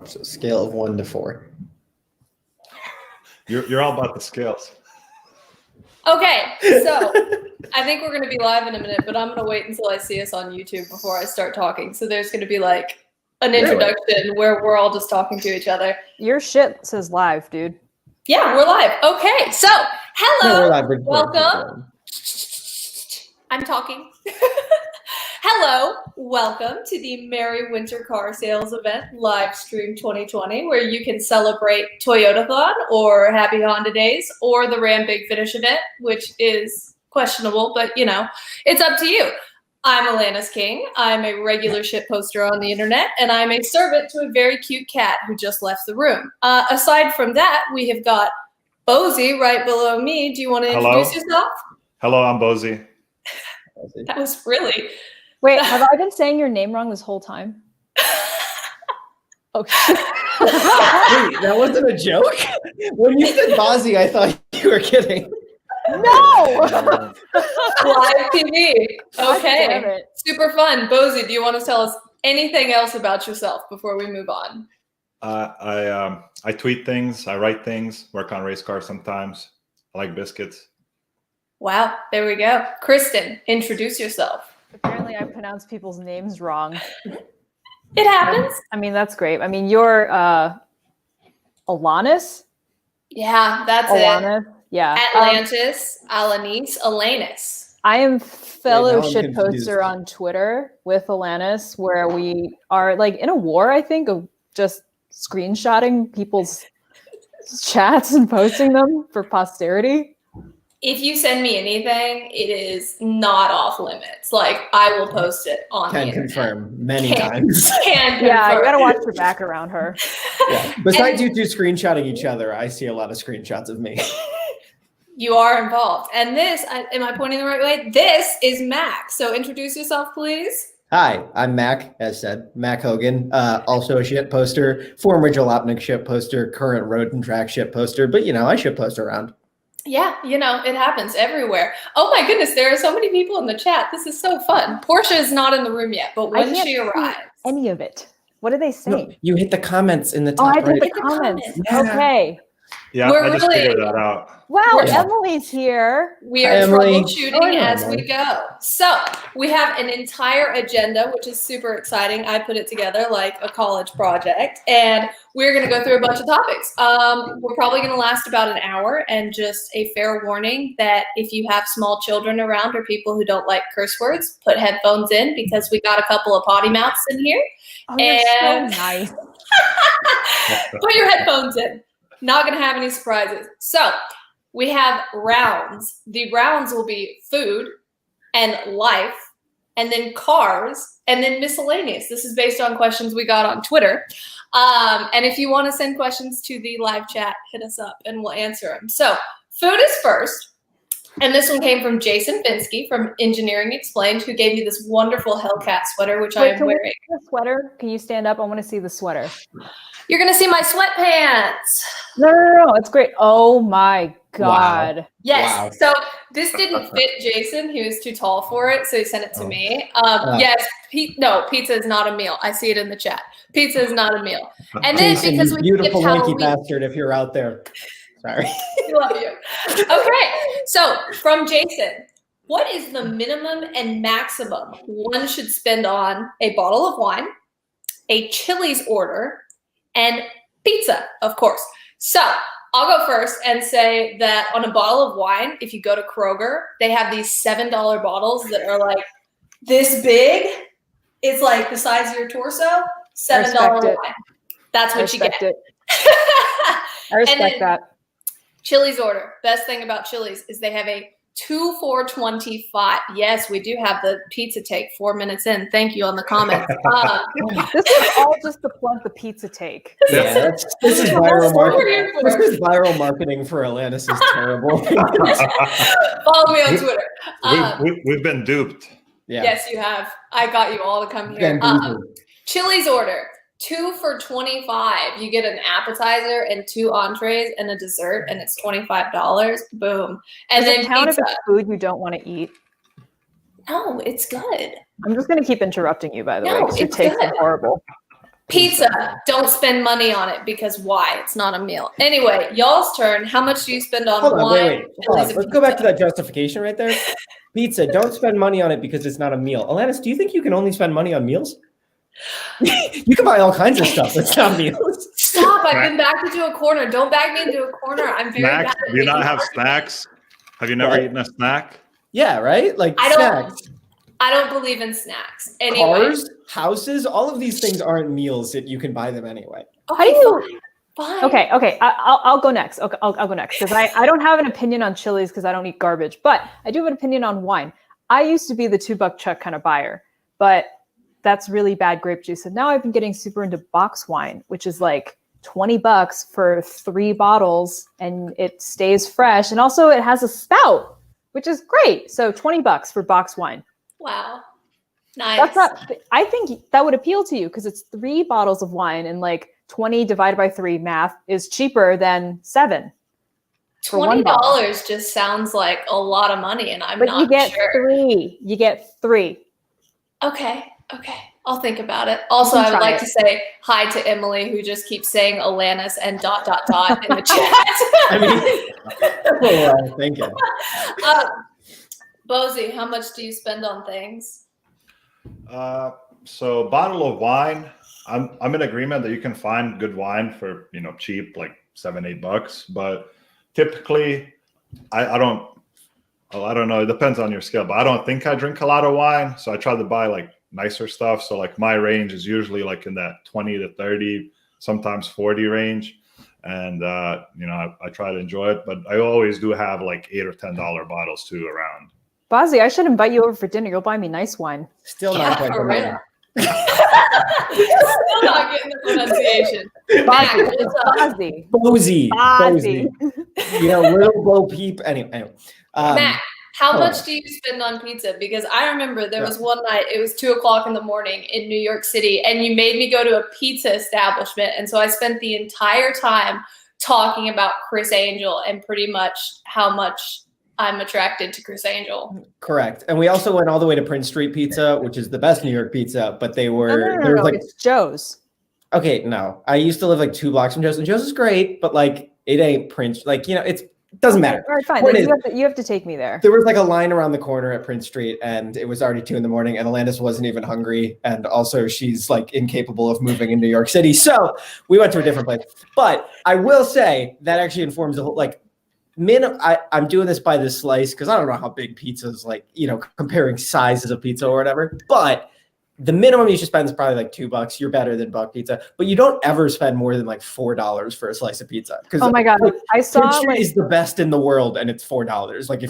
So scale of 1 to 4. You're all about the scales. Okay, so I think we're going to be live in a minute, but I'm going to wait until I see us on YouTube before I start talking. So there's going to be like an introduction where we're all just talking to each other. Your shit says live, dude. Yeah, we're live. Okay, so hello, welcome. I'm talking. Hello, welcome to the Merry Winter Car Sales Event Livestream 2020, where you can celebrate Toyotathon or Happy Honda Days or the Ram Big Finish event, which is questionable, but you know, it's up to you. I'm Alanis King. I'm a regular shit poster on the internet, and I'm a servant to a very cute cat who just left the room. Aside from that, we have got Bozi right below me. Do you want to introduce yourself? Hello, I'm Bozi. That was really... Wait, have I been saying your name wrong this whole time? Okay. Wait, that wasn't a joke? When you said Bozi, I thought you were kidding. No! Live TV. Okay. Super fun. Bozi, do you want to tell us anything else about yourself before we move on? I tweet things, I write things, work on race cars sometimes. I like biscuits. Wow, there we go. Kristen, introduce yourself. Apparently I pronounce people's names wrong. It happens. I mean, that's great. I mean, you're Alanis? Yeah, that's Alanis. it. Yeah. Atlantis, Alanis, Alanis. I am fellow shitposter on Twitter with Alanis, where we are like in a war, I think, of just screenshotting people's chats and posting them for posterity. If you send me anything, it is not off limits. Like, I will post it on the internet. Confirm many times. Can confirm. Yeah, you gotta watch your back around her. Yeah. Besides you two screenshotting each other, I see a lot of screenshots of me. You are involved. And this, am I pointing the right way? This is Mack. So introduce yourself, please. Hi, I'm Mack, as said, Mack Hogan, also a shit poster, former Jalopnik shit poster, current road and track shit poster, but you know, I shit post around. Yeah, you know, it happens everywhere. Oh my goodness, there are so many people in the chat. This is so fun. Portia is not in the room yet, but when she arrives. Any of it. What do they say? No, you hit the comments in the top right. I hit the comments. Yeah. Okay. Yeah, I just figured that out. Wow, Emily's here. We are troubleshooting as we go. So we have an entire agenda, which is super exciting. I put it together like a college project, and we're going to go through a bunch of topics. We're probably going to last about an hour, and just a fair warning that if you have small children around or people who don't like curse words, put headphones in because we got a couple of potty mouths in here. Oh, and so nice. Put your headphones in. Not going to have any surprises. So we have rounds. The rounds will be food and life, and then cars, and then miscellaneous. This is based on questions we got on Twitter. And if you want to send questions to the live chat, hit us up and we'll answer them. So food is first. And this one came from Jason Finsky from Engineering Explained, who gave me this wonderful Hellcat sweater, which I am wearing. The sweater? Can you stand up? I want to see the sweater. You're going to see my sweatpants. No, it's great. Oh my God. Wow. Yes. Wow. So this didn't fit Jason. He was too tall for it. So he sent it to me. Yes. Pizza is not a meal. I see it in the chat. Pizza is not a meal. And then Jason, because we beautiful lanky Halloween, bastard, if you're out there. Sorry. We love you. Okay. So from Jason, what is the minimum and maximum one should spend on a bottle of wine, a Chili's order, and pizza, of course? So I'll go first and say that on a bottle of wine, if you go to Kroger, they have these $7 bottles that are like this big. It's like the size of your torso. $7 wine. That's what you get. I respect that. Chili's order. Best thing about Chili's is they have a 2 for $25. Yes, we do have the pizza take 4 minutes in. Thank you on the comments. This is all just to plug the pizza take. Yeah, this is viral marketing. This is viral marketing for Alanis is terrible. Follow me on Twitter. We've been duped. Yeah. Yes, you have. I got you all to come here. Chili's order. 2 for $25. You get an appetizer and 2 entrees and a dessert, and it's $25. Boom. And Does then it count pizza. if it's food you don't want to eat? No, it's good. I'm just going to keep interrupting you, by the way, No, because your it's takes good. are horrible. Pizza. Don't spend money on it because why? It's not a meal. Anyway, y'all's turn. How much do you spend on Hold on, wine? wait. Hold on. Let's go back to that justification right there. Pizza. Don't spend money on it because it's not a meal. Alanis, do you think you can only spend money on meals? You can buy all kinds of stuff that's not meals. Stop! I've been backed into a corner. Don't back me into a corner. I'm very bad. Do you not have snacks? Have you never eaten a snack? Yeah, right. Like snacks. I don't believe in snacks. Anyway. Cars, houses, all of these things aren't meals that you can buy them anyway. Okay, fine. Okay. I'll go next. Okay, I'll go next because I don't have an opinion on Chili's because I don't eat garbage, but I do have an opinion on wine. I used to be the $2 chuck kind of buyer, but that's really bad grape juice. And now I've been getting super into box wine, which is like $20 for 3 bottles and it stays fresh. And also it has a spout, which is great. So $20 for box wine. Wow. Nice. I think that would appeal to you because it's 3 bottles of wine and like 20 divided by 3 math is cheaper than 7. $20 just sounds like a lot of money and I'm not sure. But you get 3. You get 3. Okay. I'll think about it. Also, I would like to say hi to Emily, who just keeps saying Alanis and ... in the chat. Thank you. Bozi, how much do you spend on things? So bottle of wine, I'm in agreement that you can find good wine for, cheap, like $7-8, but typically I don't know. It depends on your scale, but I don't think I drink a lot of wine. So I try to buy like nicer stuff. So like my range is usually like in that 20 to 30, sometimes 40 range. And, I try to enjoy it, but I always do have like $8 or $10 bottles too around. Bozi, I should invite you over for dinner. You'll buy me nice wine. Still not quite for real. Still not getting the pronunciation. Bozi. Little Bo Peep. Anyway. Matt, how much do you spend on pizza? Because I remember there was one night, it was 2:00 in the morning in New York City, and you made me go to a pizza establishment. And so I spent the entire time talking about Chris Angel and pretty much how much I'm attracted to Chris Angel. Correct. And we also went all the way to Prince Street Pizza, which is the best New York pizza, but they were no, it's Joe's. Okay, no. I used to live like 2 blocks from Joe's, and Joe's is great, but like it ain't Prince. Like, it doesn't matter. All right, fine. You have to take me there. There was like a line around the corner at Prince Street, and it was already 2 a.m, and Alanis wasn't even hungry. And also she's like incapable of moving in New York City. So we went to a different place. But I will say that actually informs the whole, like, I'm doing this by the slice because I don't know how big pizza is, like, comparing sizes of pizza or whatever. But the minimum you should spend is probably like $2. You're better than Buck Pizza, but you don't ever spend more than like $4 for a slice of pizza. Oh my god, I saw is the best in the world, and it's $4. Like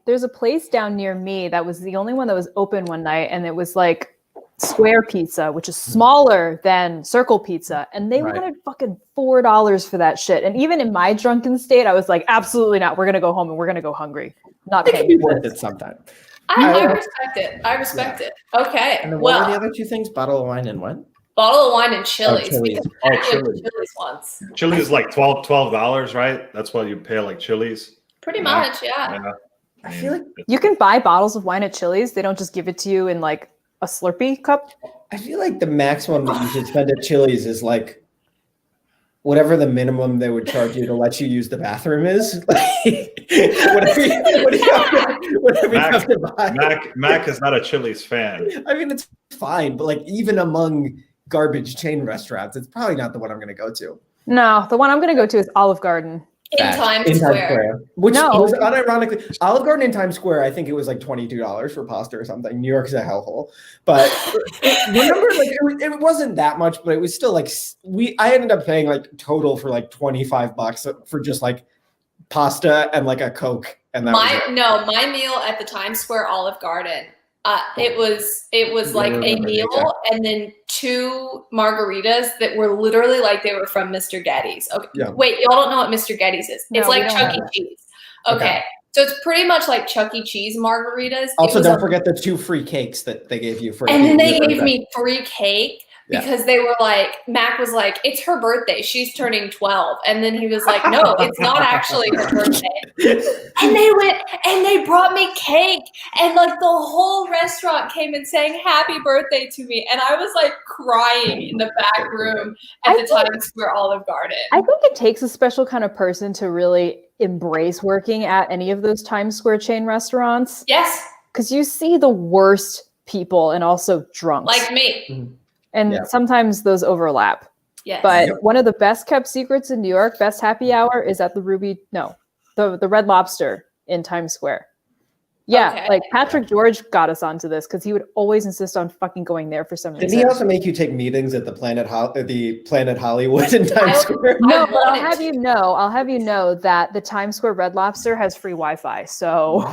there's a place down near me that was the only one that was open one night, and it was like Square Pizza, which is smaller than Circle Pizza, and they wanted fucking $4 for that shit. And even in my drunken state, I was like, absolutely not. We're gonna go home and we're gonna go hungry. Not paying. It can be worth it sometime. I respect it. I respect it. Okay. And then what were the other 2 things? Bottle of wine and what? Bottle of wine and Chili's. Chili's. Chili's once. Chili's is like $12, right? That's what you pay like Chili's. Pretty much, yeah. I feel like you can buy bottles of wine at Chili's. They don't just give it to you in like a Slurpee cup. I feel like the maximum that you should spend at Chili's is like whatever the minimum they would charge you to let you use the bathroom is. whatever you have to buy. Mack is not a Chili's fan. I mean, it's fine, but like even among garbage chain restaurants, it's probably not the one I'm going to go to. No, the one I'm going to go to is Olive Garden. In Times Square. Which was unironically, Olive Garden in Times Square, I think it was like $22 for pasta or something. New York's a hellhole. But remember, like it wasn't that much, but it was still like I ended up paying like total for like $25 for just like pasta and like a Coke. And my meal at the Times Square Olive Garden. It was like a meal and then 2 margaritas that were literally like they were from Mr. Getty's. Okay. Yeah. Wait, y'all don't know what Mr. Getty's is. It's like Chuck E. Cheese. Okay. So it's pretty much like Chuck E. Cheese margaritas. Also, don't forget the 2 free cakes that they gave you for. And then they gave me free cake. because they were like, Mack was like, it's her birthday. She's turning 12. And then he was like, no, it's not actually her birthday. And they went and they brought me cake. And like the whole restaurant came and sang happy birthday to me. And I was like crying in the back room at the Times Square Olive Garden. I think it takes a special kind of person to really embrace working at any of those Times Square chain restaurants. Yes. Because you see the worst people and also drunks. Like me. And sometimes those overlap. Yes. But one of the best kept secrets in New York, best happy hour, is at the the Red Lobster in Times Square. Yeah, Okay. like Patrick George got us onto this because he would always insist on fucking going there for some reason. Did he also make you take meetings at the Planet Hollywood in Times Square? No, but I'll have you know that the Times Square Red Lobster has free Wi-Fi. So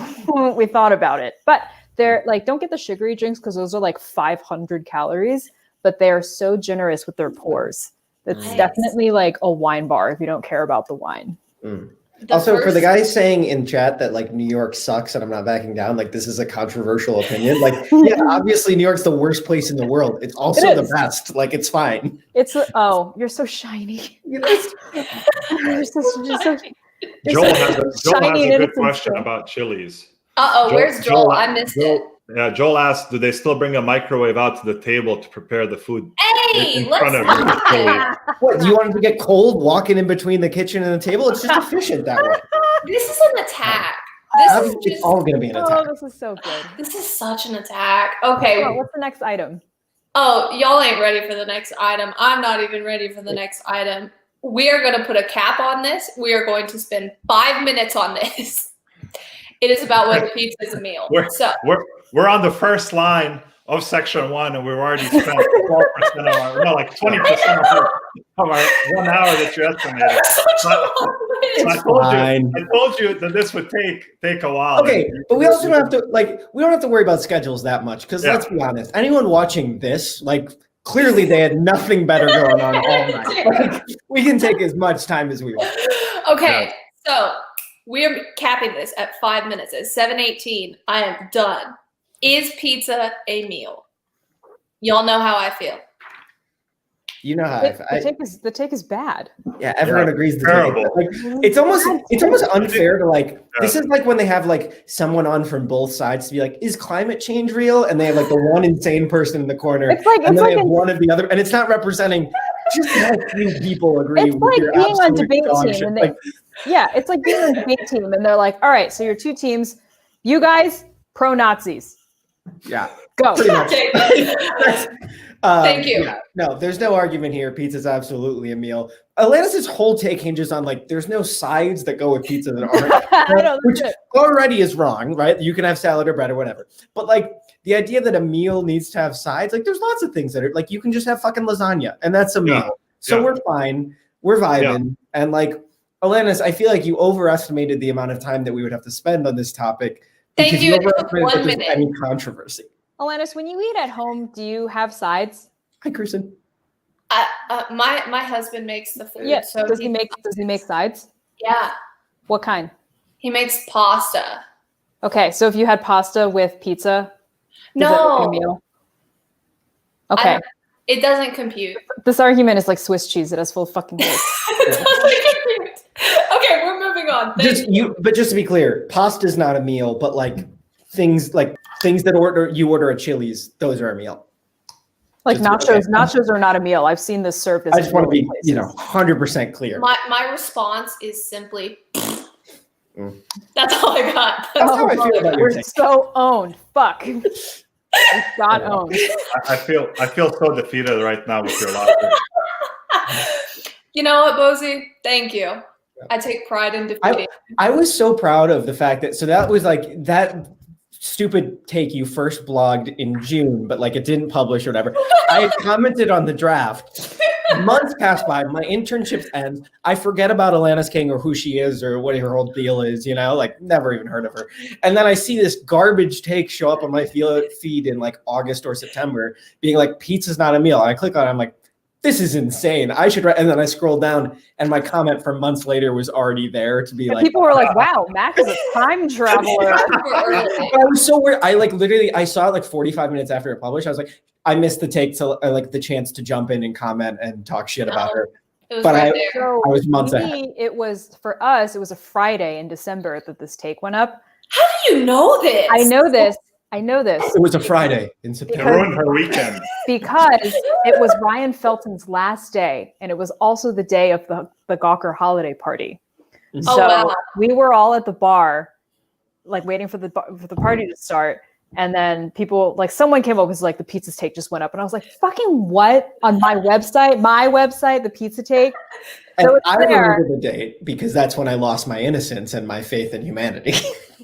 we thought about it. But they're like, don't get the sugary drinks because those are like 500 calories. But they are so generous with their pours. It's definitely like a wine bar if you don't care about the wine. Also, for the guys saying in chat that like New York sucks and I'm not backing down, like this is a controversial opinion. Like, yeah, obviously New York's the worst place in the world. It's also the best. Like, it's fine. You're so shiny. You're so Joel has a good question about Chili's. Where's Joel? I missed it. Yeah, Joel asked, do they still bring a microwave out to the table to prepare the food in front of you? What, you want it to get cold walking in between the kitchen and the table? It's just efficient that way. This is an attack. It's all going to be an attack. Oh, this is so good. This is such an attack. Okay. What's the next item? Oh, y'all ain't ready for the next item. I'm not even ready for the next item. We are going to put a cap on this. We are going to spend 5 minutes on this. It is about whether pizza is a meal. We're on the first line of section 1, and we've already spent 12% of our, like 20% of our 1 hour that you estimated. I told you that this would take a while. Okay, but we also don't have to worry about schedules that much because let's be honest, anyone watching this, like clearly they had nothing better going on all night. Like, we can take as much time as we want. Okay, so we're capping this at 5 minutes. At 7:18, I am done. Is pizza a meal? Y'all know how I feel. You know how the take is bad. Yeah, everyone agrees. Terrible. Like, it's almost unfair to like. This is like when they have like someone on from both sides to be like, "Is climate change real?" And they have like the one insane person in the corner, and then they have one of the other, and it's not representing. Just how few people agree. It's like being on debate team, and it's like being on debate team, and they're like, "All right, so your two teams, you guys pro Nazis." Yeah. Go. Thank you. Yeah, no, there's no argument here. Pizza's absolutely a meal. Alanis' whole take hinges on like there's no sides that go with pizza that aren't, which already is wrong, right? You can have salad or bread or whatever. But like the idea that a meal needs to have sides, like there's lots of things that are like you can just have fucking lasagna and that's a meal. So we're fine. We're vibing. And like Alanis, I feel like you overestimated the amount of time that we would have to spend on this topic. Thank you. It took 1 minute. Any controversy. Alanis, when you eat at home, do you have sides? Hi, Kristen. My husband makes the food. Yeah. So does he make sides? Yeah. What kind? He makes pasta. Okay, so if you had pasta with pizza, no. A meal? Okay. It doesn't compute. This argument is like Swiss cheese. It has full fucking taste. Okay, we're moving on. But just to be clear, pasta is not a meal, but like things that you order at Chili's, those are a meal. Like nachos are not a meal. I've seen this served as I just want to be, 100% clear. My response is simply That's all I got. That's how I feel about your We're so owned. Fuck. We got owned. I feel so defeated right now with your laughter. You know what, Bozi? Thank you. I take pride in defeating. I was so proud of the fact that was like that stupid take you first blogged in June, but like it didn't publish or whatever. I had commented on the draft. Months pass by, my internship ends. I forget about Alanis King or who she is or what her whole deal is, like never even heard of her. And then I see this garbage take show up on my feed in like August or September being like, pizza's not a meal. And I click on it, I'm like, this is insane. I should write. And then I scroll down and my comment from months later was already there to be like. People were like, wow, Mack is a time traveler. I was so weird. I like literally, I saw it like 45 minutes after it published. I was like, I missed the take to like the chance to jump in and comment and talk shit about her. It was But right I there. was months ahead. It was for us. It was a Friday in December that this take went up. How do you know this? I know this. It was a Friday in It September. ruined her weekend. Because it was Ryan Felton's last day, and it was also the day of the Gawker holiday party. Oh, So wow. we were all at the bar, like waiting for the party to start. And then people, like someone came up and was like, the pizza take just went up. And I was like, fucking what? On my website, the pizza take. And So I remember the date because that's when I lost my innocence and my faith in humanity.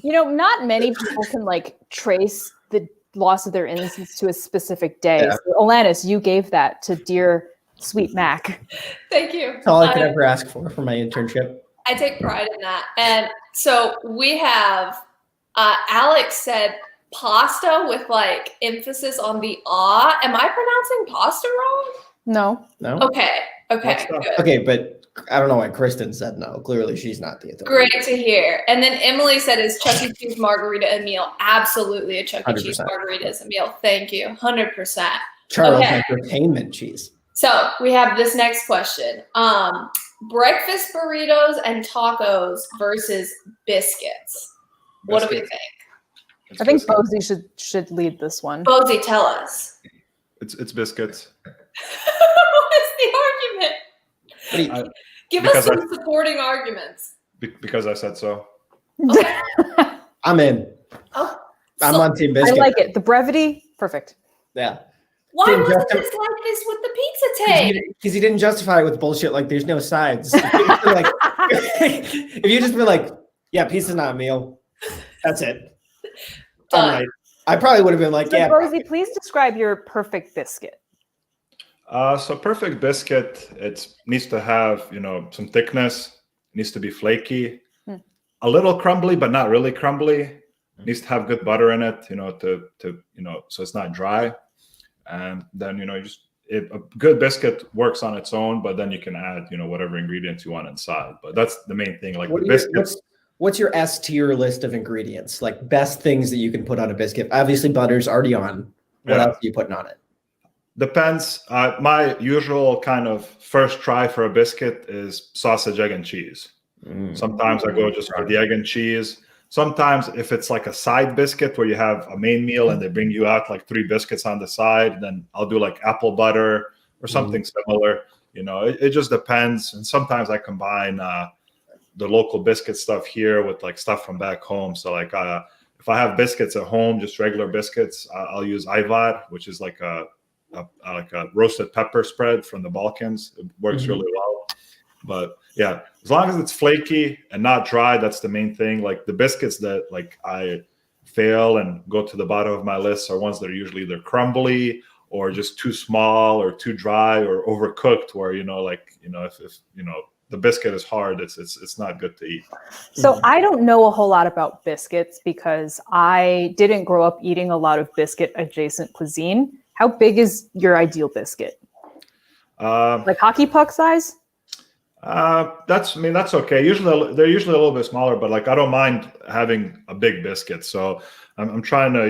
You know, not many people can like trace the loss of their innocence to a specific day. Yeah. So, Alanis, you gave that to dear sweet Mac. Thank you. That's all I could ever ask for my internship. I take pride in that. And so we have Alex said pasta with like emphasis on the ah. Am I pronouncing pasta wrong? No. Okay. Good. Okay, but I don't know why Kristen said no. Clearly, she's not the authority. Great to hear. And then Emily said, is Chuck E. Cheese margarita a meal? Absolutely, a Chuck E. Cheese 100%. margarita is a meal. Thank you. 100%. Charles Okay. Entertainment cheese. So we have this next question. Breakfast burritos and tacos versus biscuits. What do we think? It's I think biscuits. Bozi should lead this one. Bozi, tell us. It's biscuits. What's the argument? Give us because some supporting arguments. Because I said so. I'm in. Oh, I'm so on Team I Biscuit. like it. The brevity, perfect. Yeah. why Didn't was Justin- this like this with the pizza take? Because he didn't justify it with bullshit like there's no sides. If you just be like, yeah, pizza's not a meal. That's it. Done. I'm right. I probably would have been like, So, yeah. Bozi, please describe your perfect biscuit. So perfect biscuit, it needs to have, some thickness, needs to be flaky, a little crumbly, but not really crumbly. Needs to have good butter in it, so it's not dry. And then, a good biscuit works on its own, but then you can add, whatever ingredients you want inside. But that's the main thing. Like What's your S tier list of ingredients? Like best things that you can put on a biscuit? Obviously, butter's already on. What else are you putting on it? Depends. My usual kind of first try for a biscuit is sausage, egg, and cheese. Sometimes I go just for the egg and cheese. Sometimes if it's like a side biscuit where you have a main meal and they bring you out like 3 biscuits on the side, then I'll do like apple butter or something similar. It just depends. And sometimes I combine the local biscuit stuff here with like stuff from back home. So like if I have biscuits at home, just regular biscuits, I'll use Ivar, which is like a roasted pepper spread from the Balkans. It works really well. But yeah, as long as it's flaky and not dry, that's the main thing. Like the biscuits that like I fail and go to the bottom of my list are ones that are usually either crumbly or just too small or too dry or overcooked, where if the biscuit is hard, it's not good to eat. So I don't know a whole lot about biscuits because I didn't grow up eating a lot of biscuit adjacent cuisine. How big is your ideal biscuit? Like hockey puck size? That's okay. They're usually a little bit smaller, but like I don't mind having a big biscuit. So I'm trying to, I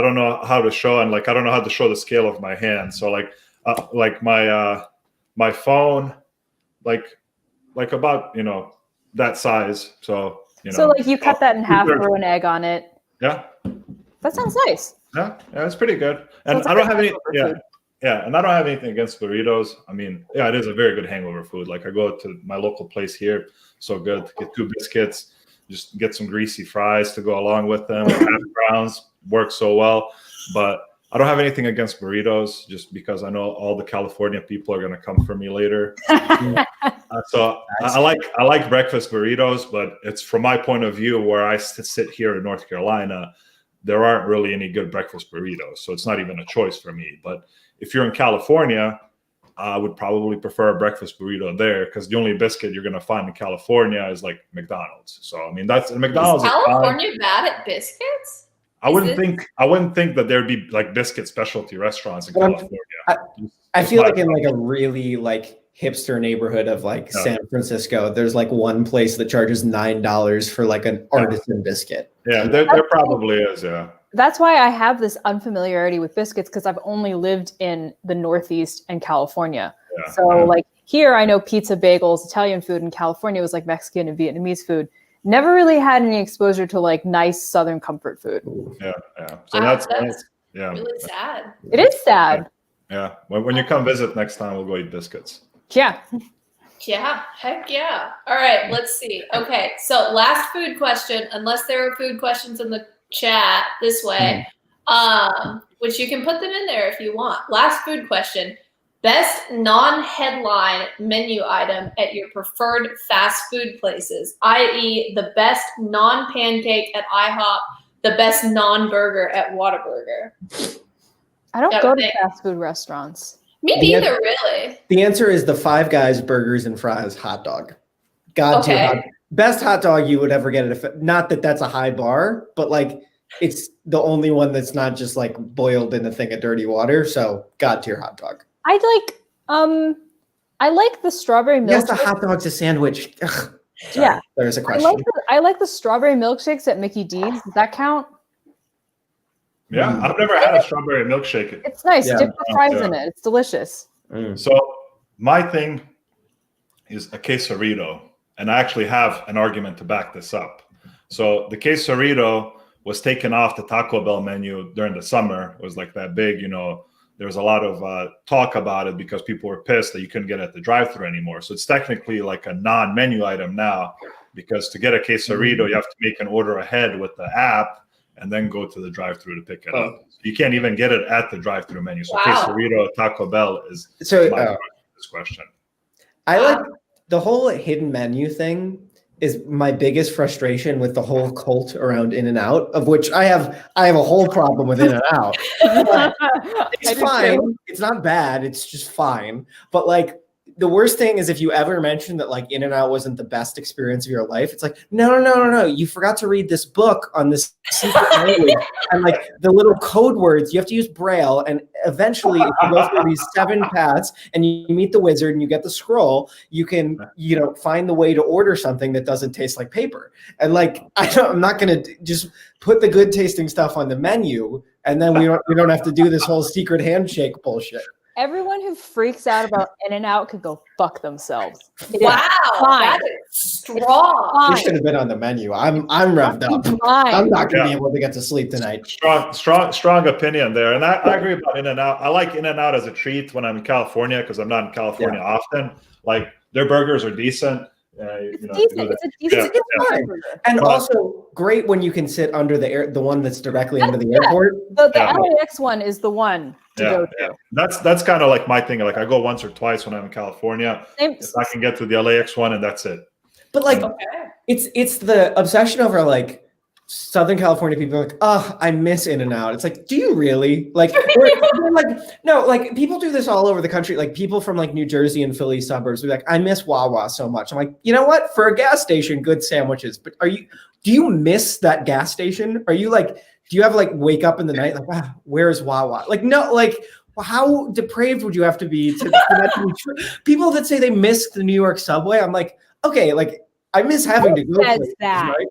don't know how to show, and like I don't know how to show the scale of my hand. So like my phone, like about that size. So So like you cut that in half, throw an egg on it. Yeah. That sounds nice. Yeah, it's pretty good. And So I don't have any. food. And I don't have anything against burritos. I mean, it is a very good hangover food. Like I go to my local place here, so good. Get 2 biscuits, just get some greasy fries to go along with them. Hash browns work so well. But I don't have anything against burritos, just because I know all the California people are going to come for me later. So I like breakfast burritos, but it's from my point of view where I sit here in North Carolina, there aren't really any good breakfast burritos. So it's not even a choice for me. But if you're in California, I would probably prefer a breakfast burrito there, because the only biscuit you're going to find in California is like McDonald's. So I mean, McDonald's. Is California bad at biscuits? I wouldn't think that there'd be like biscuit specialty restaurants in California. I feel like in like a really like hipster neighborhood of like San Francisco, there's like one place that charges $9 for like an artisan biscuit. Yeah, there probably is. Yeah. that's why I have this unfamiliarity with biscuits, because I've only lived in the Northeast and California. Yeah. So like here, I know pizza, bagels, Italian food. In California, it was like Mexican and Vietnamese food. Never really had any exposure to like nice Southern comfort food. Yeah. So Wow, that's really sad. It is sad. Yeah. When you come visit next time, we'll go eat biscuits. Yeah. Yeah, heck yeah. All right, let's see. Okay, so last food question, unless there are food questions in the chat this way, which you can put them in there if you want. Last food question. Best non-headline menu item at your preferred fast food places, i.e. the best non-pancake at IHOP, the best non-burger at Whataburger. I don't go to fast food restaurants. Me neither, really. The answer is the Five Guys Burgers and Fries hot dog. Best hot dog you would ever get at not that that's a high bar, but like it's the only one that's not just like boiled in a thing of dirty water. So God tier hot dog. I like the strawberry milkshake. Yes, the hot dog's a sandwich. Ugh. Sorry, Yeah, there's a question. I like the strawberry milkshakes at Mickey D's. Does that count? Yeah, I've never had a strawberry milkshake. It's nice. Yeah. Dip the fries in it. It's delicious. So my thing is a quesarito, and I actually have an argument to back this up. So the quesarito was taken off the Taco Bell menu during the summer. It was like that big, there was a lot of talk about it because people were pissed that you couldn't get it at the drive-thru anymore. So it's technically like a non-menu item now, because to get a quesarito, you have to make an order ahead with the app and then go to the drive-thru to pick it up. You can't even get it at the drive-thru menu. So quesarito at Taco Bell is this question. I like the whole hidden menu thing is my biggest frustration with the whole cult around In-N-Out, of which I have a whole problem with In-N-Out. It's fine. It's not bad. It's just fine. But like the worst thing is if you ever mention that like In-N-Out wasn't the best experience of your life, it's like, no. You forgot to read this book on this secret language and like the little code words, you have to use Braille. And eventually if you go through these 7 paths and you meet the wizard and you get the scroll, you can, find the way to order something that doesn't taste like paper. And like, I'm not going to just put the good tasting stuff on the menu. And then we don't have to do this whole secret handshake bullshit. Everyone who freaks out about In-N-Out could go fuck themselves. Wow, that is strong. This should have been on the menu. I'm revved up. I'm not going to be able to get to sleep tonight. Strong opinion there. And I agree about In-N-Out. I like In-N-Out as a treat when I'm in California, because I'm not in California often. Like their burgers are decent. It's fine. And also great when you can sit under the one that's directly under the airport. The LAX one is the one to go to. Yeah. That's kind of like my thing. Like I go once or twice when I'm in California. If I can get to the LAX one, and that's it. But like it's the obsession over like Southern California people are like, oh, I miss In-N-Out. It's like, do you really? Like, no, like people do this all over the country. Like people from like New Jersey and Philly suburbs be like, I miss Wawa so much. I'm like, you know what? For a gas station, good sandwiches. But do you miss that gas station? Are you like, do you have like wake up in the night like, wow, where's Wawa? Like, no, like how depraved would you have to be for that to be true? People that say they miss the New York subway, I'm like, okay, like I miss having to go places, right?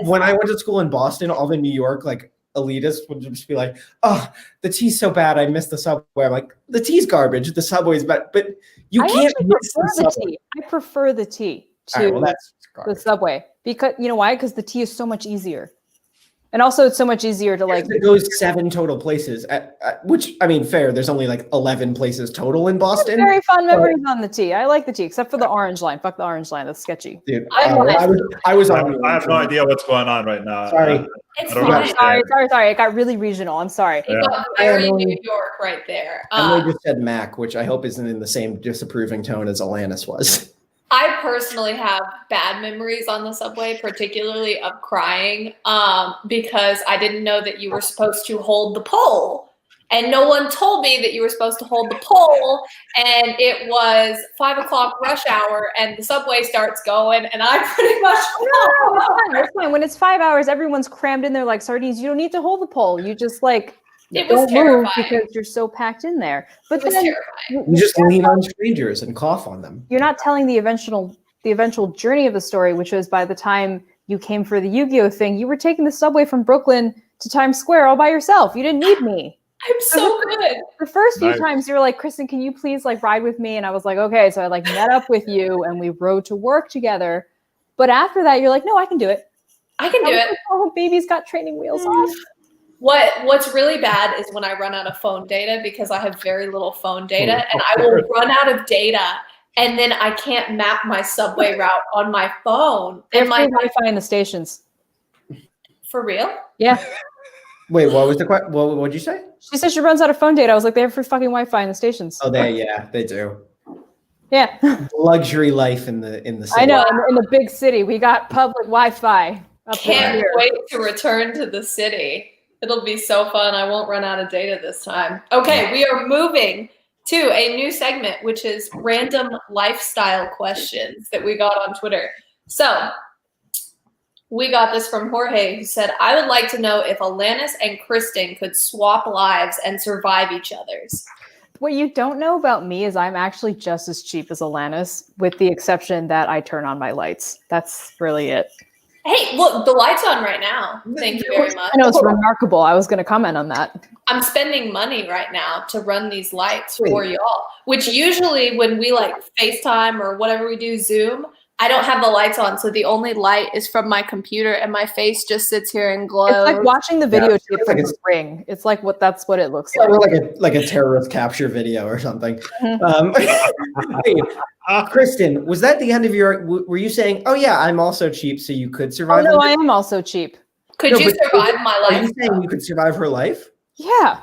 When I went to school in Boston, all the New York like elitists would just be like, "Oh, the tea's so bad, I miss the subway." I'm like, "The tea's garbage. The subway's bad." But you can't miss the subway. I prefer the tea to the subway because you know why? Because the tea is so much easier. And also, it's so much easier to like. It goes 7 total places, which I mean, fair. There's only like 11 places total in Boston. Very fun memories on the T. I like the T, except for the orange line. Fuck the orange line. That's sketchy. Dude, I have no idea what's going on right now. Sorry. It's fine. Sorry. It got really regional. I'm sorry. It got very New York right there. Emily just said Mac, which I hope isn't in the same disapproving tone as Alanis was. I personally have bad memories on the subway, particularly of crying, because I didn't know that you were supposed to hold the pole. And no one told me that you were supposed to hold the pole. And it was 5 o'clock rush hour and the subway starts going. And I pretty much That's fine. When it's 5 hours, everyone's crammed in there like sardines. You don't need to hold the pole. You just like it was terrifying because you're so packed in there. But then you just lean on strangers and cough on them. You're not telling the eventual journey of the story, which was by the time you came for the Yu-Gi-Oh thing, you were taking the subway from Brooklyn to Times Square all by yourself. You didn't need me. I'm so good. The first few times you were like, Kristen, can you please like ride with me? And I was like, okay. So I like met up with you and we rode to work together. But after that, you're like, no, I can do it. I can do it. Oh, baby's got training wheels on. What's really bad is when I run out of phone data because I have very little phone data and I will run out of data and then I can't map my subway route on my phone. And my Wi-Fi in the stations. For real? Yeah. Wait, what was the question? What did you say? She said she runs out of phone data. I was like, they have free fucking Wi-Fi in the stations. Oh, they do. Yeah. Luxury life in the city. I know. In the big city, we got public Wi-Fi. Can't wait to return to the city. It'll be so fun. I won't run out of data this time. Okay, we are moving to a new segment, which is random lifestyle questions that we got on Twitter. So we got this from Jorge, who said, I would like to know if Alanis and Kristen could swap lives and survive each other's. What you don't know about me is I'm actually just as cheap as Alanis, with the exception that I turn on my lights. That's really it. Hey, look, the light's on right now. Thank you very much. I know, it's remarkable. I was going to comment on that. I'm spending money right now to run these lights for y'all, which usually when we like FaceTime or whatever we do, Zoom, I don't have the lights on. So the only light is from my computer and my face just sits here and glows. It's like watching the video tape from the ring. It's like that's what it looks like. Or like a terrorist capture video or something. Hey, Kristen, was that the end of your, were you saying, oh yeah, I'm also cheap, so you could survive? Oh no, I am also cheap. Could you survive my life? Are you saying you could survive her life? Yeah.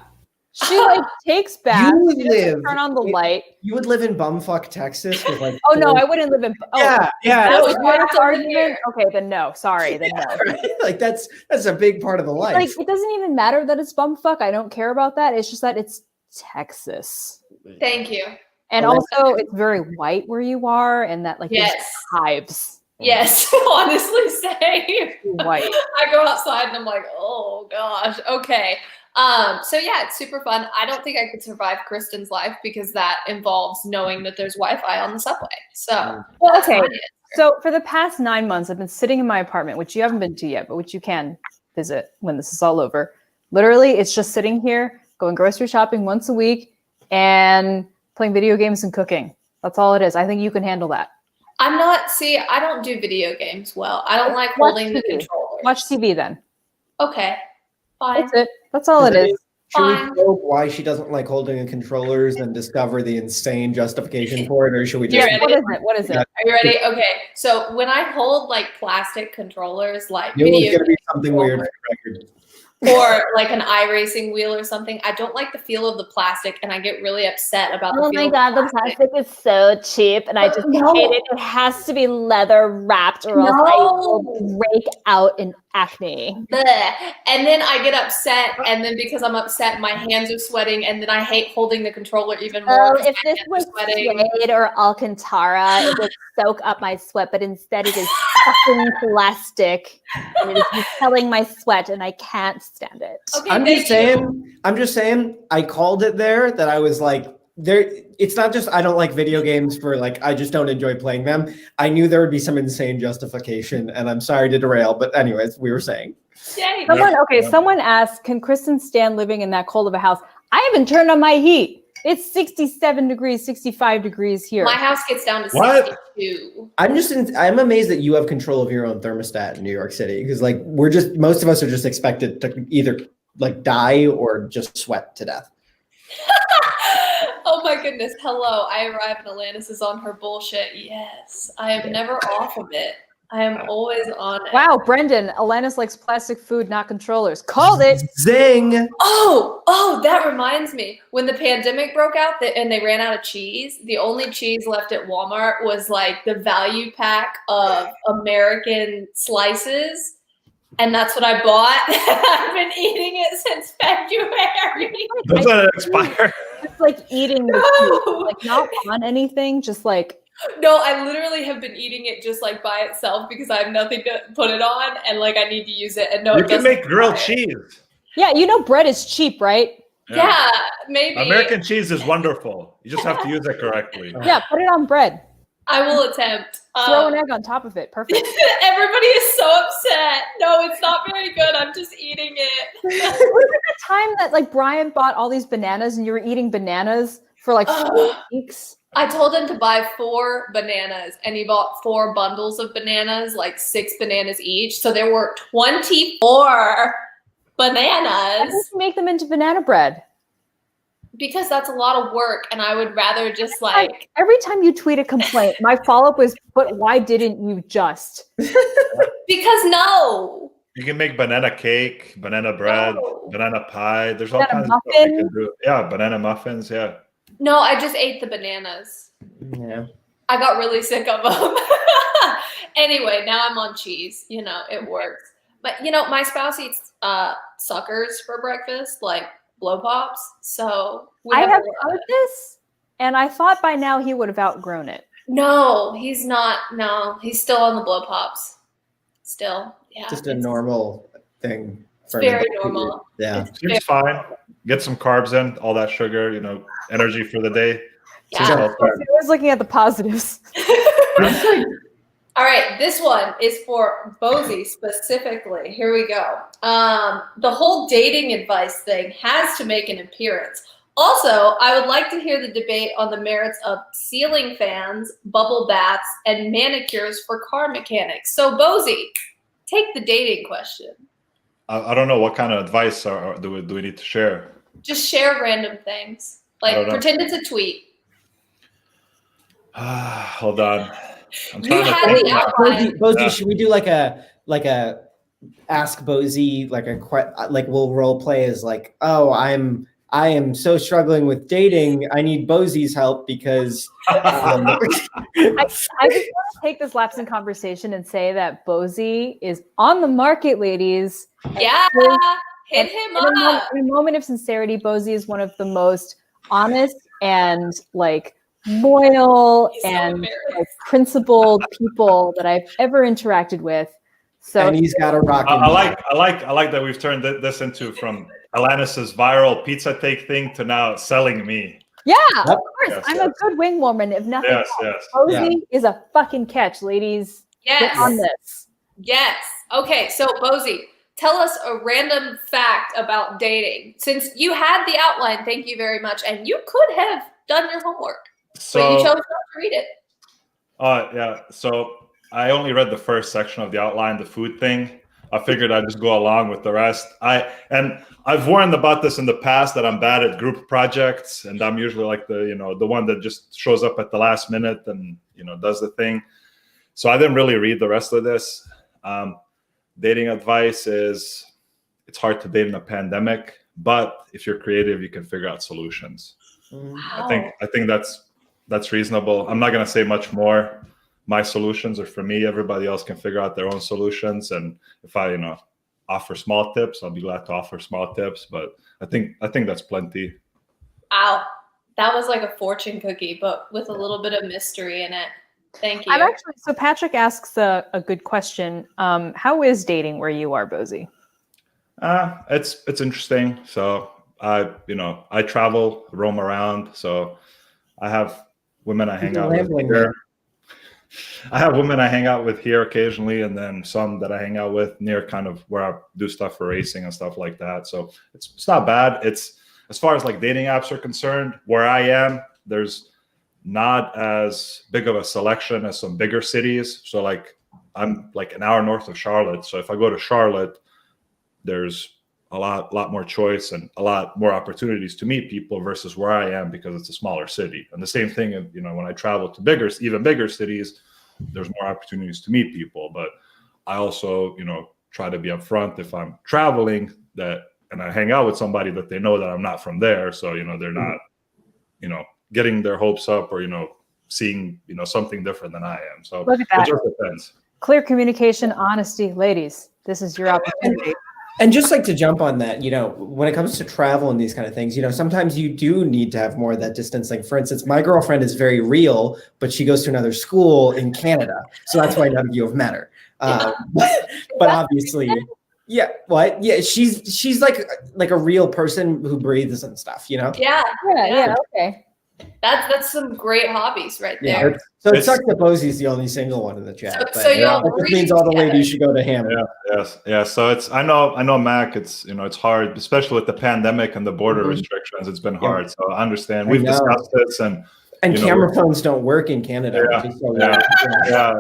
She like takes baths. You she doesn't turn on the light. You would live in bumfuck Texas with like. Oh no, I wouldn't live in. Oh, yeah. That was part of the argument. Okay, then no. Sorry, then no. Right? Like that's a big part of the life. Like it doesn't even matter that it's bumfuck. I don't care about that. It's just that it's Texas. Thank you. And also, it's very white where you are, and that like there's hives. Yes, honestly, same. White. I go outside and I'm like, oh gosh, okay. So yeah, it's super fun. I don't think I could survive Kristen's life because that involves knowing that there's Wi-Fi on the subway. So, well, okay. So for the past 9 months, I've been sitting in my apartment, which you haven't been to yet, but which you can visit when this is all over. Literally, it's just sitting here, going grocery shopping once a week, and playing video games and cooking. That's all it is. I think you can handle that. I don't do video games well. I don't like holding the controller. Watch TV then. Okay, fine. That's it. That's all it is. Should we probe why she doesn't like holding the controllers and discover the insane justification for it, or should we just? What is it? Are you ready? Okay. So when I hold like plastic controllers, like it's gonna be something weird for the record. Or like an iRacing wheel or something, I don't like the feel of the plastic, and I get really upset about the feel. Oh my god, the plastic is so cheap, and I just hate it. It has to be leather wrapped, or else I will break out in acne. Blech. And then I get upset, and then because I'm upset, my hands are sweating, and then I hate holding the controller even more. Oh, if this was suede or Alcantara, it would soak up my sweat, but instead it is fucking plastic, and it is repelling my sweat, and I can't stand it. Okay, I'm just saying, I called it there that I was like, there. It's not just I don't like video games for like I just don't enjoy playing them. I knew there would be some insane justification, and I'm sorry to derail, but anyways, we were saying. Yay. Someone asked, can Kristen stand living in that cold of a house? I haven't turned on my heat. It's 67 degrees, 65 degrees here. My house gets down to 62. I'm amazed that you have control of your own thermostat in New York City, because like most of us are just expected to either like die or just sweat to death. Oh my goodness. Hello. I arrived and Alanis is on her bullshit. Yes. I am never off of it. I am always on it. Wow, Brendan, Alanis likes plastic food, not controllers. Called it. Zing. Oh, that reminds me. When the pandemic broke out and they ran out of cheese, the only cheese left at Walmart was like the value pack of American slices. And that's what I bought. I've been eating it since February. Doesn't it expire? It's like eating the cheese, like not on anything, just like. No, I literally have been eating it just like by itself because I have nothing to put it on, and like I need to use it. And no, you can make grilled cheese. Yeah, you know bread is cheap, right? Yeah, maybe. American cheese is wonderful. You just have to use it correctly. Yeah, put it on bread. I will attempt. Throw an egg on top of it. Perfect. Everybody is so upset. No, it's not very good. I'm just eating it. Was it the time that like Brian bought all these bananas and you were eating bananas for like 4 weeks? I told him to buy 4 bananas and he bought 4 bundles of bananas, like 6 bananas each. So there were 24 bananas. Why did you make them into banana bread? Because that's a lot of work, and I would rather just like every time you tweet a complaint, my follow-up was, but why didn't you just? Because no. You can make banana cake, banana bread, banana pie. There's all kinds muffin. of stuff you can do. Yeah, banana muffins, yeah. No, I just ate the bananas. Yeah. I got really sick of them. Anyway, now I'm on cheese. You know, it works. But you know, my spouse eats suckers for breakfast, like blow pops. So I have heard this, and I thought by now he would have outgrown it. No, he's not. No, he's still on the blow pops. Still, yeah. Just a normal thing. It's very normal. Yeah, seems fine. Get some carbs in, all that sugar, you know, energy for the day. Yeah. I was looking at the positives. All right, this one is for Bozi specifically. Here we go. The whole dating advice thing has to make an appearance. Also, I would like to hear the debate on the merits of ceiling fans, bubble baths, and manicures for car mechanics. So, Bozi, take the dating question. I don't know what kind of advice do we need to share. Just share random things. Like, pretend it's a tweet. Hold on. You had the outline. Bozi, should we do like a ask Bozi, like we'll role play as like, oh, I am so struggling with dating. I need Bozi's help because I just want to take this lapse in conversation and say that Bozi is on the market, ladies. Yeah, hit him up. In a moment of sincerity, Bozi is one of the most honest and like loyal and like, principled people that I've ever interacted with. So and he's got a rock. I like that we've turned this into from Alanis's viral pizza take thing to now selling me. Yeah, of course. Yes, I'm a good wing woman, if nothing else. Bozi is a fucking catch, ladies. Yes. Get on this. Yes. Okay, so Bozi, tell us a random fact about dating. Since you had the outline, thank you very much, and you could have done your homework. So, but you chose not to read it. Yeah. So I only read the first section of the outline, the food thing. I figured I'd just go along with the rest. I've warned about this in the past that I'm bad at group projects, and I'm usually like the one that just shows up at the last minute and does the thing. So I didn't really read the rest of this. Dating advice is it's hard to date in a pandemic, but if you're creative, you can figure out solutions. Wow. I think that's reasonable. I'm not going to say much more. My solutions are for me. Everybody else can figure out their own solutions. And if I, offer small tips, I'll be glad to offer small tips. But I think that's plenty. Wow. That was like a fortune cookie, but with a little bit of mystery in it. Thank you. So Patrick asks a good question. How is dating where you are, Bozi? It's interesting. So I travel, roam around. So I have women I hang out with here. I have women I hang out with here occasionally, and then some that I hang out with near kind of where I do stuff for racing and stuff like that. So it's not bad. It's as far as like dating apps are concerned, where I am, there's not as big of a selection as some bigger cities. So like I'm like an hour north of Charlotte. So if I go to Charlotte, there's a lot more choice and a lot more opportunities to meet people versus where I am because it's a smaller city. And the same thing, when I travel to even bigger cities, there's more opportunities to meet people. But I also, try to be upfront if I'm traveling and I hang out with somebody that they know that I'm not from there. So, they're not, getting their hopes up or, seeing, something different than I am. So look at that. It just depends. Clear communication, honesty, ladies. This is your opportunity. And just like to jump on that, when it comes to travel and these kind of things, sometimes you do need to have more of that distance. Like, for instance, my girlfriend is very real, but she goes to another school in Canada. So that's why none of you have met her. But obviously, yeah, what? Yeah, she's like a real person who breathes and stuff, Yeah. Yeah, okay. That's some great hobbies right there. Yeah. So it sucks that Bozi's the only single one in the chat. So y'all that means all the ladies should go to him. Yeah. So it's I know Mac. It's it's hard, especially with the pandemic and the border restrictions. It's been hard. So I understand. We've discussed this and camera phones don't work in Canada. They don't have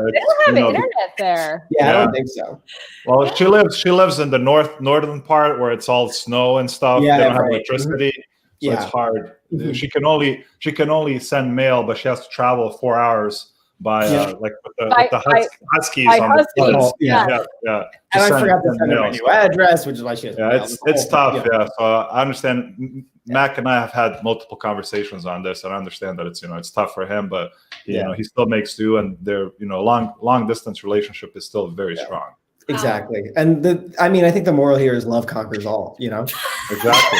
internet there. Yeah, I don't think so. Well, she lives in the northern part where it's all snow and stuff. Yeah, they don't have electricity. So it's hard. Mm-hmm. She can only send mail, but she has to travel 4 hours by with the Huskies on the bus. Yeah. And I forgot to send her my new address, which is why she has. Yeah, it's tough. Yeah. So I understand. Mac and I have had multiple conversations on this, and I understand that it's tough for him, but he still makes do, and their long distance relationship is still very strong. Exactly, and I think the moral here is love conquers all. Exactly.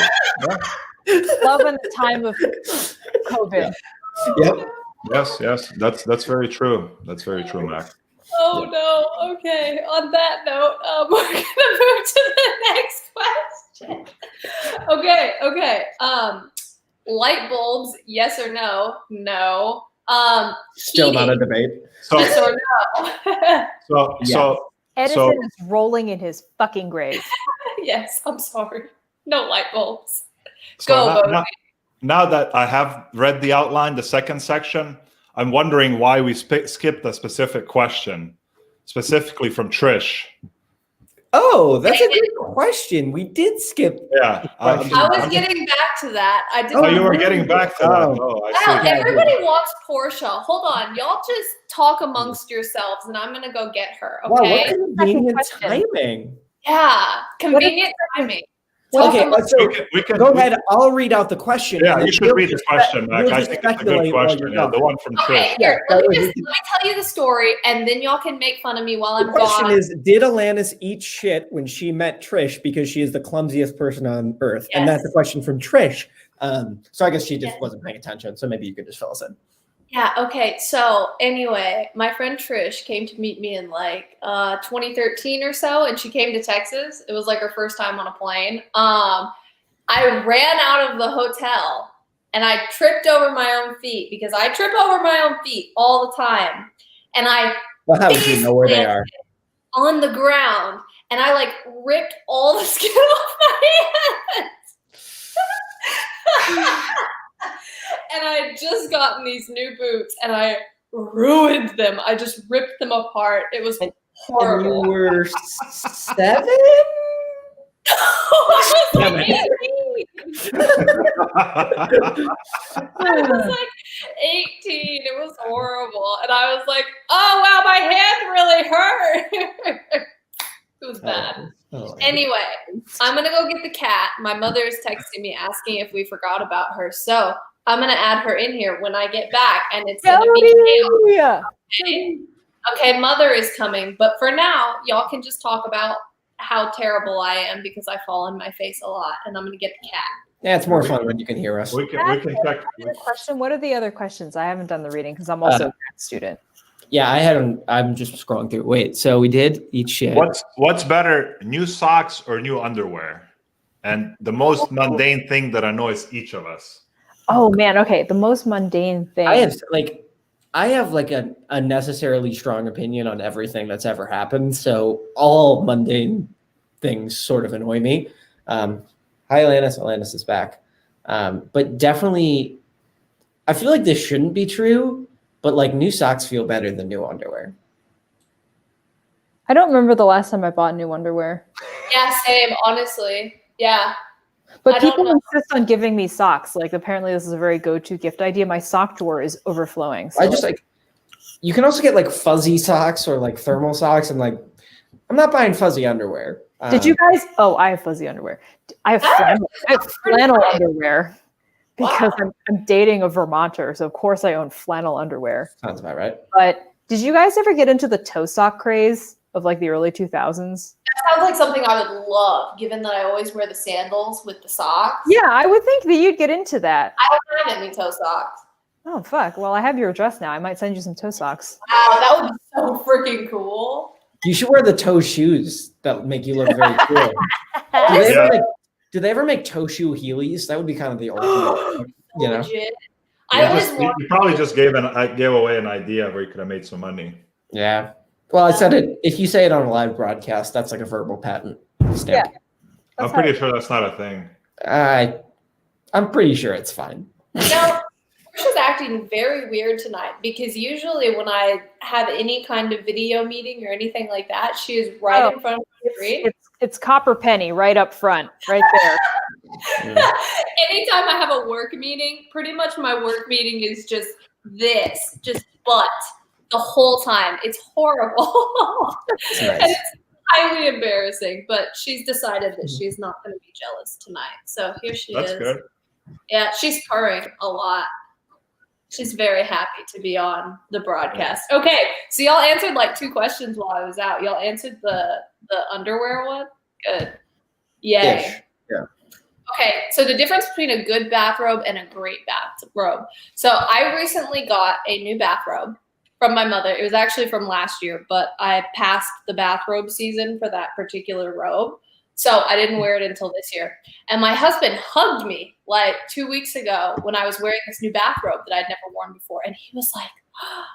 Love in the time of COVID. Yep. Yes. That's very true. That's very true, Mac. Oh no. Okay. On that note, we're gonna move to the next question. Okay. Light bulbs, yes or no? No. Still not a debate. Yes or no? So Edison is rolling in his fucking grave. Yes, I'm sorry. No light bulbs. So now that I have read the outline, the second section, I'm wondering why we skipped a specific question, specifically from Trish. Oh, that's a good question. We did skip. Yeah. I was getting back to that. I didn't. Oh, you were getting back to that. Oh, I see. Everybody wants Portia. Hold on. Y'all just talk amongst yourselves, and I'm going to go get her, okay? Wow, what convenient timing. Yeah, convenient timing. Okay, so we can go ahead. I'll read out the question. Yeah, you should read the question, Mac. I think it's a good question. Yeah, the one from Trish. Here, let me tell you the story, and then y'all can make fun of me while I'm gone. The question is, did Alanis eat shit when she met Trish because she is the clumsiest person on earth? Yes. And that's the question from Trish. So I guess she just wasn't paying attention. So maybe you could just fill us in. Yeah, okay. So anyway, my friend Trish came to meet me in 2013 or so, and she came to Texas. It was her first time on a plane. I ran out of the hotel and I tripped over my own feet because I trip over my own feet all the time. And how would you know where they are? On the ground, and I ripped all the skin off my hands. And I had just gotten these new boots, and I ruined them. I just ripped them apart. It was horrible. And you were 7? I was 18. It was horrible. And I was like, oh, wow, my hand really hurt. It was bad. Anyway, I'm going to go get the cat. My mother is texting me asking if we forgot about her. So I'm going to add her in here when I get back. And it's going to be Gail. Okay, mother is coming. But for now, y'all can just talk about how terrible I am because I fall on my face a lot. And I'm going to get the cat. Yeah, it's more fun when you can hear us. We can check. Question. What are the other questions? I haven't done the reading because I'm also a math student. Yeah, I'm just scrolling through. Wait, so we did eat shit. What's better, new socks or new underwear? And the most mundane thing that I know is each of us. Oh man, okay. The most mundane thing. I have a unnecessarily strong opinion on everything that's ever happened. So all mundane things sort of annoy me. Hi, Alanis. Alanis is back. But definitely, I feel like this shouldn't be true. But new socks feel better than new underwear. I don't remember the last time I bought new underwear. Yeah, same, honestly. Yeah. But people insist on giving me socks. Apparently this is a very go-to gift idea. My sock drawer is overflowing. So. I just you can also get fuzzy socks or thermal socks. And I'm not buying fuzzy underwear. Did you guys? Oh, I have fuzzy underwear. I have flannel underwear. Because I'm dating a Vermonter, so of course I own flannel underwear. Sounds about right. But did you guys ever get into the toe sock craze of the early 2000s? That sounds like something I would love, given that I always wear the sandals with the socks. Yeah, I would think that you'd get into that. I don't have any toe socks. Oh, fuck. Well, I have your address now. I might send you some toe socks. Wow, that would be so freaking cool. You should wear the toe shoes that make you look very cool. Do they ever make toe shoe Heelys? That would be kind of the ultimate, Legit. You probably just gave away an idea where you could have made some money. Yeah. Well, I said it. If you say it on a live broadcast, that's like a verbal patent stamp. Yeah. I'm pretty sure that's not a thing. I'm pretty sure it's fine. No, Portia's acting very weird tonight because usually when I have any kind of video meeting or anything like that, she is right in front of the screen. It's Copper Penny right up front, right there. Anytime I have a work meeting, pretty much my work meeting is just butt the whole time. It's horrible. That's nice. And it's highly embarrassing, but she's decided that she's not going to be jealous tonight. So here she is. That's good. Yeah, she's purring a lot. She's very happy to be on the broadcast. Okay, so y'all answered like 2 questions while I was out. Y'all answered the underwear one? Good. Yay. Ish. Yeah. Okay, so the difference between a good bathrobe and a great bathrobe. So I recently got a new bathrobe from my mother. It was actually from last year, but I passed the bathrobe season for that particular robe. So I didn't wear it until this year. And my husband hugged me like 2 weeks ago when I was wearing this new bathrobe that I'd never worn before. And he was like, oh,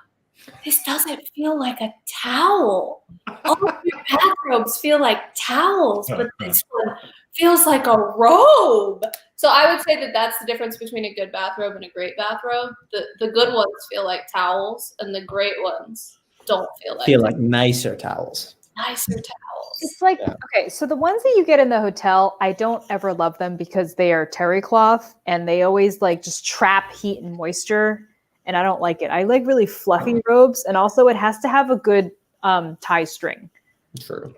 this doesn't feel like a towel. All of your bathrobes feel like towels, but this one feels like a robe. So I would say that that's the difference between a good bathrobe and a great bathrobe. The good ones feel like towels, and the great ones don't feel like nicer towels. Nicer towels. It's like, okay, so the ones that you get in the hotel, I don't ever love them because they are terry cloth and they always like just trap heat and moisture, and I don't like it. I like really fluffy robes, and also it has to have a good tie string. True.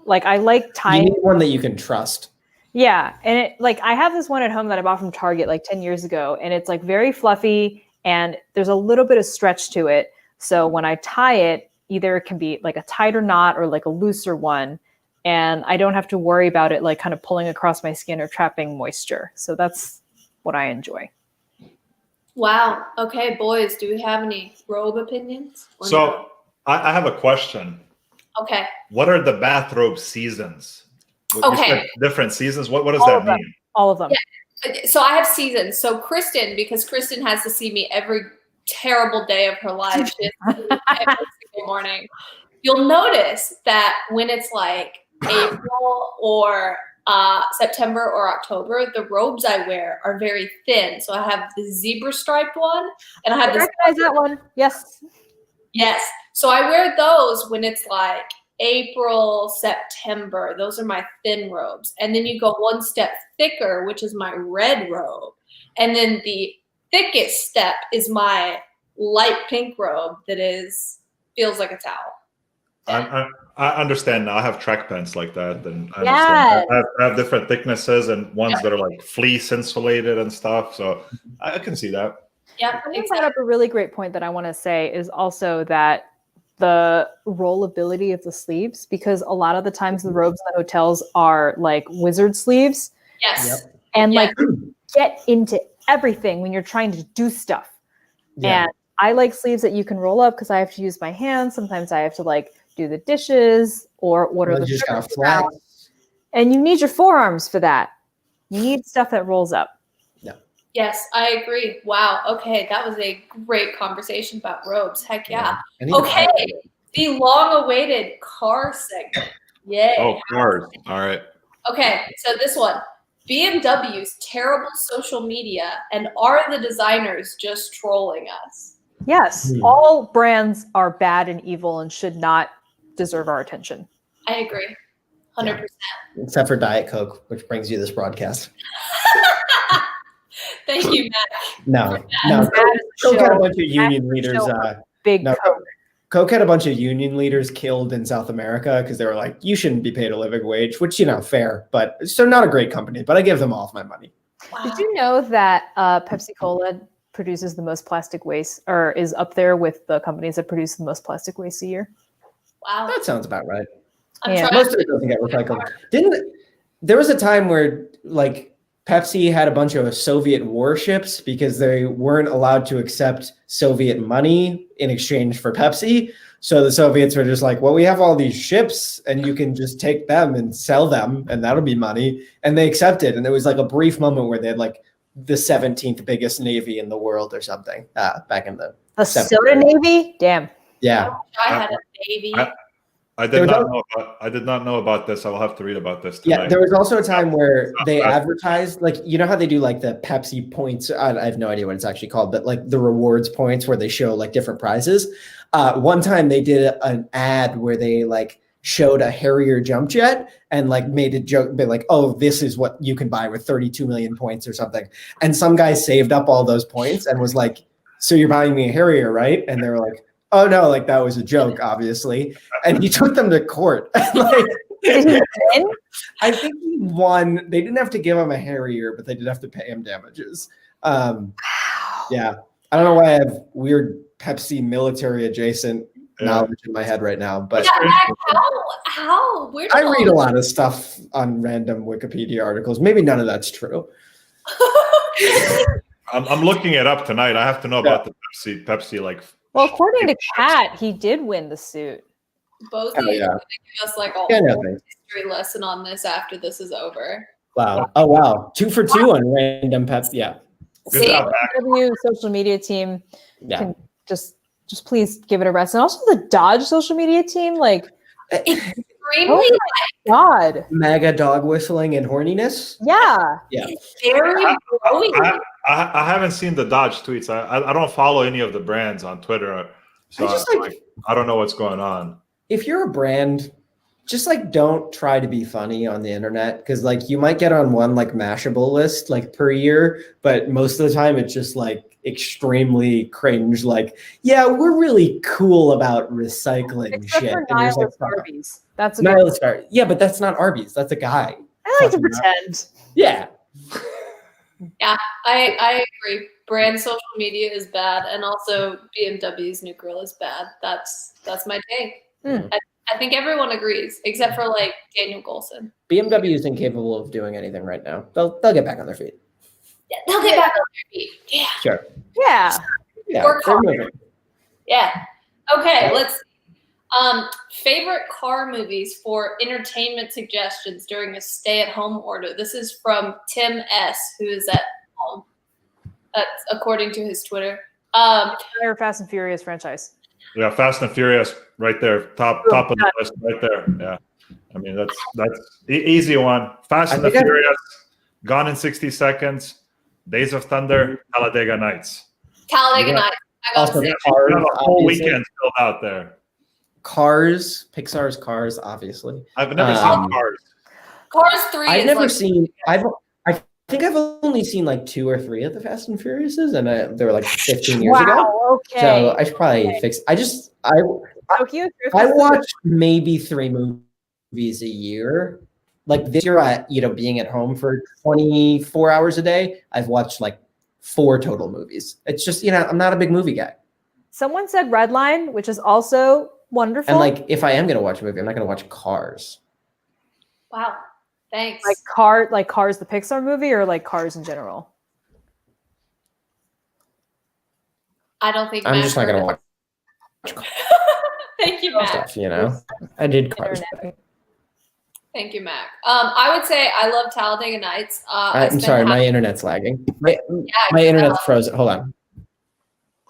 Like I like tying. You need one that you can trust. Yeah, and it like I have this one at home that I bought from Target like 10 years ago, and it's like very fluffy and there's a little bit of stretch to it. So when I tie it, either it can be like a tighter knot or like a looser one, and I don't have to worry about it like kind of pulling across my skin or trapping moisture. So that's what I enjoy. Wow. Okay, boys, do we have any robe opinions? So I have a question. Okay. What are the bathrobe seasons? You said different seasons. What does that mean? All of them. Yeah. So I have seasons. So Kristen, because Kristen has to see me every terrible day of her life, she has to see me every single morning. You'll notice that when it's like April or September or October, the robes I wear are very thin. So I have the zebra striped one, and I have this. Recognize that one. Yes. Yes. So I wear those when it's like April, September. Those are my thin robes. And then you go one step thicker, which is my red robe. And then the thickest step is my light pink robe that feels like a towel. I understand now. I have track pants like that, and I have different thicknesses and ones that are like fleece insulated and stuff. So I can see that. Yeah, you brought up a really great point that I want to say is also that the rollability of the sleeves, because a lot of the times the robes in the hotels are like wizard sleeves. Yes. Yep. And like get into everything when you're trying to do stuff. Yeah. And I like sleeves that you can roll up because I have to use my hands. Sometimes I have to like do the dishes or order the just kind of flat. And you need your forearms for that. You need stuff that rolls up. Yes, I agree. Wow. Okay, that was a great conversation about robes. Heck yeah. Okay, the long-awaited car segment. Yay. Oh, cars. All right. Okay, so this one. BMW's terrible social media, and are the designers just trolling us? Yes, all brands are bad and evil and should not deserve our attention. I agree. 100%. Except for Diet Coke, which brings you this broadcast. Thank you, Matt. No. Coke had a bunch of union leaders. Coke had a bunch of union leaders killed in South America because they were like, you shouldn't be paid a living wage, which, fair. But so not a great company, but I give them all of my money. Wow. Did you know that Pepsi Cola produces the most plastic waste, or is up there with the companies that produce the most plastic waste a year? Wow. That sounds about right. Most of it doesn't get recycled. There was a time where like Pepsi had a bunch of Soviet warships because they weren't allowed to accept Soviet money in exchange for Pepsi. So the Soviets were just like, well, we have all these ships and you can just take them and sell them and that'll be money. And they accepted. And there was like a brief moment where they had like the 17th biggest navy in the world or something back in the a 70s. soda navy. Damn. Yeah, I had a navy. I did not know about this. I'll have to read about this tonight. Yeah, there was also a time where they advertised, like, you know how they do like the Pepsi points. I have no idea what it's actually called, but like the rewards points where they show like different prizes. One time they did an ad where they like showed a Harrier jump jet and like made a joke, but like, oh, this is what you can buy with 32 million points or something. And some guy saved up all those points and was like, so you're buying me a Harrier, right? And they were like, oh no, like that was a joke, obviously. And he took them to court. Like, Did he win? I think he won. They didn't have to give him a Harrier, but they did have to pay him damages. Yeah. I don't know why I have weird Pepsi military adjacent knowledge in my head right now, but how? Where did I read a lot of stuff on random Wikipedia articles. Maybe none of that's true. I'm looking it up tonight. I have to know about the Pepsi like. Well, according to Kat, he did win the suit. Bozi is going to give us like a whole history lesson on this after this is over. Wow. Oh, wow. 2 for 2 on random Pepsi. Yeah. Good job, Mac. The social media team can just please give it a rest. And also the Dodge social media team, like, extremely God. Mega dog whistling and horniness. Yeah. Yeah. Very I haven't seen the Dodge tweets. I don't follow any of the brands on Twitter, so I don't know what's going on. If you're a brand, just like don't try to be funny on the internet, because like you might get on one like Mashable list like per year, but most of the time it's just like extremely cringe. Like, yeah, we're really cool about recycling. Except shit. for And there's, like, Arby's. That's a Nihilist Arby's. Yeah, but that's not Arby's. That's a guy. I like to pretend. Yeah. Yeah, I agree. Brand social media is bad, and also BMW's new grill is bad. That's my take. I think everyone agrees, except for like Daniel Golson. BMW is incapable of doing anything right now. They'll get back on their feet. Yeah, they'll get back on their feet. Yeah. Sure. Yeah. Yeah. Work hard. Moving. Yeah. Okay, let's favorite car movies for entertainment suggestions during a stay-at-home order. This is from Tim S, who is at home. That's according to his Twitter. Entire Fast and Furious franchise. Yeah, Fast and Furious, right there, top of the list, right there. Yeah, I mean that's easy one. Fast and the Furious, Gone in 60 Seconds, Days of Thunder, Talladega Nights. Talladega Nights. Also, You Cars, have a whole obviously. weekend filled out there. Cars, Pixar's Cars, obviously. I've never seen Cars. Cars 3 I've is never like, seen. I think I've only seen like 2 or 3 of the Fast and Furiouses, and they were like 15 years ago. Wow, okay. So I should probably fix. I watch maybe 3 movies a year. Like this year, being at home for 24 hours a day, I've watched like 4 total movies. It's just, I'm not a big movie guy. Someone said Redline, which is also wonderful. And like, if I am going to watch a movie, I'm not going to watch Cars. wow. Thanks. like Cars, the Pixar movie, or like Cars in general. I don't think I'm just not going to watch Thank you, Mac. stuff, I did Cars. Thank you, Mac. I would say I love Talladega Nights. I'm sorry, my internet's lagging. My internet's frozen. Hold on.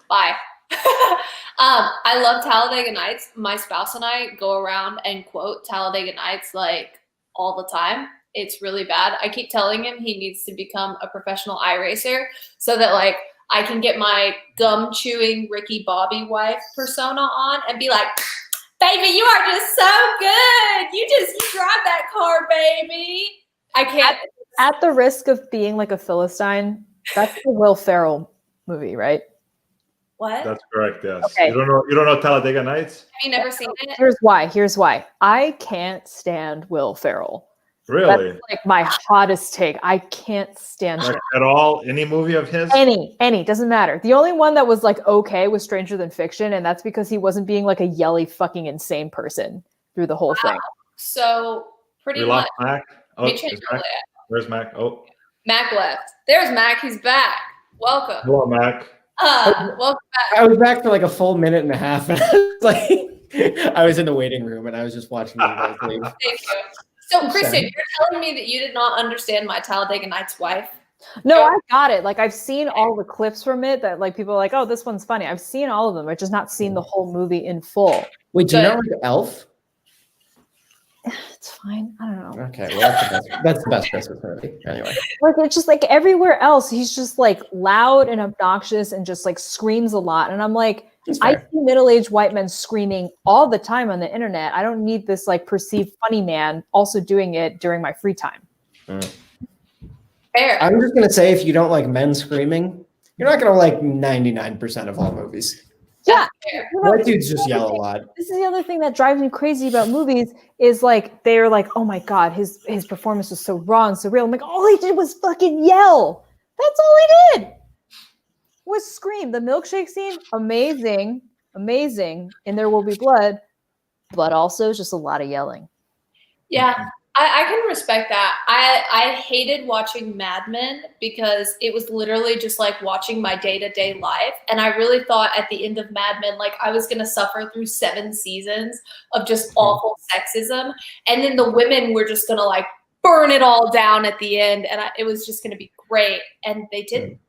Bye. I love Talladega Nights. My spouse and I go around and quote Talladega Nights like all the time. It's really bad. I keep telling him he needs to become a professional iRacer so that like I can get my gum chewing Ricky Bobby wife persona on and be like, baby, you are just so good. You drive that car, baby. I can't. At the risk of being like a Philistine, that's the Will Ferrell movie, right? What? That's correct. Yes. Okay. You don't know Talladega Nights? Have you never seen it? Here's why. I can't stand Will Ferrell. Really? That's like my hottest take. I can't stand him. At all? Any movie of his? Any, doesn't matter. The only one that was like okay was Stranger Than Fiction, and that's because he wasn't being like a yelly fucking insane person through the whole thing. So pretty We much. lost Mac. Oh, Let me change my layout. where's Mac? Oh, Mac left. There's Mac. He's back. Welcome. hello, Mac. Welcome back. I was back for like a full minute and a half, and I was in the waiting room, and I was just watching you guys leave. Thank you. So, Kristen, you're telling me that you did not understand my Talladega Nights wife? No, I got it. Like I've seen all the clips from it that like people are like, oh, this one's funny. I've seen all of them. I've just not seen the whole movie in full. Wait, do you not like Elf? It's fine. I don't know. Okay, well that's the best Christmas movie. Anyway. Like it's just like everywhere else, he's just like loud and obnoxious and just like screams a lot. And I'm like, I see middle-aged white men screaming all the time on the internet. I don't need this like perceived funny man also doing it during my free time. Fair. I'm just gonna say, if you don't like men screaming, you're not gonna like 99% of all movies. Yeah, White dudes just yell a lot. This is the other thing that drives me crazy about movies is like they're like, oh my god, his performance was so raw and so real. I'm like, all he did was fucking yell. That's all he did. Was scream. The milkshake scene, amazing, and There Will Be Blood, but also just a lot of yelling. Yeah. I can respect that. I hated watching Mad Men because it was literally just like watching my day-to-day life. And I really thought at the end of Mad Men, like I was going to suffer through 7 seasons of just awful sexism. And then the women were just going to like burn it all down at the end. And it was just going to be great. And they didn't.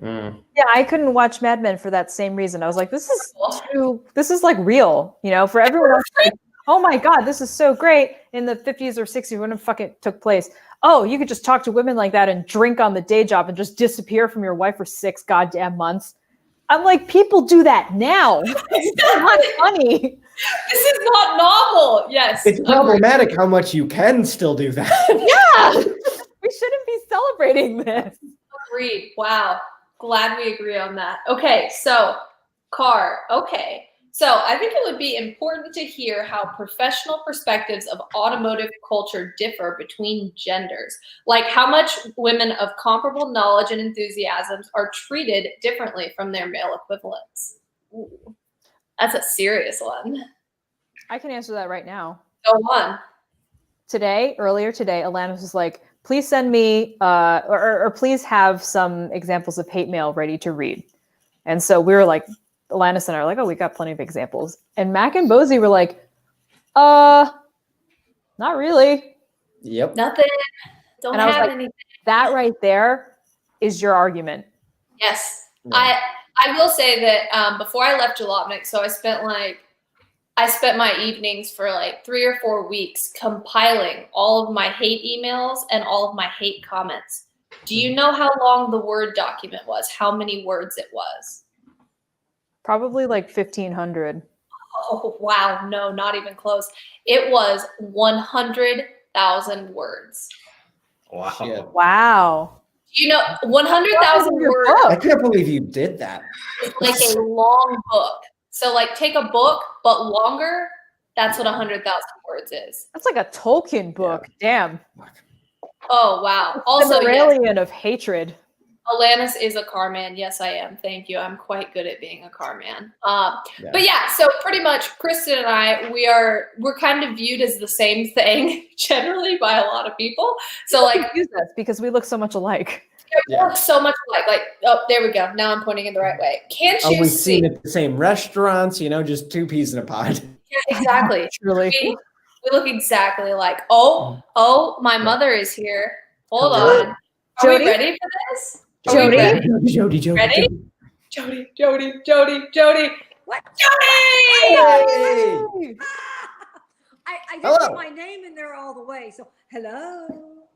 Yeah, I couldn't watch Mad Men for that same reason. I was like, this is like real, you know, for everyone else. Like, oh my God, this is so great in the 50s or 60s when it fucking took place. Oh, you could just talk to women like that and drink on the day job and just disappear from your wife for 6 goddamn months. I'm like, people do that now. It's not funny. This is not novel. Yes. It's problematic how much you can still do that. Yeah. We shouldn't be celebrating this. Agreed. Wow. Glad we agree on that. Okay, so car. Okay. So I think it would be important to hear how professional perspectives of automotive culture differ between genders. Like how much women of comparable knowledge and enthusiasms are treated differently from their male equivalents. Ooh, that's a serious one. I can answer that right now. Go on. Earlier today, Alanis was like, please send me, or please have some examples of hate mail ready to read. And so we were like, Alanis and I are like, oh, we got plenty of examples. And Mack and Bozi were like, not really. Yep. Nothing. Don't have anything. That right there is your argument. Yes. Yeah. I will say that before I left Jalopnik, so I spent my evenings for like 3 or 4 weeks compiling all of my hate emails and all of my hate comments. Do you know how long the Word document was? How many words it was? Probably like 1,500. Oh, wow. No, not even close. It was 100,000 words. Wow. Shit. Wow. You know, 100,000 words. I can't believe you did that. It's like a long book. So like take a book, but longer. That's what 100,000 words is. That's like a Tolkien book. Yeah. Damn. Oh, wow. Also, the Marillion of hatred. Alanis is a car man. Yes, I am. Thank you. I'm quite good at being a car man. But yeah, so pretty much Kristen and I, we're kind of viewed as the same thing generally by a lot of people. So like use us because we look so much alike. We look so much like oh, there we go. Now I'm pointing in the right way. Can't you we've see? seen at the same restaurants, you know, just 2 peas in a pod. Yeah, exactly. Truly. We look exactly like. Oh, my mother is here. Hold on. Are Jody? we ready for this? Jody? Jody. Ready? Jody. What? Jody! Hey! I Hello. didn't put my name in there all the way. So hello.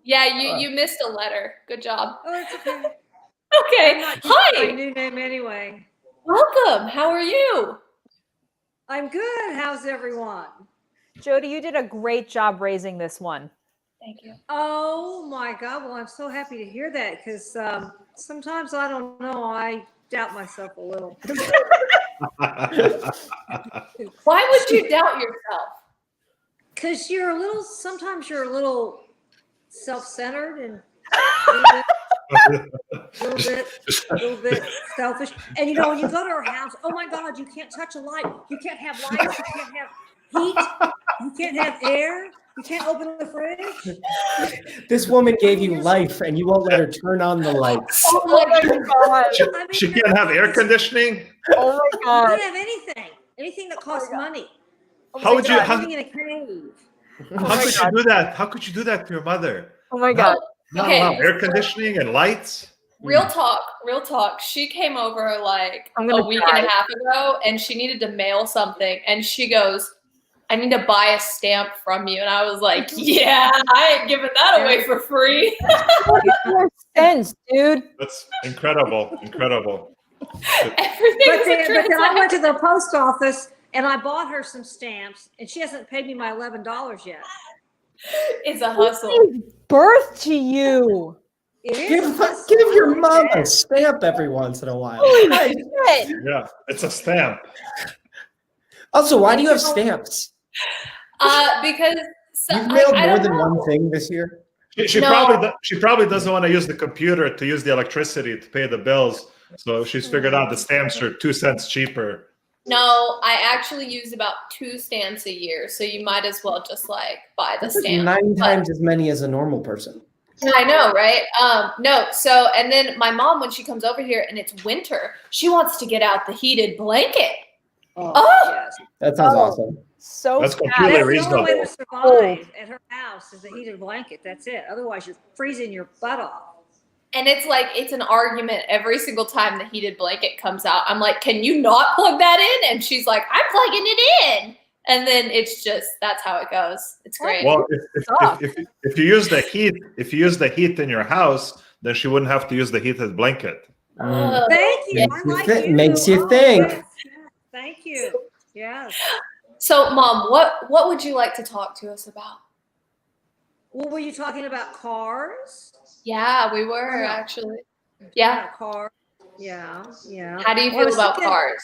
Yeah, you missed a letter. Good job. Oh, it's okay. Okay. My Hi. new name anyway. Welcome. How are you? I'm good. How's everyone? Jody, you did a great job raising this one. Thank you. Oh my God. Well, I'm so happy to hear that because sometimes I don't know. I doubt myself a little. Why would you doubt yourself? Because sometimes you're a little self-centered and a little bit selfish. And you know, when you go to her house, oh my God, you can't touch a light. You can't have lights. You can't have heat. You can't have air. You can't open the fridge. This woman gave you life and you won't let her turn on the lights. Oh my God. She can't have air conditioning. Oh my You God. can't have anything that costs money. How would you? Living in a cave. How could you do that? How could you do that to your mother? Oh my God. Okay. Air conditioning and lights. Real talk. She came over like a week and a half ago, and she needed to mail something, and she goes, I need to buy a stamp from you. And I was like, yeah, I ain't giving that away for free. Makes sense, dude. That's incredible. Everything But then I went to the post office and I bought her some stamps, and she hasn't paid me my $11 yet. It's a hustle. Birth to you. Give your mom a stamp every once in a while. Holy shit. Yeah, it's a stamp. Also, why do you have stamps? Because You've mailed more than one thing this year. She probably doesn't want to use the computer to use the electricity to pay the bills. So she's figured out the stamps are 2 cents cheaper. No, I actually use about 2 stamps a year, so you might as well just like buy the stamp. 9 times as many as a normal person. I know, right? No, so and then my mom, when she comes over here and it's winter, she wants to get out the heated blanket. Oh, yes. That sounds awesome. So That's bad. completely That's the reasonable. only way to survive at her house is a heated blanket. That's it. Otherwise, you're freezing your butt off. And it's like, it's an argument every single time the heated blanket comes out. I'm like, can you not plug that in? And she's like, I'm plugging it in. And then it's just, that's how it goes. It's great. Well, if you use the heat in your house, then she wouldn't have to use the heated blanket. Thank you. Makes you think. Yes. Thank you. Yes. So, Mom, what would you like to talk to us about? Well, were you talking about cars? Yeah, we were actually. Yeah. Cars. Yeah. How do you feel about cars?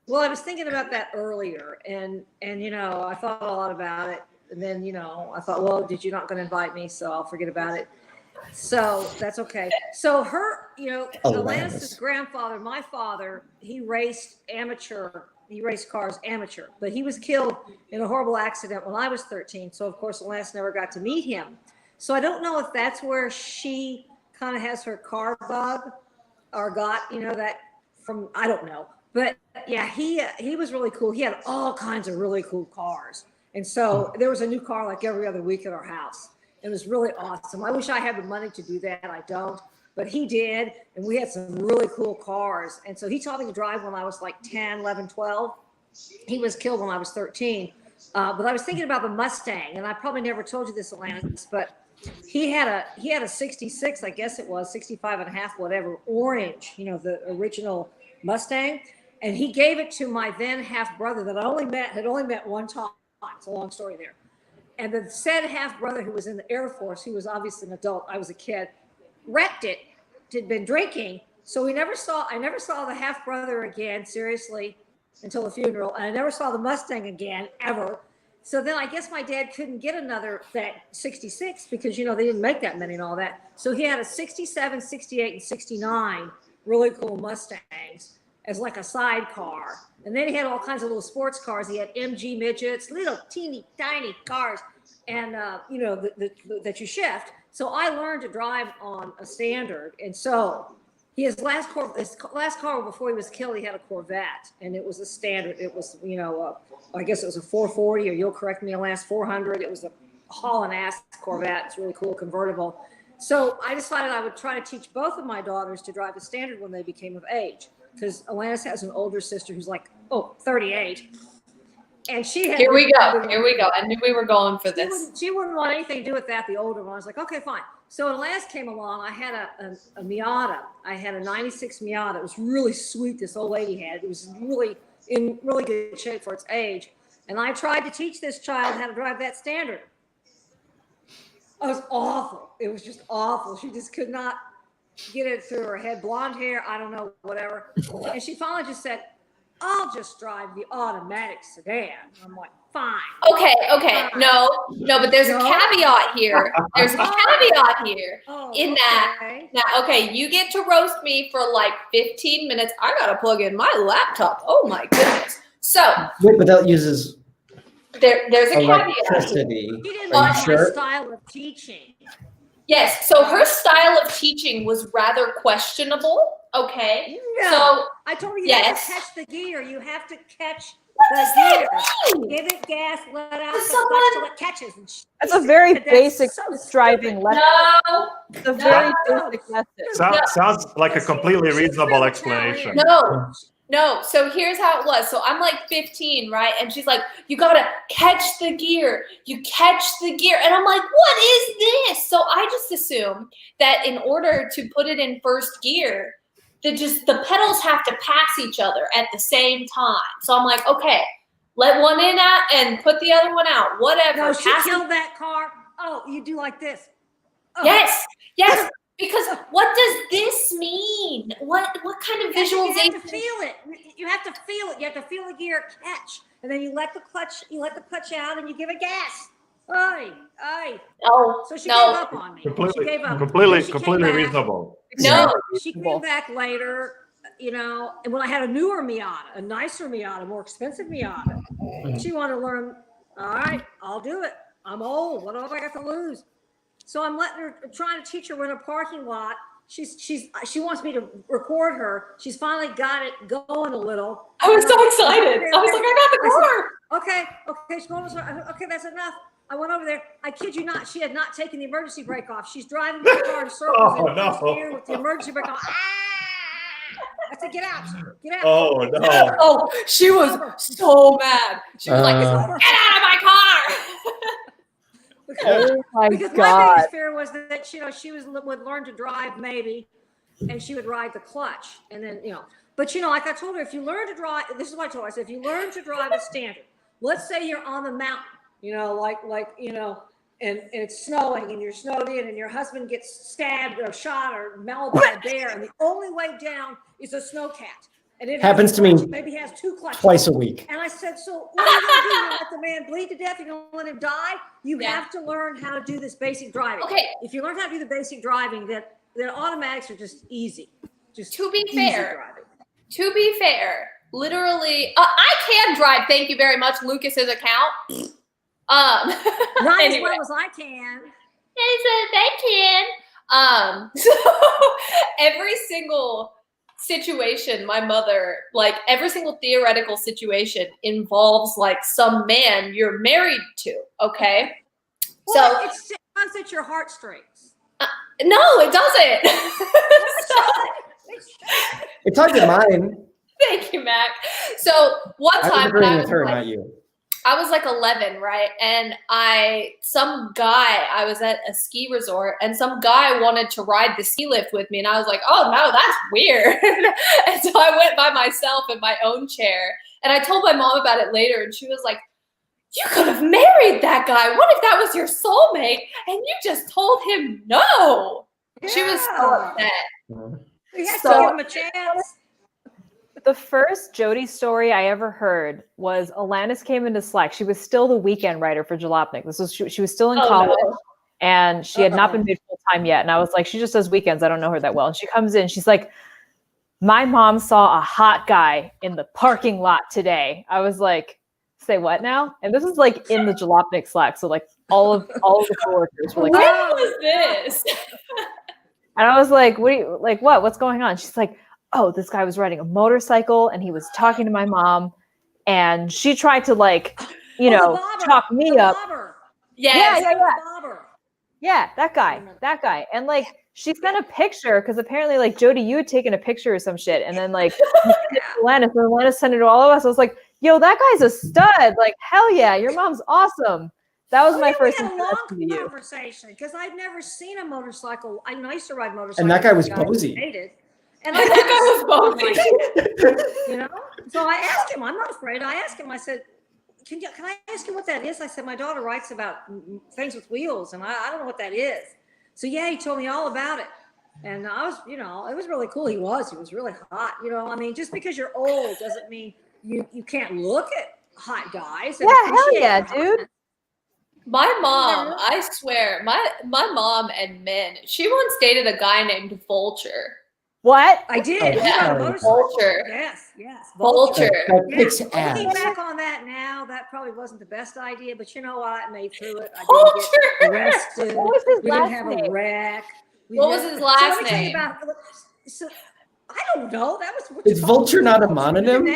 Well, I was thinking about that earlier, and I thought a lot about it, and then I thought, well, did you not going to invite me, so I'll forget about it. So that's okay. So Alanis' grandfather, my father, he raced cars amateur, but he was killed in a horrible accident when I was 13. So of course, Alanis never got to meet him. So I don't know if that's where she kind of has her car bug or got, that from, I don't know. But yeah, he was really cool. He had all kinds of really cool cars. And so there was a new car like every other week at our house. It was really awesome. I wish I had the money to do that. I don't, but he did. And we had some really cool cars. And so he taught me to drive when I was like 10, 11, 12. He was killed when I was 13. But I was thinking about the Mustang, and I probably never told you this, Alanis, but he had a 66, I guess it was 65 and a half, whatever, orange, the original Mustang. And he gave it to my then half brother that I had only met one time. It's a long story there. And the said half brother who was in the Air Force, who was obviously an adult, I was a kid, wrecked it, had been drinking. So I never saw the half brother again, seriously, until the funeral. And I never saw the Mustang again, ever. So then I guess my dad couldn't get that 66 because, they didn't make that many and all that. So he had a 67, 68, and 69 really cool Mustangs as like a sidecar. And then he had all kinds of little sports cars. He had MG midgets, little teeny tiny cars, and that you shift. So I learned to drive on a Standard, and so his last car before he was killed, he had a Corvette, and it was a Standard. It was I guess it was a 440, or you'll correct me, Alanis, 400. It was a hauling ass Corvette. It's really cool, convertible. So I decided I would try to teach both of my daughters to drive a Standard when they became of age. Because Alanis has an older sister who's like, 38. And she had. Here we go. I knew we were going for this. She wouldn't want anything to do with that, the older one. I was like, okay, fine. So when Alanis came along, I had a Miata. I had a 96 Miata. It was really sweet, this old lady had. It was really in really good shape for its age. And I tried to teach this child how to drive that Standard. It was awful. It was just awful. She just could not get it through her head. Blonde hair, I don't know, whatever. And she finally just said, I'll just drive the automatic sedan. I'm like, fine. Okay. No, but there's a caveat here. There's a caveat here in that. Now, okay, you get to roast me for like 15 minutes. I got to plug in my laptop. Oh my goodness. So. Wait, but that uses there's a electricity. She didn't like my style of teaching. Yes, so her style of teaching was rather questionable. Okay. No. So I told you, yes. have to catch the gear. You have to catch what the does that gear. mean? Give it gas, let out the Someone- clutch till it catches. And That's a very that's basic so driving lesson. No. It's a very No. basic lesson. Sounds like a completely She's reasonable real explanation. Italian. No. So here's how it was. So I'm like 15, right? And she's like, you gotta catch the gear. You catch the gear. And I'm like, what is this? So I just assume that in order to put it in first gear, the pedals have to pass each other at the same time. So I'm like, okay, let one in and put the other one out. Whatever. No, she Pass it. killed that car. Oh, you do like this. Oh. Yes. Because what does this mean? What kind of visualization? You have to feel it. You have to feel it. You have to feel the gear catch, and then you let the clutch out, and you give it gas. Aye. Oh, So she no. gave up on me. Completely, She gave up. completely, Then she came completely back. reasonable. No. She came back later, and when I had a newer Miata, a nicer Miata, more expensive Miata, she wanted to learn. All right, I'll do it. I'm old. What have I got to lose? So I'm trying to teach her. We're in a parking lot. She wants me to record her. She's finally got it going a little. I was so excited. I was like, I got the car. Okay. She's going. Okay, that's enough. I went over there. I kid you not. She had not taken the emergency brake off. She's driving the car in circles in first gear with the emergency brake off. I said, get out. Oh no. Oh, she was so mad. She was like, get out of my car. Oh my Because God. my biggest fear was that she would learn to drive maybe, and she would ride the clutch, and then But like I told her, if you learn to drive, this is what I told her. I said, if you learn to drive a standard, let's say you're on the mountain, and it's snowing, and you're snowed in, and your husband gets stabbed or shot or mauled by a bear, and the only way down is a snowcat. And it Happens to me maybe has two clutches. Twice a week. And I said, so what are you going to do? You let the man bleed to death? You're going to let him die? You have to learn how to do this basic driving. Okay. If you learn how to do the basic driving, then automatics are just easy. Just To be easy fair, driving. literally, I can drive. Thank you very much, Lucas's account. Not anyway. as well as I can. So every single situation, my mother, like every single theoretical situation involves like some man you're married to. Okay. Well, So it tugs at your heartstrings. no, it doesn't. It's hard to mine. Thank you, Mac. So one I was time agreeing I with was her, like, not you. I was like 11, right? And I was at a ski resort and some guy wanted to ride the ski lift with me. And I was like, oh no, that's weird. And so I went by myself in my own chair and I told my mom about it later. And she was like, you could have married that guy. What if that was your soulmate? And you just told him no. She was so upset. You have So- to give him a chance. The first Jody story I ever heard was Alanis came into Slack. She was still the weekend writer for Jalopnik. She was still in college, and she had not been made full time yet. And I was like, she just does weekends. I don't know her that well. And she comes in. She's like, my mom saw a hot guy in the parking lot today. I was like, say what now? And this is like in the Jalopnik Slack. So like all of the coworkers were like, When was this? and I was like, what? What's going on? She's like, oh, this guy was riding a motorcycle and he was talking to my mom and she tried to talk me up. Yes. Yeah, that guy. And like, she sent a picture because apparently like Jody, you had taken a picture or some shit. And then like Alanis sent it to all of us. I was like, yo, that guy's a stud. Like, hell yeah, your mom's awesome. That was my first introduction to you. Conversation because I'd never seen a motorcycle. I used to ride motorcycles. And that guy was Bozi. And that guy was Bozi. So I asked him. I'm not afraid. I asked him. I said, "Can I ask you what that is?" I said, "My daughter writes about things with wheels, and I don't know what that is." So yeah, he told me all about it, and I was, it was really cool. He was really hot. I mean, just because you're old doesn't mean you can't look at hot guys. Yeah, hell yeah, dude. My mom, I swear, my mom and men, she once dated a guy named Vulture. What? I did. Yeah. Vulture. Yes. Vulture. That kicks ass. Looking back on that now, that probably wasn't the best idea, but you know what? I made through it. I didn't get arrested. What was his We last didn't have name? a wreck. What was his last name? I don't know. That was what Is Vulture not a mononym?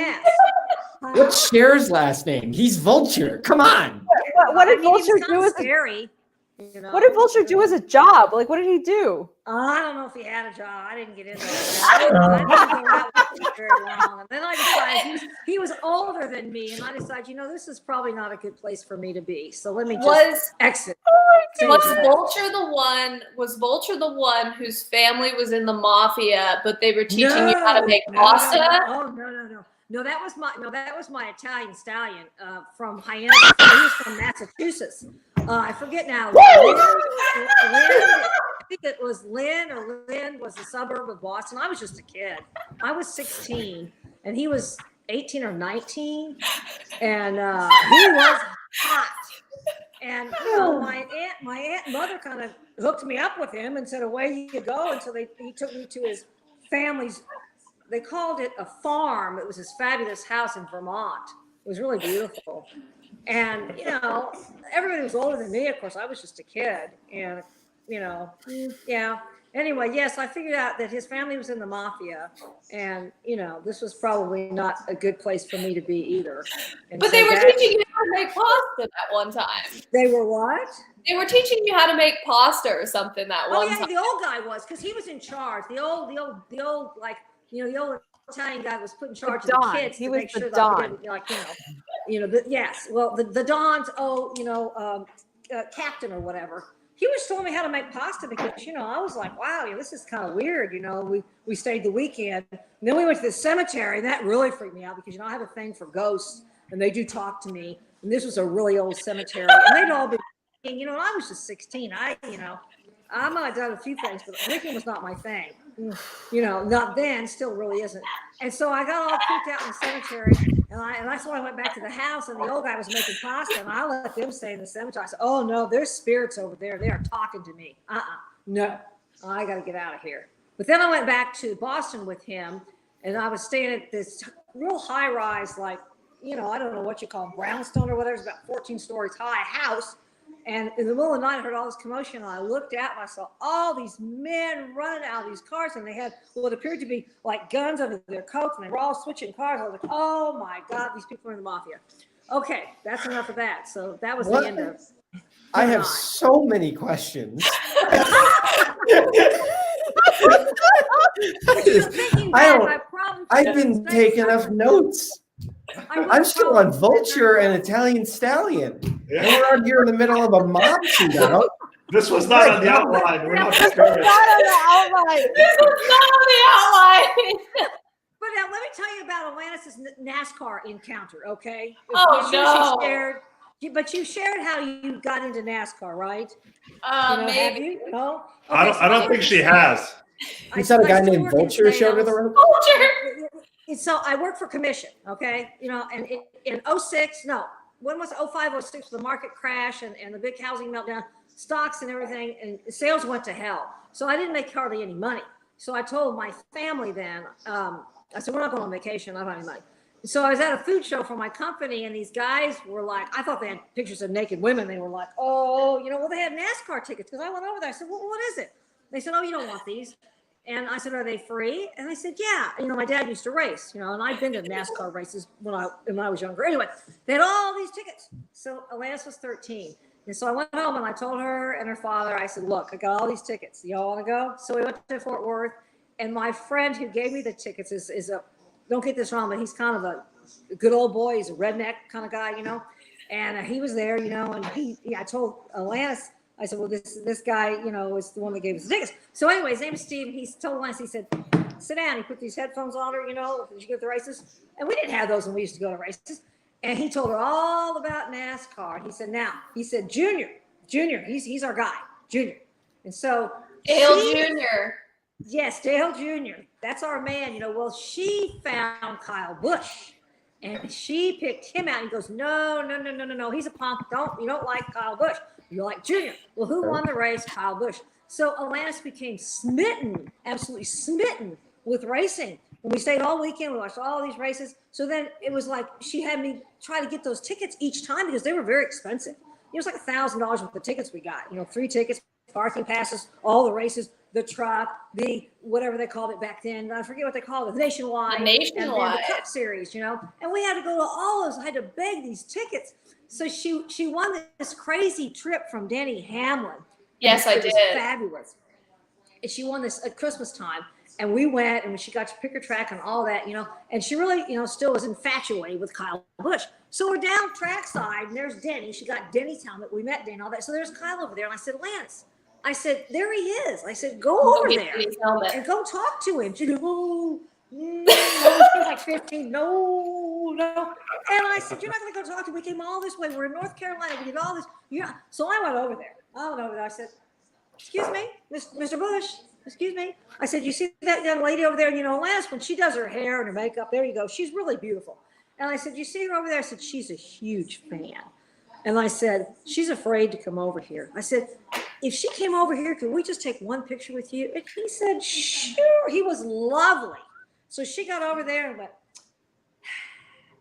What's Cher's last name? He's Vulture. Come on. What did Vulture do as scary? What did Vulture do as a job? Like, what did he do? I don't know if he had a job. I didn't get into that. I didn't go out with him very long. And then I decided he was older than me, and I decided, this is probably not a good place for me to be. So let me just exit. Was Vulture the one whose family was in the mafia, but they were teaching you how to make pasta? No, that was my Italian stallion from Hyannis. He was from Massachusetts. I forget now. I think it was Lynn was a suburb of Boston. I was just a kid. I was 16 and he was 18 or 19, and he was hot. And my aunt and mother kind of hooked me up with him and said, away you go. And so he took me to his family's. They called it a farm. It was his fabulous house in Vermont. It was really beautiful. And, everybody was older than me. Of course, I was just a kid. And, yeah. Anyway, yes, I figured out that his family was in the mafia. And, this was probably not a good place for me to be either. And but so they were teaching you how to make pasta that one time. They were what? They were teaching you how to make pasta or something that one time. Oh, yeah, the old guy was, because he was in charge. The old, like, the old Italian guy was put in charge of the kids to make sure that yes. Well, the Don's captain or whatever. He was showing me how to make pasta because I was like, wow, this is kind of weird. We stayed the weekend, and then we went to the cemetery, and that really freaked me out because I have a thing for ghosts, and they do talk to me. And this was a really old cemetery, and they'd all been, and I was just 16. I might have done a few things, but drinking was not my thing. Not then, still really isn't. And so I got all creeped out in the cemetery, and that's when I went back to the house, and the old guy was making pasta, and I let them stay in the cemetery. I said, oh no, there's spirits over there. They are talking to me. No, I got to get out of here. But then I went back to Boston with him, and I was staying at this real high rise, like, I don't know what you call them, brownstone or whatever. It's about 14 stories high house. And in the middle of the night, I heard all this commotion, and I looked out, and I saw all these men running out of these cars, and they had what appeared to be like guns under their coats, and they were all switching cars. I was like, oh my God, these people are in the mafia. Okay, that's enough of that. So that was the end of it. I have so many questions. I've been taking enough notes. I'm still on Vulture and Italian Stallion. Yeah. And we're out here in the middle of a mob shootout. This was not on the outline. We're not discouraged. This was not on the outline. But now let me tell you about Alanis' NASCAR encounter, okay? But you shared how you got into NASCAR, right? Maybe. Have you? No? Okay, I don't think she has. You said a guy named Vulture showed her the road? Vulture! So I worked for commission, okay? And in 06, no, when was it? 05, 06, the market crash and the big housing meltdown, stocks and everything, and sales went to hell. So I didn't make hardly any money. So I told my family then, I said, we're not going on vacation. I don't have any money. So I was at a food show for my company, and these guys were like, I thought they had pictures of naked women. They were like, oh, well, they had NASCAR tickets, because I went over there. I said, well, what is it? They said, oh, you don't want these. And I said, are they free? And they said, yeah. My dad used to race, and I'd been to NASCAR races when I was younger. Anyway, they had all these tickets. So Alanis was 13. And so I went home and I told her and her father, I said, look, I got all these tickets. Y'all want to go? So we went to Fort Worth, and my friend who gave me the tickets is don't get this wrong, but he's kind of a good old boy. He's a redneck kind of guy, and he was there, and I told Alanis, I said, well, this guy, is the one that gave us the tickets. So anyway, his name is Steve. He told Lance, he said, sit down. He put these headphones on her, did you go to the races? And we didn't have those when we used to go to races. And he told her all about NASCAR. He said, Junior, he's our guy, Junior. And so Dale Jr. Yes, Dale Jr. That's our man, Well, she found Kyle Busch. And she picked him out. He goes, no. He's a punk. You don't like Kyle Busch. You like Junior. Well, who won the race? Kyle Busch. So Alanis became smitten, absolutely smitten with racing. When we stayed all weekend, we watched all these races. So then it was like she had me try to get those tickets each time because they were very expensive. It was like $1,000 worth of tickets we got. 3 tickets, parking passes, all the races, the truck, the whatever they called it back then. I forget what they called it, the Nationwide. The Nationwide. And then the Cup Series, And we had to go to all those. I had to beg these tickets. So she won this crazy trip from Denny Hamlin. Yes, I did. It was fabulous. And she won this at Christmas time. And we went and she got to pick her track and all that, and she really, still was infatuated with Kyle Busch. So we're down trackside and there's Denny. She got Denny's helmet. We met Denny, all that. So there's Kyle over there. And I said, Lance, I said, there he is. I said, go over there and go talk to him. She goes, oh, she's like 15. No. And I said, you're not going to go talk to him. We came all this way. We're in North Carolina. We did all this. Yeah. So I went over there. I said, excuse me, Mr. Busch. Excuse me. I said, you see that young lady over there? Lance, when she does her hair and her makeup, there you go. She's really beautiful. And I said, you see her over there? I said, she's a huge fan. And I said, she's afraid to come over here. I said, if she came over here, could we just take one picture with you? And he said, sure. He was lovely. So she got over there and went,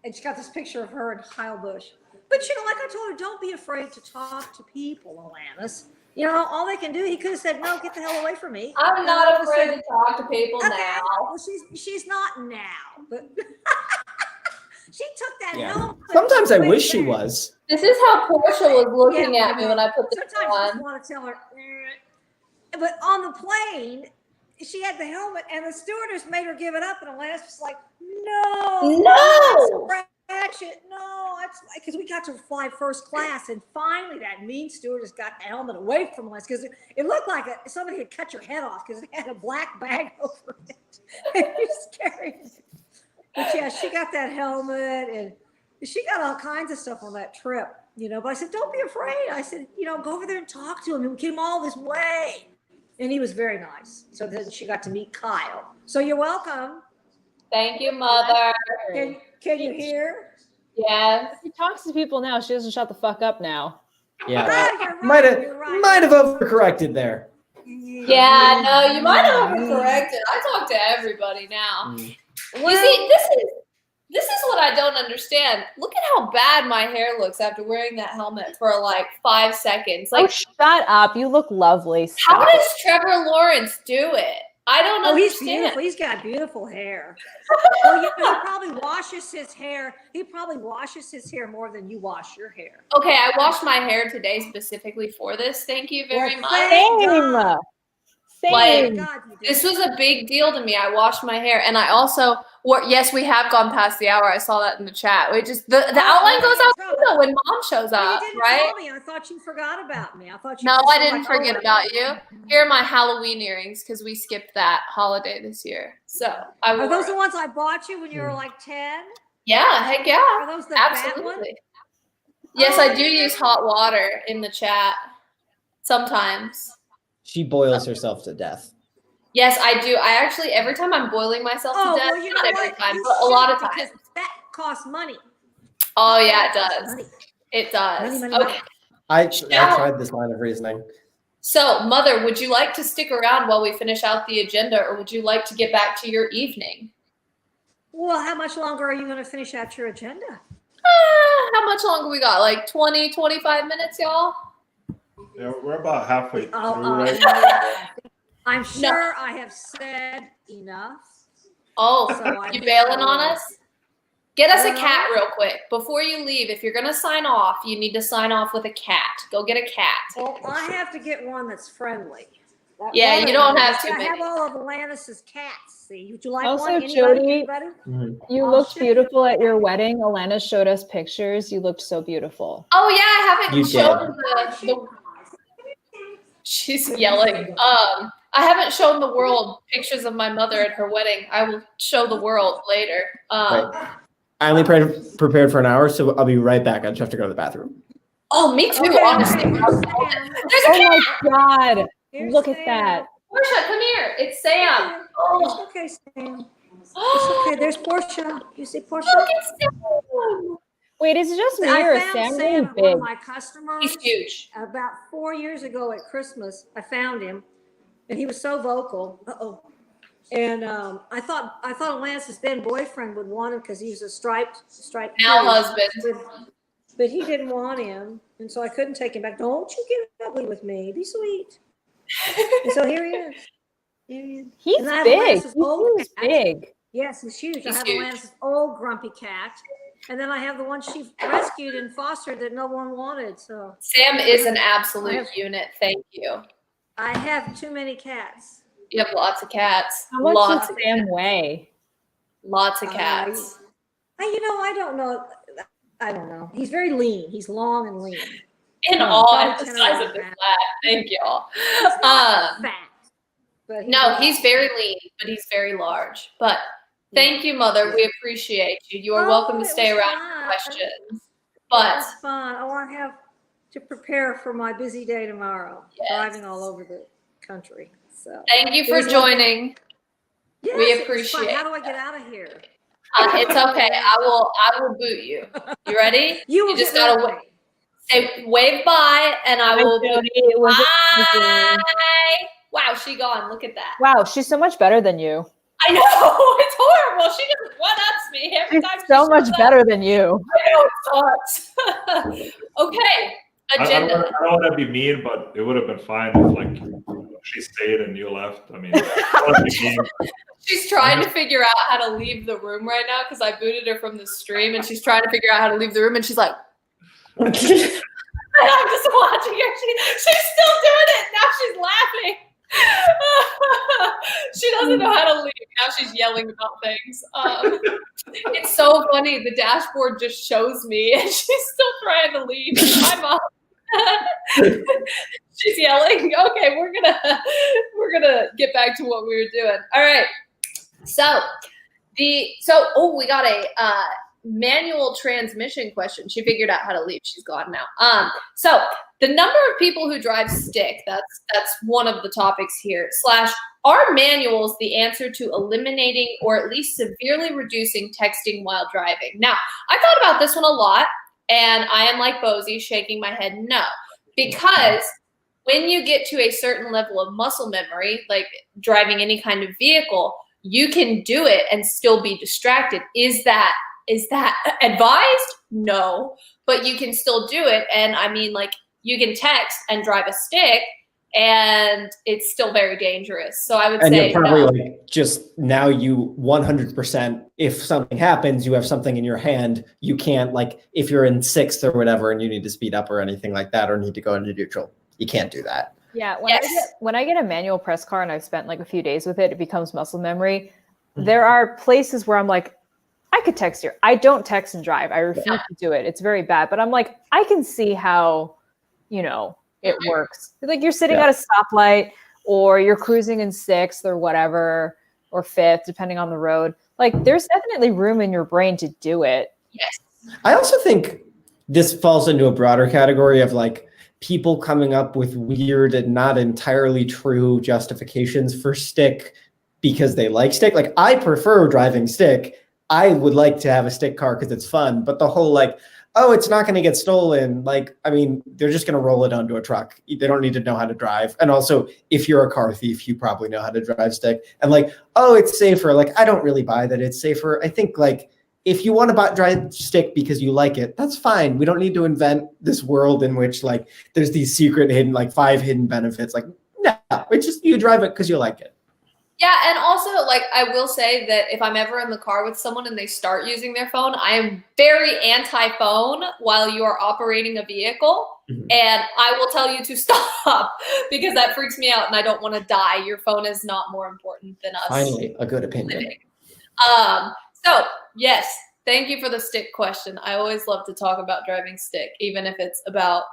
and she got this picture of her and Kyle Busch. But, like I told her, don't be afraid to talk to people, Alanis. All they can do, he could have said, no, get the hell away from me. I'm not afraid to talk to people now. Well, she's not now, but she took that helmet. Sometimes I wish she was. This is how Portia was looking at me when I put this Sometimes on. I just want to tell her, but on the plane, she had the helmet and the stewardess made her give it up. And Alanis was like, no. No, because we got to fly first class, and finally that mean stewardess got the helmet away from us because it looked like somebody had cut your head off because it had a black bag over it. It was scary. But yeah, she got that helmet and she got all kinds of stuff on that trip, But I said, don't be afraid. I said, go over there and talk to him. And we came all this way, and he was very nice. So then she got to meet Kyle. So you're welcome. Thank you, Mother. Can you hear? Yes. She talks to people now. She doesn't shut the fuck up now. Yeah. Right, Might have overcorrected there. Yeah, no, you might have overcorrected. I talk to everybody now. You see, this is what I don't understand. Look at how bad my hair looks after wearing that helmet for like 5 seconds. Like, shut up. You look lovely. How does Trevor Lawrence do it? I don't understand. He's beautiful. He's got beautiful hair. Well, he probably washes his hair. He probably washes his hair more than you wash your hair. Okay, I washed my hair today specifically for this. Thank you very much. Same. This was a big deal to me. I washed my hair, and I also yes, we have gone past the hour. I saw that in the chat. We just the outline goes out though when Mom shows up, you didn't right? Tell me. I thought you forgot about me. I thought you. No, I didn't forget about you. Here are my Halloween earrings because we skipped that holiday this year. So are those the ones I bought you when you were like 10? Yeah, heck yeah. Are those the absolutely. bad ones? Yes, I do use hot water in the chat sometimes. She boils herself to death. Yes, I do. I actually, every time I'm boiling myself to death, well, not every time, but a lot of times. That costs money. Oh, yeah, it does. It does. Okay. I tried this line of reasoning. So, Mother, would you like to stick around while we finish out the agenda, or would you like to get back to your evening? Well, how much longer are you going to finish out your agenda? How much longer we got? Like 20, 25 minutes, y'all? Yeah, we're about halfway through right now. I'm sure I have said enough. Oh, so you bailing on us? Get us a cat real quick. Before you leave, if you're going to sign off, you need to sign off with a cat. Go get a cat. Well, I have to get one that's friendly. Yeah, you don't have too many. I have all of Alanis's cats. See, would you like also, one? Jody, you looked ship beautiful at your wedding. Alanis showed us pictures. You looked so beautiful. Oh yeah, I haven't shown the She's yelling. I haven't shown the world pictures of my mother at her wedding. I will show the world later. Right. I only prepared for an hour, so I'll be right back. I just have to go to the bathroom. Oh, me too, Okay. honestly. There's a cat. Oh my God. Here's Look at Sam. that. Portia, come here. It's Sam. It's okay, Sam. It's okay. There's Portia. You see Portia? Look at Sam. Wait, is it just me I or is found Sam Sam really at one big? of my customers. He's huge. About 4 years ago at Christmas, I found him, and he was so vocal. And I thought Alanis's then boyfriend would want him because he was a striped Now kid. husband. But he didn't want him, and so I couldn't take him back. Don't you get ugly with me. Be sweet. And so here he is. He's And I have big. Alanis's old He's cat. big. Yes, he's huge. He's I have huge. Alanis's old grumpy cat. And then I have the one she rescued and fostered that no one wanted. So Sam is an absolute I have- unit. Thank you. I have too many cats. You have lots of cats. How much Lots does of Sam cats. weigh? Lots of cats. I don't know. I don't know. He's very lean. He's long and lean. In No, all, probably at the 10 size or of this 11. lad. Thank y'all. He's not fat. But No, he's very lean, but he's very large. But thank you, Mother. We appreciate you. You are welcome to it stay was around fun. for questions. It But was fun. I want to have to prepare for my busy day tomorrow, Yes. driving all over the country. So thank you It for was joining. yes, We it was fun. appreciate How do I get out of here? It's okay. I will boot you. You ready? You will just get gotta rid of me. say wave bye, and I will boot Jody, you. it was Bye. amazing. Wow, she gone. Look at that. Wow, she's so much better than you. I know. It's horrible. She just one-ups me every She's time she so much shows up. better than you. I know, it sucks. Okay. I Agenda. don't want to be mean, but it would have been fine if like she stayed and you left. I mean, I don't wanna be mean. She's trying to figure out how to leave the room right now because I booted her from the stream, and she's trying to figure out how to leave the room, and she's like, and I'm just watching her. She's still doing it. Now she's laughing. She doesn't know how to leave. Now she's yelling about things. It's so funny. The dashboard just shows me, and she's still trying to leave. Hi, Mom. She's yelling. Okay, we're gonna get back to what we were doing. All right. So we got a manual transmission question. She figured out how to leave. She's gone now. So the number of people who drive stick, that's one of the topics here. / are manuals the answer to eliminating or at least severely reducing texting while driving? Now, I thought about this one a lot, and I am like Bozi, shaking my head no. Because when you get to a certain level of muscle memory, like driving any kind of vehicle, you can do it and still be distracted. Is that advised? No, but you can still do it. And I mean, like, you can text and drive a stick, and it's still very dangerous. So I would and say you're probably no. like, just now you 100%, if something happens, you have something in your hand. You can't, like, if you're in sixth or whatever and you need to speed up or anything like that, or need to go into neutral, you can't do that. Yeah, Yes. when I get a manual press car and I've spent like a few days with it, it becomes muscle memory. There are places where I'm like, I could text here. I don't text and drive. I refuse to do it. It's very bad. But I'm like, I can see how, it works. Like you're sitting at a stoplight, or you're cruising in sixth or whatever, or fifth, depending on the road. Like there's definitely room in your brain to do it. Yes. I also think this falls into a broader category of like people coming up with weird and not entirely true justifications for stick because they like stick. Like I prefer driving stick. I would like to have a stick car because it's fun, but the whole like, oh, it's not going to get stolen. Like, I mean, they're just going to roll it onto a truck. They don't need to know how to drive. And also, if you're a car thief, you probably know how to drive stick. And like, oh, it's safer. Like, I don't really buy that it's safer. I think like, if you want to drive stick because you like it, that's fine. We don't need to invent this world in which like there's these secret hidden, like 5 hidden benefits. Like, no, it's just you drive it because you like it. Yeah, and also, like, I will say that if I'm ever in the car with someone and they start using their phone, I am very anti-phone while you are operating a vehicle. Mm-hmm. And I will tell you to stop because that freaks me out and I don't want to die. Your phone is not more important than us. Finally, a good opinion. So, yes, thank you for the stick question. I always love to talk about driving stick, even if it's about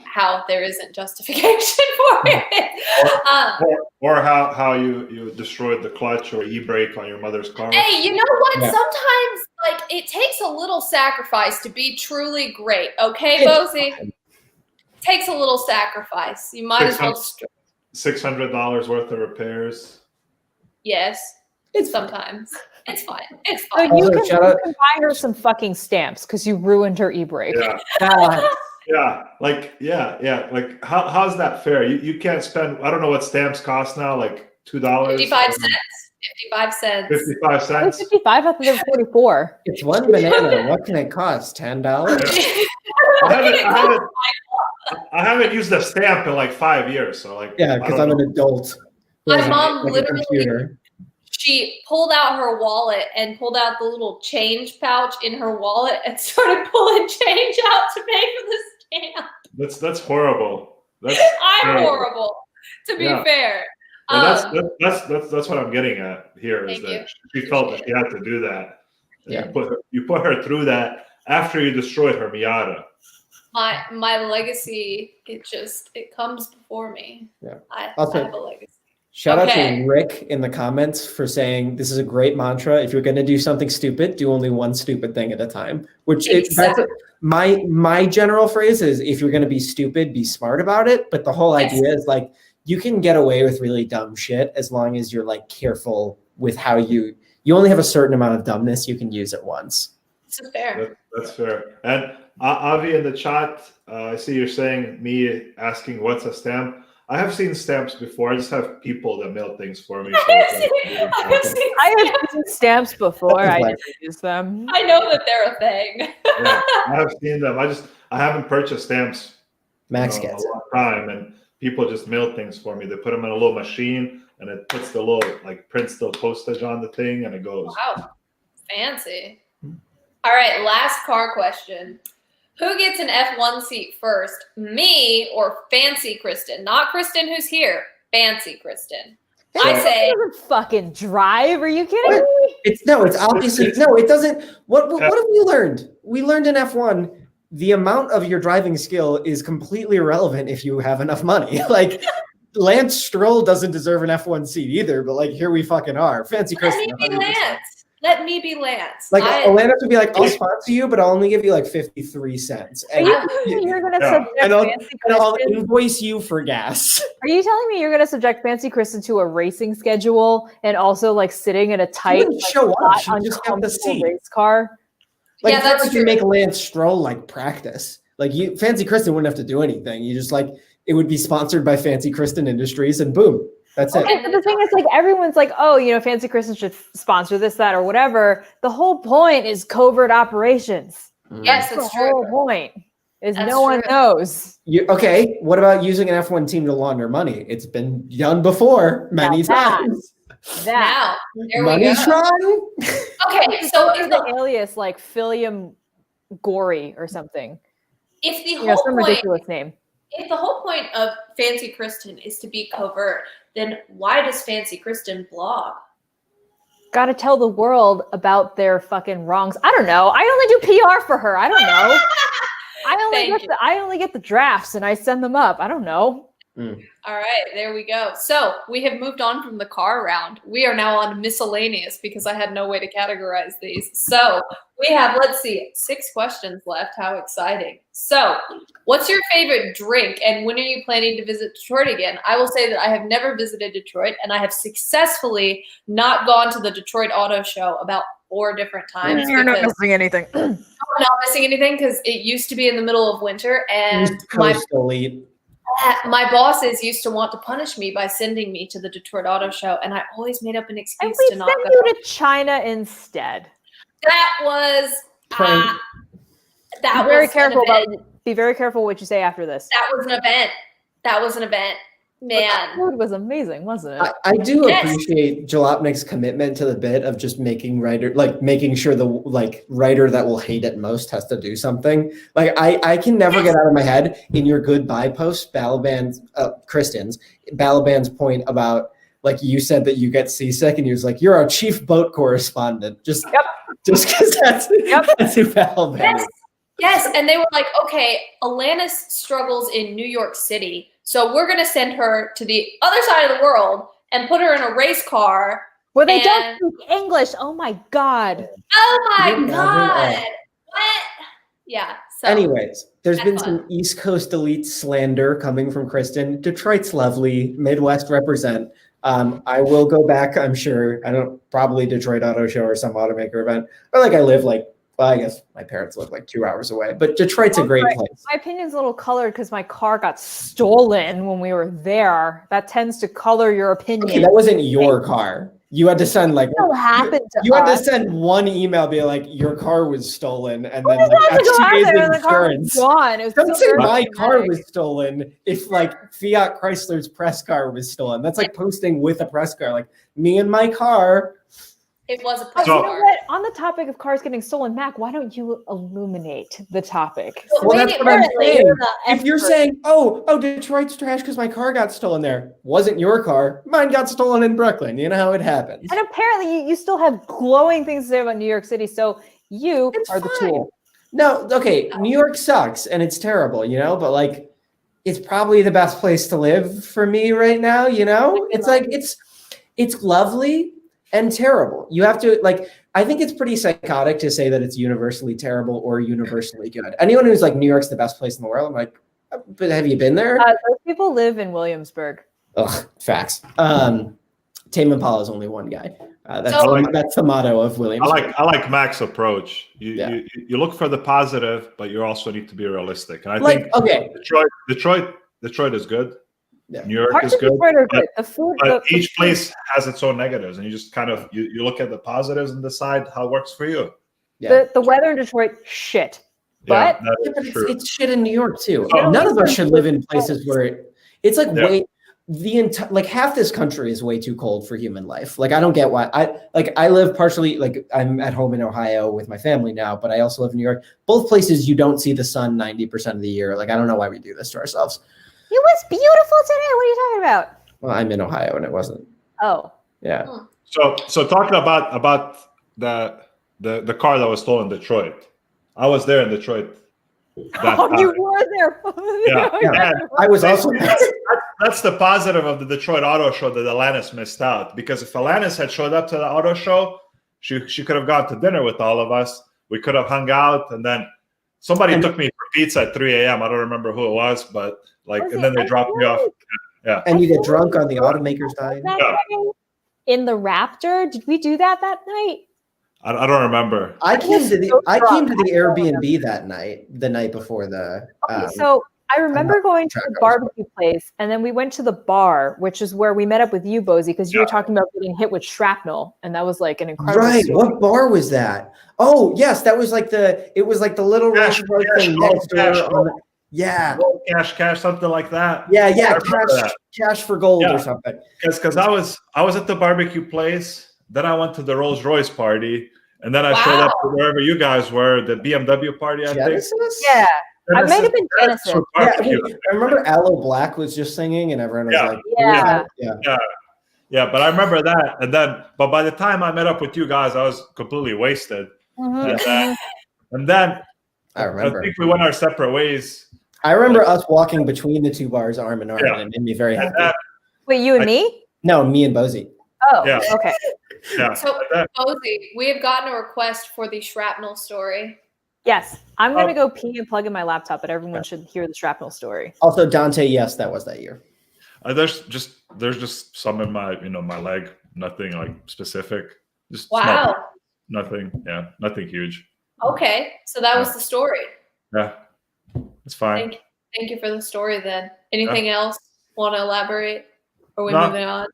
how there isn't justification for it. Or how you destroyed the clutch or e-brake on your mother's car. Hey, you know what? Yeah. Sometimes, like, it takes a little sacrifice to be truly great. Okay, Bozi? It takes a little sacrifice. You might as well $600 worth of repairs. Yes. It's sometimes. It's fine. It's So fine. you can buy her some fucking stamps because you ruined her e-brake. Yeah. Like how's that fair? You can't spend, I don't know what stamps cost now, like $2. 55 cents. 55 cents. 55 cents. 55. I thought they were 44. It's one banana. What can it cost? $10? I haven't used a stamp in like 5 years. So like, Yeah, because I'm an adult. My mom like literally, she pulled out her wallet and pulled out the little change pouch in her wallet and started pulling change out to pay for the stamp. That's horrible. I'm horrible, to be fair. Well, that's what I'm getting at here is that she felt that she had to do that. Yeah. You put her through that after you destroyed her Miata. My legacy, it comes before me. Yeah. I Also, have a legacy. Shout out to Rick in the comments for saying this is a great mantra. If you're going to do something stupid, do only one stupid thing at a time. Which that's my general phrase is if you're going to be stupid, be smart about it. But the whole idea is like you can get away with really dumb shit as long as you're like careful with how you only have a certain amount of dumbness you can use at once. It's fair. That's fair. And Avi in the chat, I see you're saying me asking what's a stamp. I have seen stamps before. I just have people that mail things for me. I have seen stamps before. I never use them. I know that they're a thing. Yeah, I have seen them. I haven't purchased stamps Max a gets long time, and people just mail things for me. They put them in a little machine, and it puts the little prints the postage on the thing, and it goes. Wow, fancy. All right, last car question. Who gets an F1 seat first, me or Fancy Kristen? Not Kristen who's here, Fancy Kristen. I say doesn't fucking drive. Are you kidding me? It's obviously no. It doesn't. What have we learned? We learned in F1 the amount of your driving skill is completely irrelevant if you have enough money. Like Lance Stroll doesn't deserve an F1 seat either, but like here we fucking are. Fancy Kristen. Let me be Lance. Like Alanis would be like, I'll sponsor you, but I'll only give you like 53 cents. And you're gonna subject I'll invoice you for gas. Are you telling me you're gonna subject Fancy Kristen to a racing schedule and also like sitting in a tight, show up? She just got the seat. Race car? Like yeah, that's like you make Lance Stroll like practice. Like Fancy Kristen wouldn't have to do anything. You just like it would be sponsored by Fancy Kristen Industries, and boom. That's it. But the thing is, like, everyone's like, oh, Fancy Kristen should sponsor this, that, or whatever. The whole point is covert operations. Yes, that's the whole point. Is that's no one knows. Okay, what about using an F1 team to launder money? It's been done before many times. Now, there Money we go. Tron? Okay, so is the alias like Philium Gory or something? If the whole some ridiculous name. If the whole point of Fancy Kristen is to be covert, then why does Fancy Kristen blog? Got to tell the world about their fucking wrongs. I don't know. I only do PR for her. I don't know. I only get the drafts and I send them up. I don't know. All right, there we go. So we have moved on from the car round. We are now on miscellaneous because I had no way to categorize these. So we have, 6 questions left. How exciting. So what's your favorite drink and when are you planning to visit Detroit again? I will say that I have never visited Detroit and I have successfully not gone to the Detroit Auto Show about 4 different times. You're not missing anything. I'm not missing anything because it used to be in the middle of winter and my bosses used to want to punish me by sending me to the Detroit Auto Show, and I always made up an excuse to not go. And we sent you to China instead. That was be very careful what you say after this. That was an event. Man, that food was amazing, wasn't it? I do appreciate Jalopnik's commitment to the bit of just making sure the writer that will hate it most has to do something. Like I can never get out of my head in your goodbye post, Kristen's Balaban's point about like you said that you get seasick and he was like, you're our chief boat correspondent. Just because that's who Balaban is. Yes, and they were like, okay, Alanis struggles in New York City. So we're going to send her to the other side of the world and put her in a race car. Where they don't speak English. Oh, my God. Oh, my God. What? Yeah. So anyways, there's been some East Coast elite slander coming from Kristen. Detroit's lovely. Midwest represent. I will go back, I'm sure. Probably Detroit Auto Show or some automaker event. Or I live I guess my parents live 2 hours away, but Detroit's a great place. My opinion's a little colored because my car got stolen when we were there. That tends to color your opinion. Okay, that wasn't your car. You had to send like you had to us. send one email, be like, your car was stolen, and then Well, like that's X days the car was insurance. gone. It was Don't say so my car dramatic. was stolen if like Fiat Chrysler's press car was stolen. That's like posting with a press car, like me and my car. It was a Oh, press you know car. what? On the topic of cars getting stolen, Mac, why don't you illuminate the topic? Well, that's what I'm Apparently, saying. you're the If you're expert. saying, oh, Detroit's trash because my car got stolen there, wasn't your car. Mine got stolen in Brooklyn. You know how it happens. And apparently you still have glowing things to say about New York City, so you It's are the fine. tool. No, okay, New York sucks and it's terrible, you know, but like it's probably the best place to live for me right now, you know? It's like it's lovely and terrible. You have to like I think it's pretty psychotic to say that it's universally terrible or universally good. Anyone who's like New York's the best place in the world, I'm like, but have you been there? Those people live in Williamsburg. Ugh, facts. Tame Impala is only one guy. That's the motto of Williams. I like Mack's approach. You look for the positive, but you also need to be realistic. And I think Detroit is good. Yeah. New York Parts is of good. Detroit are good. The food, But the each place has its own negatives, and you just kind of you look at the positives and decide how it works for you. Yeah. the weather in Detroit, shit. But It's shit in New York too. Oh. None of us should live in places where it's like Yeah. like half this country is way too cold for human life. Like I don't get why. I live partially like I'm at home in Ohio with my family now, but I also live in New York. Both places you don't see the sun 90% of the year. Like I don't know why we do this to ourselves. it was beautiful today. What are you talking about? Well, I'm in Ohio and it wasn't. Oh. Yeah. So talking about the car that was stolen in Detroit. I was there in Detroit. You were there. Yeah. I was also That's the positive of the Detroit Auto Show that Alanis missed out. Because if Alanis had showed up to the auto show, she could have gone to dinner with all of us. We could have hung out, and then somebody took me for pizza at 3 a.m. I don't remember who it was, but and then they dropped me off. Yeah. And you get drunk on the automaker's time. In the Raptor, did we do that night? I don't remember. I came to the Airbnb that night, the night before the. So I remember going to the barbecue place, and then we went to the bar, which is where we met up with you, Bozi, because you were talking about getting hit with shrapnel, and that was like an incredible. Right. story. What bar was that? Oh, yes, that was like the little Cash, thing next door. Yeah. Cash, something like that. Yeah. Cash for gold or something. Because I was at the barbecue place, then I went to the Rolls Royce party, and then I showed up to wherever you guys were, the BMW party, I think. Yeah. I might have been Genesis. I remember Aloe Black was just singing, and everyone was like, Yeah, but I remember that. But by the time I met up with you guys, I was completely wasted. Mm-hmm. And then I remember. I think we went our separate ways. I remember us walking between the two bars arm in arm, and it made me very happy. Wait, you and me? No, me and Bozi. Oh, okay. Yeah. So, Bozi, we have gotten a request for the shrapnel story. Yes, I'm going to go pee and plug in my laptop, but everyone should hear the shrapnel story. Also, Dante, yes, that was that year. There's just some in my my leg, nothing like specific. Just nothing. Yeah, nothing huge. Okay, so that was the story. Yeah, it's fine. Thank you for the story. Then, anything else want to elaborate? Or are we moving on?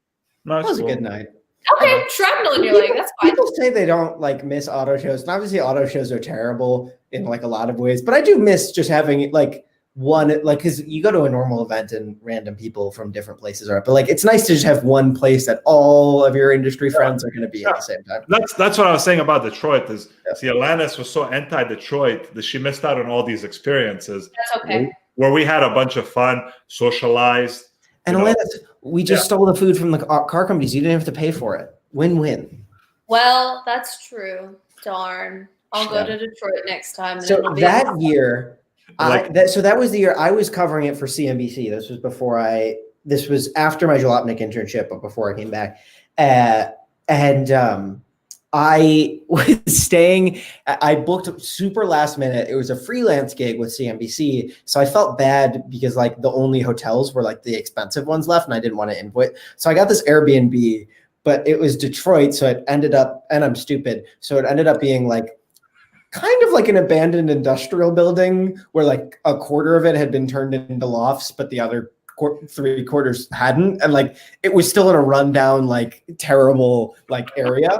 No, That was a good night. Okay, shrapnel in your leg. That's fine. People say they don't like miss auto shows, and obviously auto shows are terrible in like a lot of ways. But I do miss just having like one, like, because you go to a normal event and random people from different places are, but like it's nice to just have one place that all of your industry friends are going to be at the same time. That's what I was saying about Detroit. Is see, Alanis was so anti-Detroit that she missed out on all these experiences. That's okay. Where we had a bunch of fun, socialized. And Alanis, we just stole the food from the car companies. You didn't have to pay for it. Win-win. Well, that's true. Darn. I'll go to Detroit next time. And So that year, that was the year I was covering it for CNBC. This was after my Jalopnik internship, but before I came back. I was staying, I booked super last minute. It was a freelance gig with CNBC. So I felt bad because like the only hotels were like the expensive ones left and I didn't want to input. So I got this Airbnb, but it was Detroit. So it ended up, and I'm stupid. So it ended up being like kind of like an abandoned industrial building where like a quarter of it had been turned into lofts, but the other 3/4 hadn't, and like it was still in a rundown, like terrible, like area.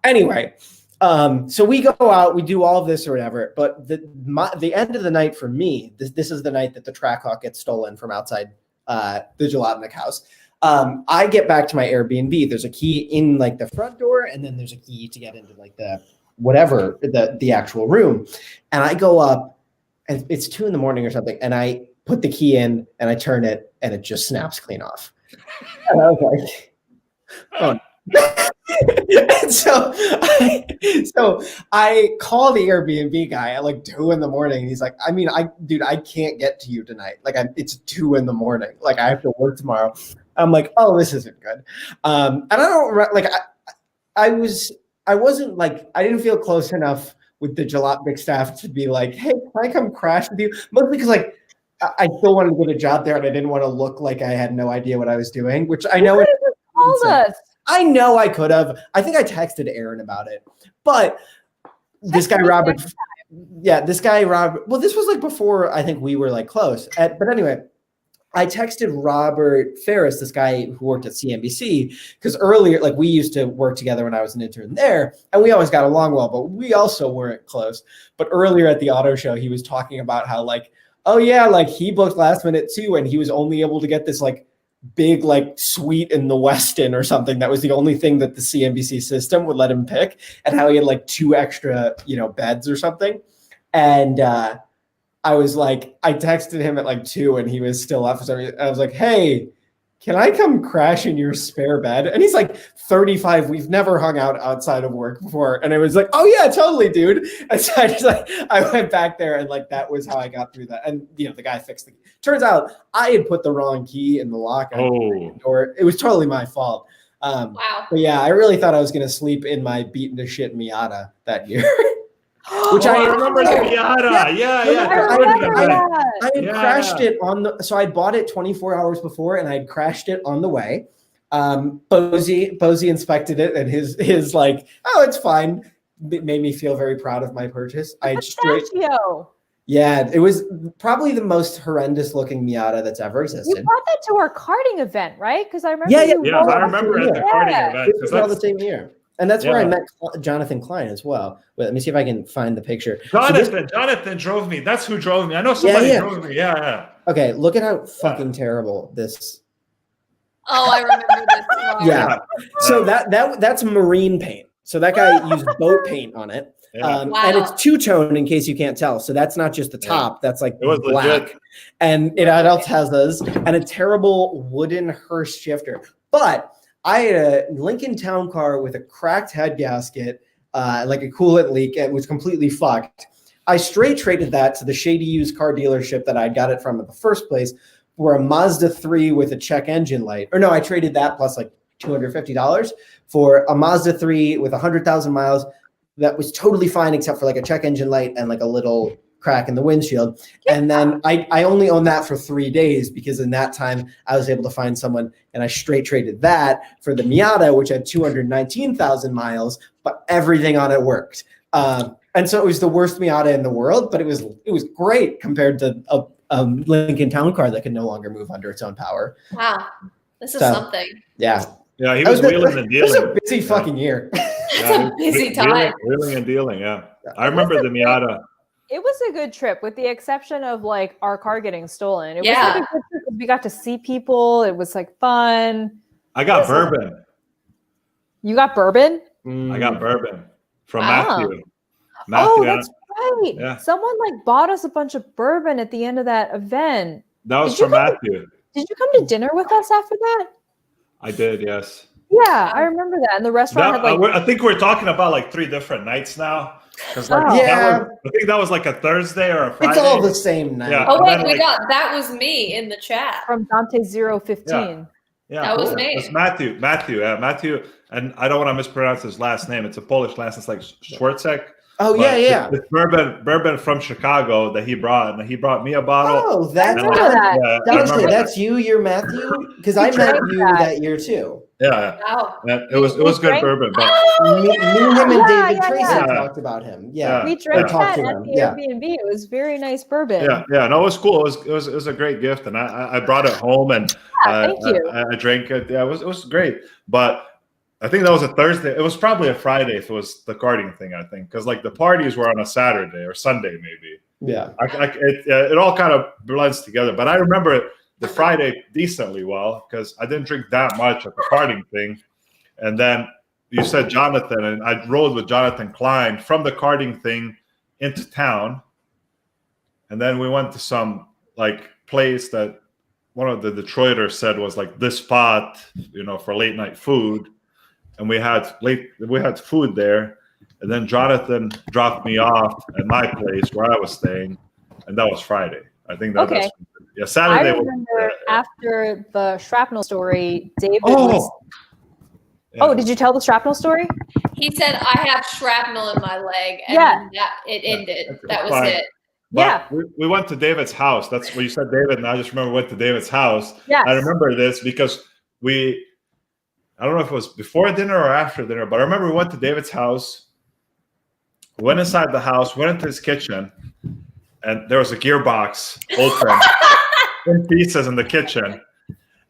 Anyway, so we go out, we do all of this or whatever, but the end of the night for me, this is the night that the Trackhawk gets stolen from outside the Jalopnik house. I get back to my Airbnb. There's a key in like the front door, and then there's a key to get into like the actual room. And I go up, and it's 2 a.m. or something, and I put the key in, and I turn it, and it just snaps clean off. And I was like, oh. And so I call the Airbnb guy at like 2 a.m. and he's like, I can't get to you tonight. Like it's 2 a.m. Like I have to work tomorrow. I'm like, oh, this isn't good. And I don't like, I wasn't like, I didn't feel close enough with the Jalopnik staff to be like, hey, can I come crash with you? Mostly because like, I still wanted to get a job there and I didn't want to look like I had no idea what I was doing, which I know. I know I could have. I think I texted Aaron about it, but this guy Robert, well, this was like before I think we were like close. But anyway, I texted Robert Ferris, this guy who worked at CNBC, because earlier, like we used to work together when I was an intern there, and we always got along well, but we also weren't close. But earlier at the auto show, he was talking about how like, oh yeah, like he booked last minute too, and he was only able to get this like big like suite in the Westin or something. That was the only thing that the CNBC system would let him pick, and how he had like 2 extra, beds or something. And I was like, I texted him at like 2 and he was still up for some reason. I was like, hey, can I come crash in your spare bed? And he's like 35. We've never hung out outside of work before. And I was like, oh yeah, totally, dude. And so I went back there, and like, that was how I got through that. And the guy fixed the key. Turns out I had put the wrong key in the lock. Or it was totally my fault. Wow. But yeah, I really thought I was going to sleep in my beaten to shit Miata that year. Which I remember the Miata. Yeah. I had crashed it so I bought it 24 hours before, and I had crashed it on the way. Bozi inspected it, and his like, oh, it's fine. It made me feel very proud of my purchase. Yeah, it was probably the most horrendous looking Miata that's ever existed. You brought that to our karting event, right? Because I remember. Yeah, I remember at the karting event. It was all the same year. And that's where I met Jonathan Klein as well. Wait, let me see if I can find the picture. Jonathan drove me. That's who drove me. I know somebody drove me. Yeah. Okay, look at how fucking terrible this. Oh, I remember this one. Yeah. So that's marine paint. So that guy used boat paint on it. Yeah. And it's 2-tone in case you can't tell. So that's not just the top. That's like black. Legit. And it had Altezas and a terrible wooden hearse shifter. But I had a Lincoln Town Car with a cracked head gasket, like a coolant leak. It was completely fucked. I straight traded that to the shady used car dealership that I got it from in the first place for a Mazda 3 with a check engine light. Or no, I traded that plus like $250 for a Mazda 3 with 100,000 miles. That was totally fine except for like a check engine light and like a little crack in the windshield. And then I only owned that for 3 days because in that time I was able to find someone, and I straight traded that for the Miata, which had 219,000 miles, but everything on it worked. And so it was the worst Miata in the world, but it was great compared to a Lincoln Town Car that could no longer move under its own power. Wow. This is something. Yeah. Yeah, he was wheeling and dealing. It was a busy fucking year. It's a busy time. Wheeling and dealing, yeah. I remember the Miata. It was a good trip, with the exception of like our car getting stolen. It was like a good trip because we got to see people. It was like fun. I got bourbon. You got bourbon? I got bourbon from Matthew. Oh, that's right. Yeah. Someone like bought us a bunch of bourbon at the end of that event. That was from Matthew. Did you come to dinner with us after that? I did, yes. Yeah, I remember that. And the restaurant had like... I think we're talking about like 3 different nights now. I think that was like a Thursday or a Friday. It's all the same night. Yeah. Oh, wait, that was me in the chat. From Dante015. Yeah, that was me. It's Matthew. Matthew, and I don't want to mispronounce his last name. It's a Polish last name. It's like Schwartzek. Oh, yeah. It's bourbon from Chicago that he brought, and he brought me a bottle. Oh, that's that. Dante, that's you. You're Matthew? Because I met you that year too. Yeah. Wow. It was good bourbon, but Me, him, and David Tracy yeah. talked about him. Yeah, We drank talked that to at him. the Yeah. Airbnb. It was very nice bourbon. Yeah. No, it was cool. It was a great gift, and I brought it home and Thank you. I drank it. Yeah, it was great. But I think that was a Thursday. It was probably a Friday if it was the karting thing. I think because like the parties were on a Saturday or Sunday maybe. Yeah. It all kind of blends together. But I remember the Friday decently well because I didn't drink that much at the karting thing, and then you said Jonathan, and I rode with Jonathan Klein from the karting thing into town, and then we went to some like place that one of the Detroiters said was like this spot, for late night food, and we had food there, and then Jonathan dropped me off at my place where I was staying, and that was Friday. I think that. Okay. Saturday. I remember after the shrapnel story, David was. Yeah. Oh, did you tell the shrapnel story? He said, I have shrapnel in my leg. And it ended. That was it. But we went to David's house. That's what you said, David. And I just remember we went to David's house. Yes. I remember this because I don't know if it was before dinner or after dinner, but I remember we went to David's house, went inside the house, went into his kitchen, and there was a gearbox open in pieces in the kitchen.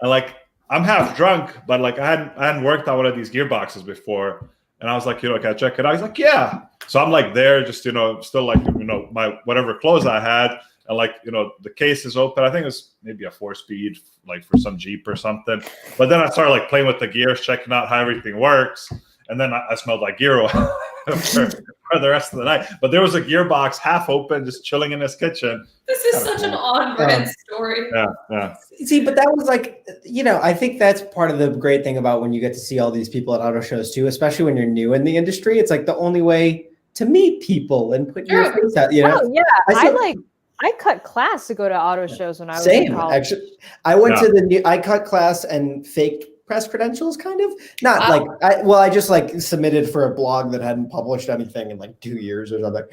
And like, I'm half drunk, but like I hadn't worked on one of these gearboxes before, and I was like, can I check it out? He's like, yeah. So I'm like there, just still like my whatever clothes I had, and like the case is open. I think it's maybe a 4-speed, like for some Jeep or something. But then I started like playing with the gears, checking out how everything works, and then I smelled like gear oil for the rest of the night. But there was a gearbox half open, just chilling in his kitchen. This is such an on-brand story. Yeah. See, but that was like, I think that's part of the great thing about when you get to see all these people at auto shows too, especially when you're new in the industry. It's like the only way to meet people and put your face out. Oh yeah, I cut class to go to auto shows when I was in college. Actually, I went to I cut class and faked press credentials, kind of. Not I just like submitted for a blog that hadn't published anything in like 2 years or something.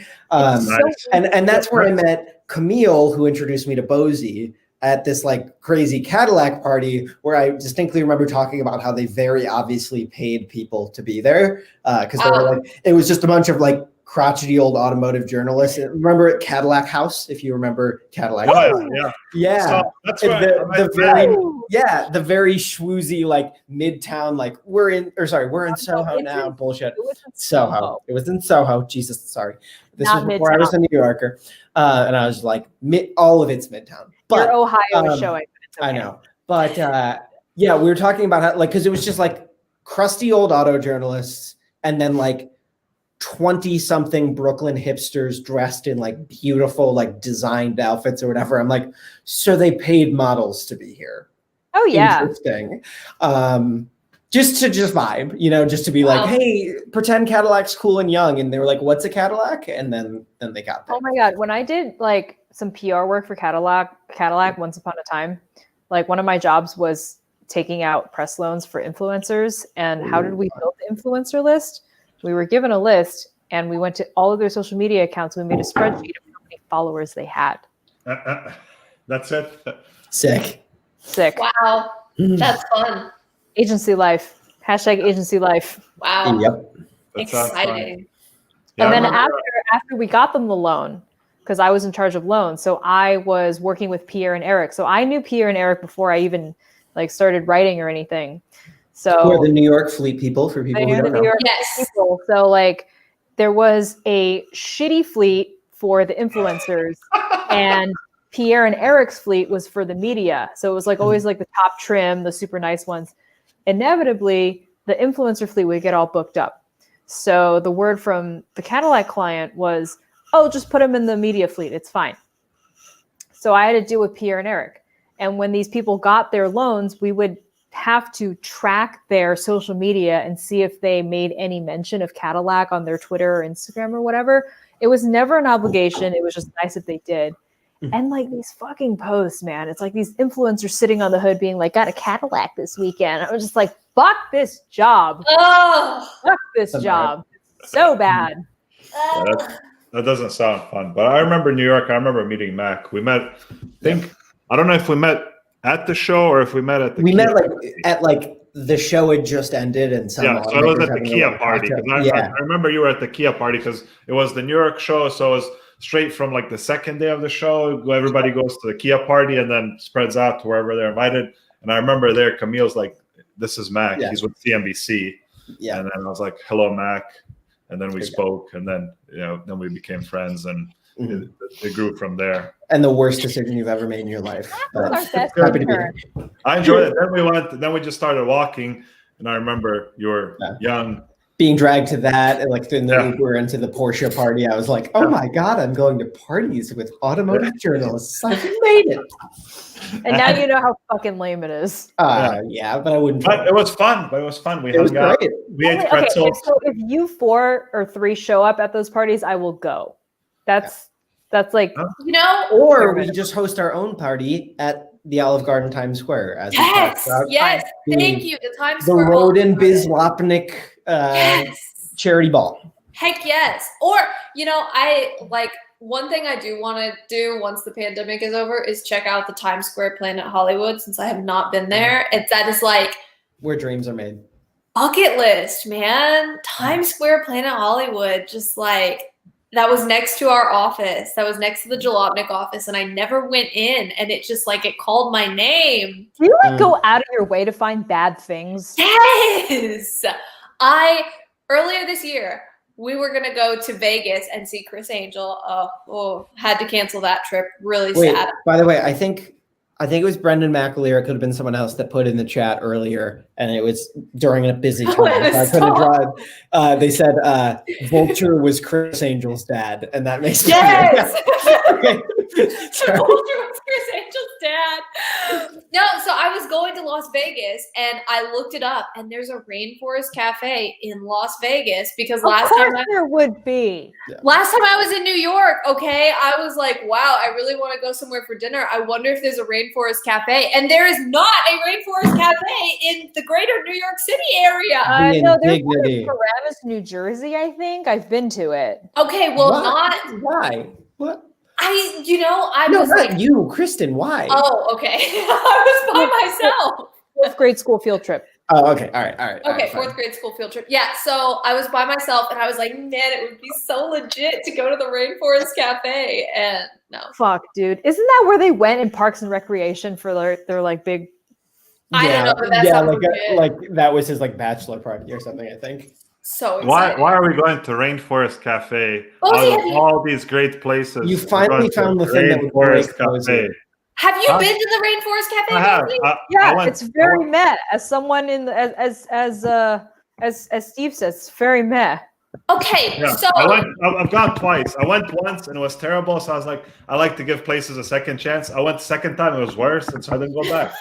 And that's where I met Camille, who introduced me to Bozi at this like crazy Cadillac party where I distinctly remember talking about how they very obviously paid people to be there because they were like, it was just a bunch of like crotchety old automotive journalists. Remember at Cadillac House, if you remember Cadillac. Yeah. So that's the very schwoozy like midtown, like we're in Soho now. Bullshit. Soho. It was in Soho. Jesus, sorry. This was before I was a New Yorker. And I was like, all of it's midtown. But your Ohio is showing. I know. But we were talking about how because it was just like crusty old auto journalists and then like 20-something Brooklyn hipsters dressed in like beautiful, like designed outfits or whatever. I'm like, so they paid models to be here. Oh yeah. Interesting. Just to vibe, just to be like, hey, pretend Cadillac's cool and young. And they were like, what's a Cadillac? And then they got there. Oh my God. When I did like some PR work for Cadillac once upon a time, like one of my jobs was taking out press loans for influencers. And how did we build the influencer list? We were given a list and we went to all of their social media accounts. We made a spreadsheet of how many followers they had. That's it. Sick. Wow. That's fun. Agency life. #agency life. Wow. Yep. Exciting. And then after we got them the loan, because I was in charge of loans, so I was working with Pierre and Eric. So I knew Pierre and Eric before I even like started writing or anything. So who are the New York fleet people for people who don't know? Yes. People. So like there was a shitty fleet for the influencers and Pierre and Eric's fleet was for the media. So it was like always like the top trim, the super nice ones. Inevitably, the influencer fleet would get all booked up. So the word from the Cadillac client was, oh, just put them in the media fleet. It's fine. So I had to deal with Pierre and Eric. And when these people got their loans, we would have to track their social media and see if they made any mention of Cadillac on their Twitter or Instagram or whatever. It was never an obligation. It was just nice if they did. And like these fucking posts, man, it's like these influencers sitting on the hood being like, got a Cadillac this weekend. I was just like, fuck this job. Fuck this job. So bad. That doesn't sound fun. But I remember New York. I remember meeting Mac. We met, I don't know if we met at the show or if we met at the met like at like the show had just ended and some so it was automakers at the having a Kia little party. cocktail. I remember you were at the Kia party because it was the New York show. So it was straight from like the second day of the show. Everybody goes to the Kia party and then spreads out to wherever they're invited. And I remember there, Camille's like, "This is Mac. Yeah. He's with CNBC." Yeah. And then I was like, "Hello, Mac." And then we spoke, and then then we became friends, and it grew from there. And the worst decision you've ever made in your life. Our best Happy to be intern. here. I enjoyed it. Then we just started walking, and I remember you were young. Being dragged to that, and like in the Uber into the Porsche party, I was like, "Oh my god, I'm going to parties with automotive journalists. I made it." And now you know how fucking lame it is. Yeah, but I wouldn't. But it was fun. We hung out. We ate pretzels. So if you 4 or 3 show up at those parties, I will go. That's like Or we just host our own party at the Olive Garden Times Square. As yes, thank you. The Times the Square. Rodin Bislopnik charity ball. Heck yes. Or I like. One thing I do want to do once the pandemic is over is check out the Times Square Planet Hollywood, since I have not been there. That is like where dreams are made. Bucket list, man. Times Square Planet Hollywood, just like that was next to our office. That was next to the Jalopnik office, and I never went in. And it just like it called my name. Do you go out of your way to find bad things? Yes. Earlier this year, we were going to go to Vegas and see Chris Angel. Had to cancel that trip. Really sad. By the way, I think it was Brendan McAleer. It could have been someone else that put in the chat earlier, and it was during a busy time. I couldn't drive. They said Vulture was Chris Angel's dad, and that makes sense. Vulture was Chris Angel's dad. No, so I was going to Las Vegas, and I looked it up, and there's a Rainforest Cafe in Las Vegas because last time there would be. Last time I was in New York, I was like, wow, I really want to go somewhere for dinner. I wonder if there's a Rainforest Cafe, and there is not a Rainforest Cafe in the greater New York City area. No, there's one in Paramus, New Jersey, I think. I've been to it. Okay, well, Why? What? Not you, Kristen. Why? Oh, okay. I was by myself. 4th grade school field trip. Oh, okay. All right. Okay, 4th grade school field trip. Yeah, so I was by myself, and I was like, man, it would be so legit to go to the Rainforest Cafe. And no. Fuck, dude. Isn't that where they went in Parks and Recreation for their like big... I don't know, but that sounds like that was his like bachelor party or something, I think. So excited. Why are we going to Rainforest Cafe? All these great places. You finally found the thing that would break Cafe. Have you been to the Rainforest Cafe? I have. It's very meh. As someone as Steve says, it's very meh. Okay, so I've gone twice. I went once and it was terrible. So I was like, I like to give places a second chance. I went the second time, it was worse, and so I didn't go back.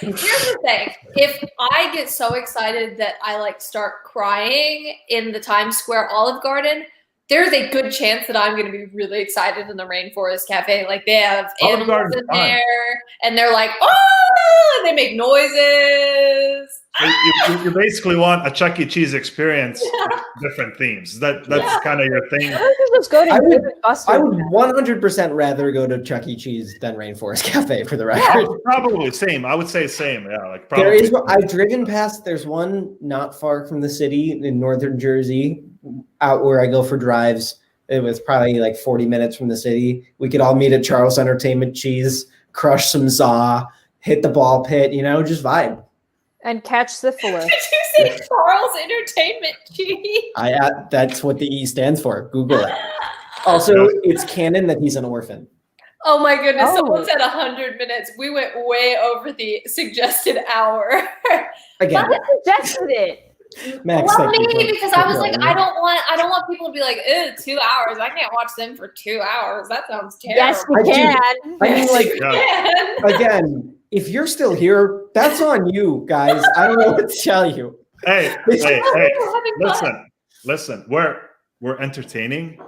Here's the thing. If I get so excited that I like start crying in the Times Square Olive Garden, there's a good chance that I'm going to be really excited in the Rainforest Cafe. Like they have animals in there, and they're like, oh, and they make noises. You basically want a Chuck E. Cheese experience, different themes. That's kind of your thing. I would 100% rather go to Chuck E. Cheese than Rainforest Cafe for the record. Yeah, probably same. I would say same. Yeah, like probably. I've driven past. There's one not far from the city in northern Jersey, out where I go for drives. It was probably like 40 minutes from the city. We could all meet at Charles Entertainment Cheese, crush some za, hit the ball pit, just vibe. And catch syphilis. Did you say Charles Entertainment Cheese? That's what the E stands for. Google it. Also, it's canon that he's an orphan. Oh my goodness. Someone said 100 minutes. We went way over the suggested hour. Again. I suggested it. Max, well, maybe because I was like, I don't want people to be like, 2 hours. I can't watch them for 2 hours. That sounds terrible. Yes, we can. Again, if you're still here, that's on you, guys. I don't know what to tell you. Hey, listen. We're entertaining.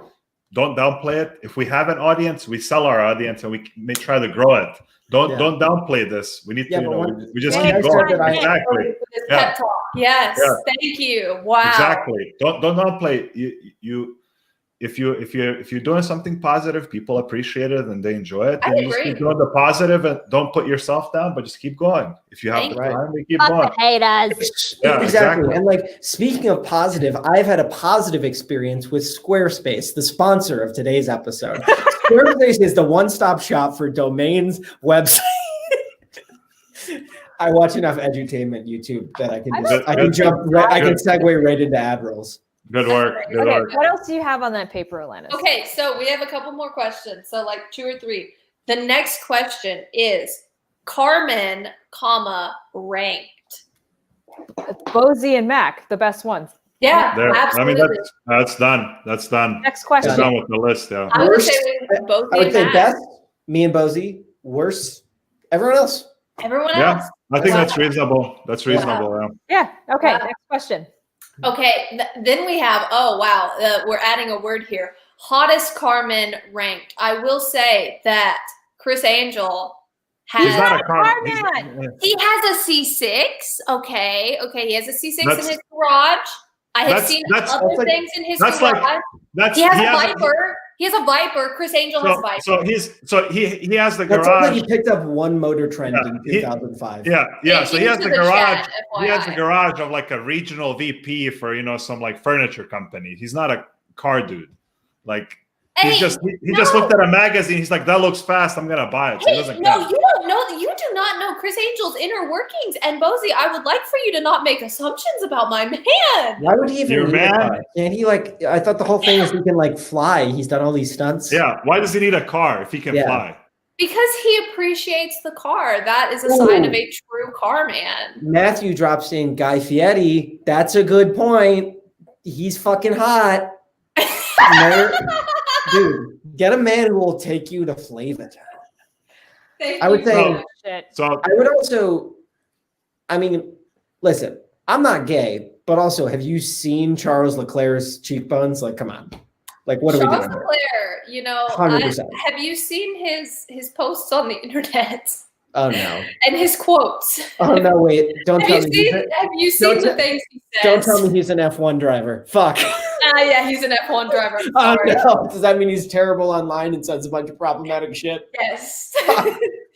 Don't downplay it. If we have an audience, we sell our audience, and we may try to grow it. Don't downplay this. We need to, we just keep going. Exactly. Yes. Thank you. Wow. Exactly. Don't downplay. if you're doing something positive, people appreciate it and they enjoy it. I Then you just agree. keep doing the positive and don't put yourself down, but just keep going. If you have the time, you keep going. Haters. Yeah, exactly. And like, speaking of positive, I've had a positive experience with Squarespace, the sponsor of today's episode. Squarespace is the one-stop shop for domains, websites. I watch enough edutainment YouTube that I can segue right into ad rolls. Good work. Good Okay, work. what else do you have on that paper, Alanis? Okay, so we have a couple more questions. So like 2 or 3. The next question is Carmen, ranked. Bozi and Mack, the best ones. Yeah, There. absolutely. I mean, that's done. That's done. Next That's question. done with the list. Yeah. I would Worst- say both I would say Matt. best, me and Bozi. Worse, everyone else. Everyone Yeah. else. I think Wow. that's reasonable. That's reasonable. Yeah. Yeah. Okay. Wow. Next question. Okay, then we have, we're adding a word here. Hottest Carmen ranked. I will say that Chris Angel He's has, not a car. he has a C6. Okay, he has a C6 in That's- his garage. I have that's- seen that's- other that's like- things in his that's garage. like- That's he has a a- Viper. He has a Viper. Chris Angel has a Viper. He has the That sounds like garage. he picked up one motor trend Yeah, in he- 2005. Yeah. Thank So you he has to the the garage. chat, He has the FYI. garage of like a regional VP for some like furniture company. He's not a car dude. Like Hey, he just looked at a magazine. He's like, that looks fast. I'm gonna buy it. So he Hey, doesn't no, care. you don't know. You do not know Chris Angel's inner workings. And Bozi, I would like for you to not make assumptions about my man. Why would he even Your need a man? car? Can't he I thought the whole thing is he can like fly. He's done all these stunts. Yeah. Why does he need a car if he can Yeah. fly? Because he appreciates the car. That is a sign of a true car man. Matthew drops in Guy Fieri. That's a good point. He's fucking hot. Dude, get a man who will take you to Flavor Town. Thank I would you. say- Shit. So I would also, listen, I'm not gay, but also, have you seen Charles Leclerc's cheekbones? Like, come on. Like, what are we Charles doing here? Leclerc, 100%. have you seen his posts on the internet Oh, no. and his quotes? Oh, no, wait. Don't Have tell you me. seen don't the te- things he says? Don't tell me he's an F1 driver. Fuck. Yeah, he's an F1 driver. I'm Oh, sorry. no. Does that mean he's terrible online and says a bunch of problematic shit? Yes.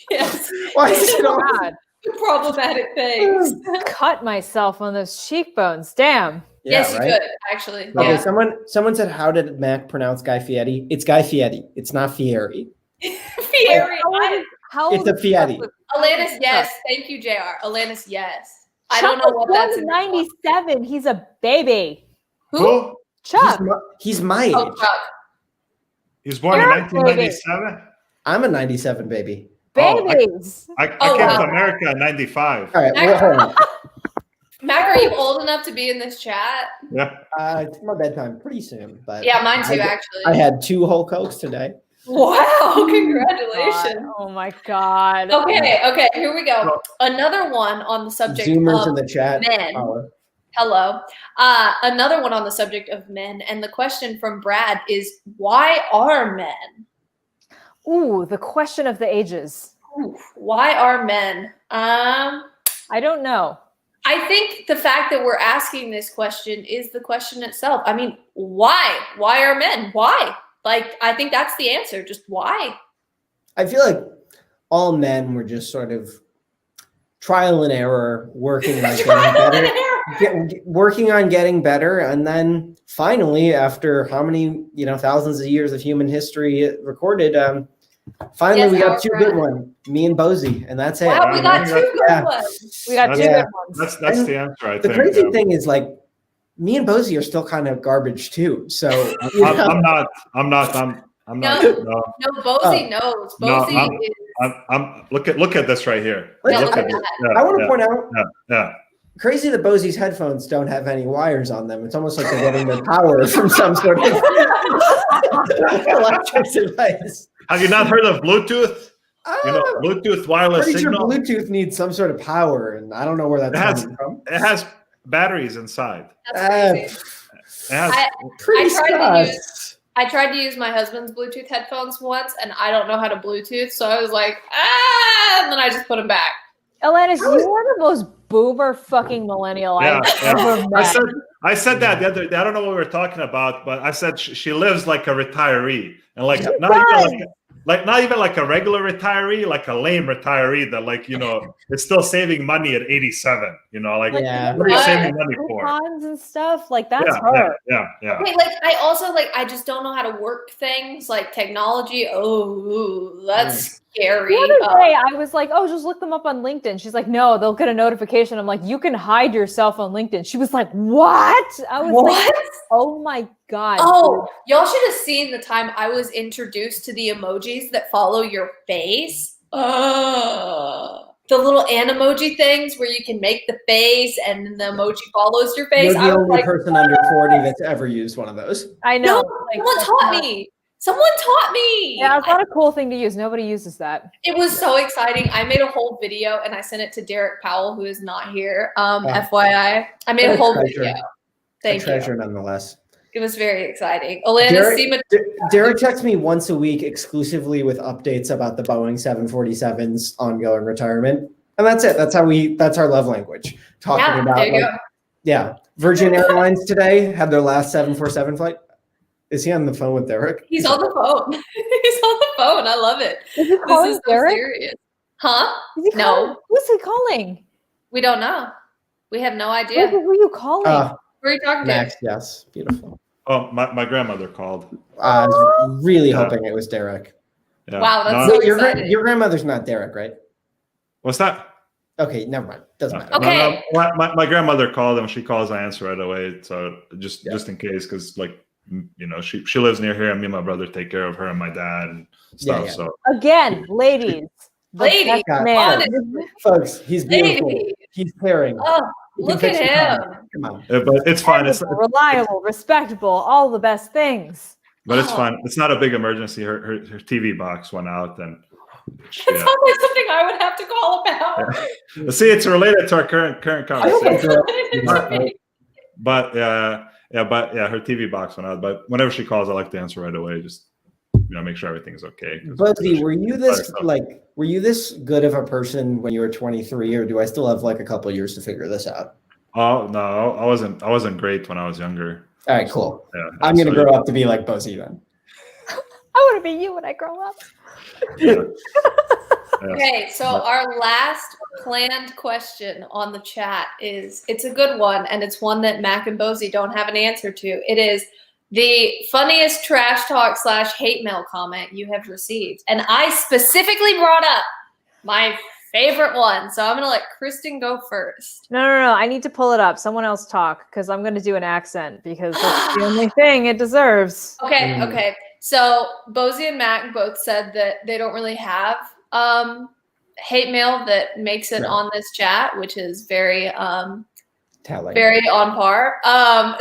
Yes. Why is it all? God, Problematic things. cut myself on those cheekbones. Damn. Yes, you right? could, actually. Okay, Yeah. someone said, how did Mac pronounce Guy Fieri? It's Guy Fieri. It's not Fieri. Fieri. How It's a Fieri. Alanis, yes. Thank you, JR. Alanis, yes. I don't know what that's in. 97. He's a baby. who? Chuck. He's my age. Oh, Chuck. He was born in 1997. I'm a 97 baby. Babies. I Oh, came wow. to America in 95. All right, well, hold on. Mac, are you old enough to be in this chat? Yeah. It's my bedtime pretty soon, but Yeah, mine too, I actually. had 2 whole Cokes today. Wow, congratulations. Oh my God. Okay, here we go. Another one on the subject Zoomers in of the chat. men. Holla. hello. Another one on the subject of men, and the question from Brad is, why are men? Ooh, the question of the ages. Ooh, why are men? I don't know. I think the fact that we're asking this question is the question itself. I mean, why? Why are men? Why? Like, I think that's the answer. Just why? I feel like all men were just sort of trial and error, working on getting better, working on getting better, and then finally, after how many thousands of years of human history recorded, finally Yes, we got our 2 Brad. good ones, me and Bozi, and that's it. Wow, we got 2 good Yeah. ones. We got 2 Yeah. good ones. That's And the answer, I The think. crazy yeah. thing is, like, me and Bozi are still kind of garbage too. So I'm not. No. No, Bozi knows. No, Bozi is. I'm look at this right here. Yeah, Look I- at this. I want to point out, Yeah. crazy that Bozi's headphones don't have any wires on them. It's almost like they're getting their power from some sort of electric device. Have you not heard of Bluetooth? Ah, Bluetooth wireless pretty sure signal. Bluetooth needs some sort of power, and I don't know where that's It has- coming from. It has batteries inside. That's crazy. It has. Pretty I tried to use my husband's Bluetooth headphones once, and I don't know how to Bluetooth, so I was like, and then I just put them back. Alanis, you are the most boomer fucking millennial Yeah, I've yeah. ever met. I said that the other day. I don't know what we were talking about, but I said she lives like a retiree, and like not even like a regular retiree, like a lame retiree that like is still saving money at 87. Like what are you saving money for? Coupons and stuff like that's her. Yeah. Wait, I also I just don't know how to work things like technology. Oh, that's scary. The other day I was like, oh, just look them up on LinkedIn. She's like, no, they'll get a notification. I'm like, you can hide yourself on LinkedIn. She was like, what? I was like, oh my God. Oh, y'all should have seen the time I was introduced to the emojis that follow your face. The little emoji things where you can make the face and then the emoji follows your face. You're the only person under 40 that's ever used one of those. I know. Someone taught me. Someone taught me. Yeah, it's not a cool thing to use. Nobody uses that. It was so exciting. I made a whole video and I sent it to Derek Powell, who is not here. FYI, I made a whole video. Thank you. Treasure nonetheless. It was very exciting. Alanis, Derek texts me once a week exclusively with updates about the Boeing 747's ongoing retirement. And that's it. That's our love language. Talking about Virgin Airlines today had their last 747 flight. Is he on the phone with Derek? He's on the phone. He's on the phone. I love it. Is he calling so Derek? Serious. Huh? No. Who's he calling? We don't know. We have no idea. Who are you calling? Who are you talking to? Max, yes. Beautiful. Oh, my grandmother called. I was really hoping it was Derek. Yeah. Wow, that's so exciting. Your grandmother's not Derek, right? What's that? Okay, never mind. Doesn't matter. Okay. No, my grandmother called, and when she calls, I answer right away. So just in case, because she lives near here, and me and my brother take care of her and my dad and stuff. Yeah. So again, ladies. Man. Folks, he's beautiful. He's caring. Oh, look at him. Come on. But it's fine. It's reliable, respectable, all the best things. But it's fine. It's not a big emergency. Her TV box went out, and that sounds like something I would have to call about. Yeah. See, it's related to our current conversation. But her TV box went out. But whenever she calls, I like to answer right away. Just make sure everything's okay. Bozi, were you this good of a person when you were 23, or do I still have like a couple years to figure this out? Oh no, I wasn't great when I was younger. All right, cool. Yeah, I'm gonna grow up to be like Bozi then. I want to be you when I grow up. Yeah. Okay, so our last planned question on the chat it's a good one, and it's one that Mac and Bozi don't have an answer to. It is the funniest trash talk / hate mail comment you have received. And I specifically brought up my favorite one. So I'm going to let Kristen go first. No. I need to pull it up. Someone else talk, because I'm going to do an accent, because that's the only thing it deserves. Okay. So Bozi and Mac both said that they don't really have hate mail that makes it on this chat, which is very very on par.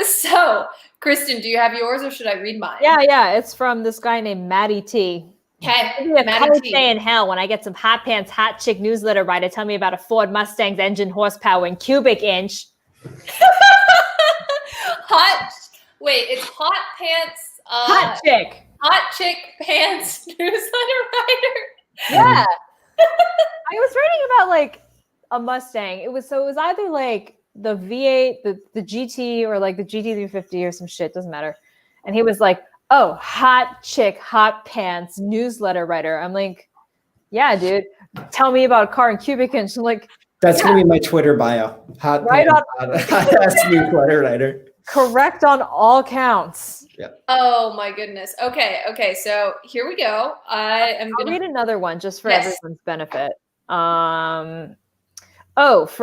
So Kristen, do you have yours, or should I read mine? Yeah. It's from this guy named Matty T. Okay, Matty T. Day in hell when I get some hot pants, hot chick newsletter writer tell me about a Ford Mustang's engine horsepower in cubic inch. It's hot pants. Hot chick pants newsletter writer. Yeah. I was writing about like a Mustang. It was either like the V8, the GT, or like the GT350 or some shit, doesn't matter. And he was like, oh, hot chick, hot pants, newsletter writer. I'm like, yeah, dude, tell me about a car in cubic inch. I'm like, that's gonna be my Twitter bio. Hot ass newsletter writer. Correct on all counts. Yeah. Oh my goodness. Okay. So here we go. I'll read another one just for everyone's benefit. For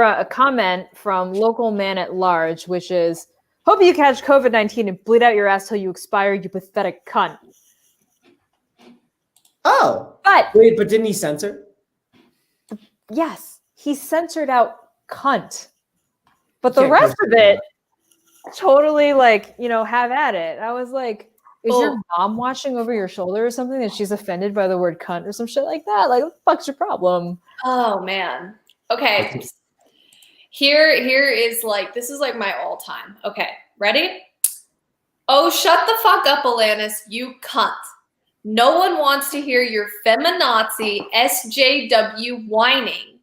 a comment from Local Man at Large, which is, hope you catch COVID-19 and bleed out your ass till you expire, you pathetic cunt. Oh. But didn't he censor? Yes, he censored out cunt. But the rest of it, totally have at it. I was like, is your mom watching over your shoulder or something that she's offended by the word cunt or some shit like that? Like, what the fuck's your problem? Oh man. Okay. Here is this is like my all time. Okay. Ready? Oh, shut the fuck up, Alanis, you cunt. No one wants to hear your feminazi SJW whining.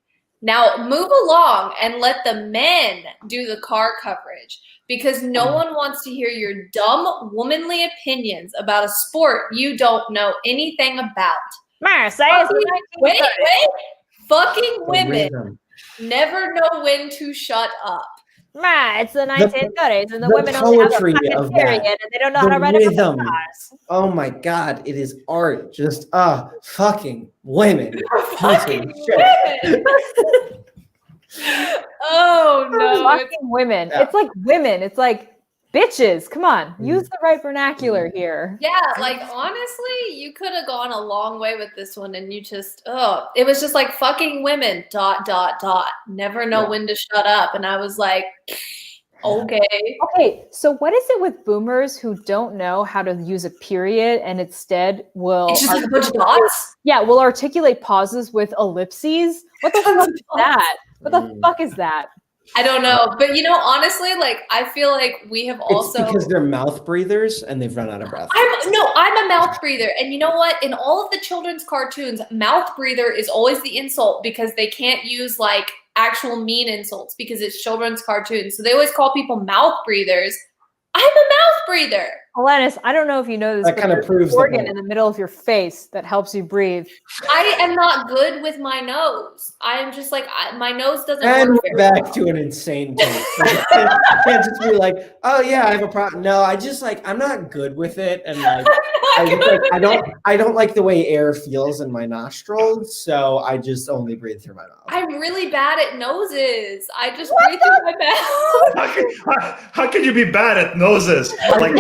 Now move along and let the men do the car coverage, because no one wants to hear your dumb womanly opinions about a sport you don't know anything about. Wait. Fucking women never know when to shut up. It's the 1930s, and the women only have a fucking period, and they don't know how to ride a cars. Oh my God, it is art. Just fucking women. Fucking women. Oh no, fucking women. Yeah. It's like women. It's like bitches. Come on, use the right vernacular here. Yeah, like honestly, you could have gone a long way with this one, and you just it was just like fucking women. ... Never know when to shut up, and I was like, okay. So what is it with boomers who don't know how to use a period and instead will it's just like a bunch of dots? Yeah, will articulate pauses with ellipses. What the fuck is that? What the fuck is that? I don't know, but honestly, like I feel like we have also it's because they're mouth breathers and they've run out of breath. I'm a mouth breather, and you know what? In all of the children's cartoons, mouth breather is always the insult because they can't use like actual mean insults because it's children's cartoons, so they always call people mouth breathers. I'm a mouth breather. Alanis, I don't know if you know this, that kind of proves an organ in the middle of your face that helps you breathe. I am not good with my nose. I am just like my nose doesn't. And we're back to an insane case. Can't just be like, oh yeah, I have a problem. No, I'm not good with it, and like I don't like the way air feels in my nostrils, so I just only breathe through my mouth. I'm really bad at noses. I just breathe through my mouth. How can you be bad at noses? Like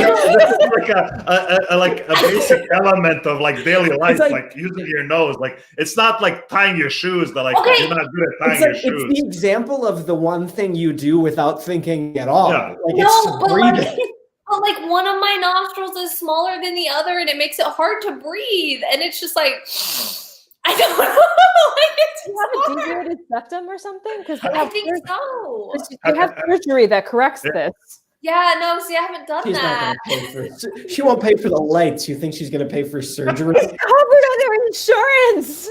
like a basic element of like daily life, like using your nose. Like it's not like tying your shoes. That like you're not good at tying your shoes. It's the example of the one thing you do without thinking at all. Yeah. Like it's breathing. But like one of my nostrils is smaller than the other, and it makes it hard to breathe. And it's just like I don't know. Do you have a deviated septum or something? Because I think so. You have surgery that corrects this. Yeah, no, see, I haven't done that. She won't pay for the lights. You think she's going to pay for surgery? It's covered under insurance.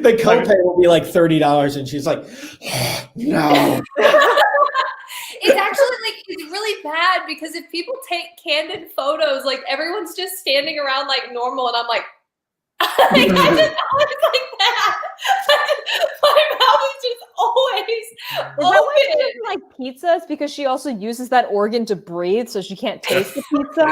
The copay will be like $30, and she's like, no. It's actually like it's really bad because if people take candid photos, like everyone's just standing around like normal, and I'm like, I didn't know it's like that. My mouth is just always open. Why she doesn't like pizzas? Because she also uses that organ to breathe, so she can't taste the pizza.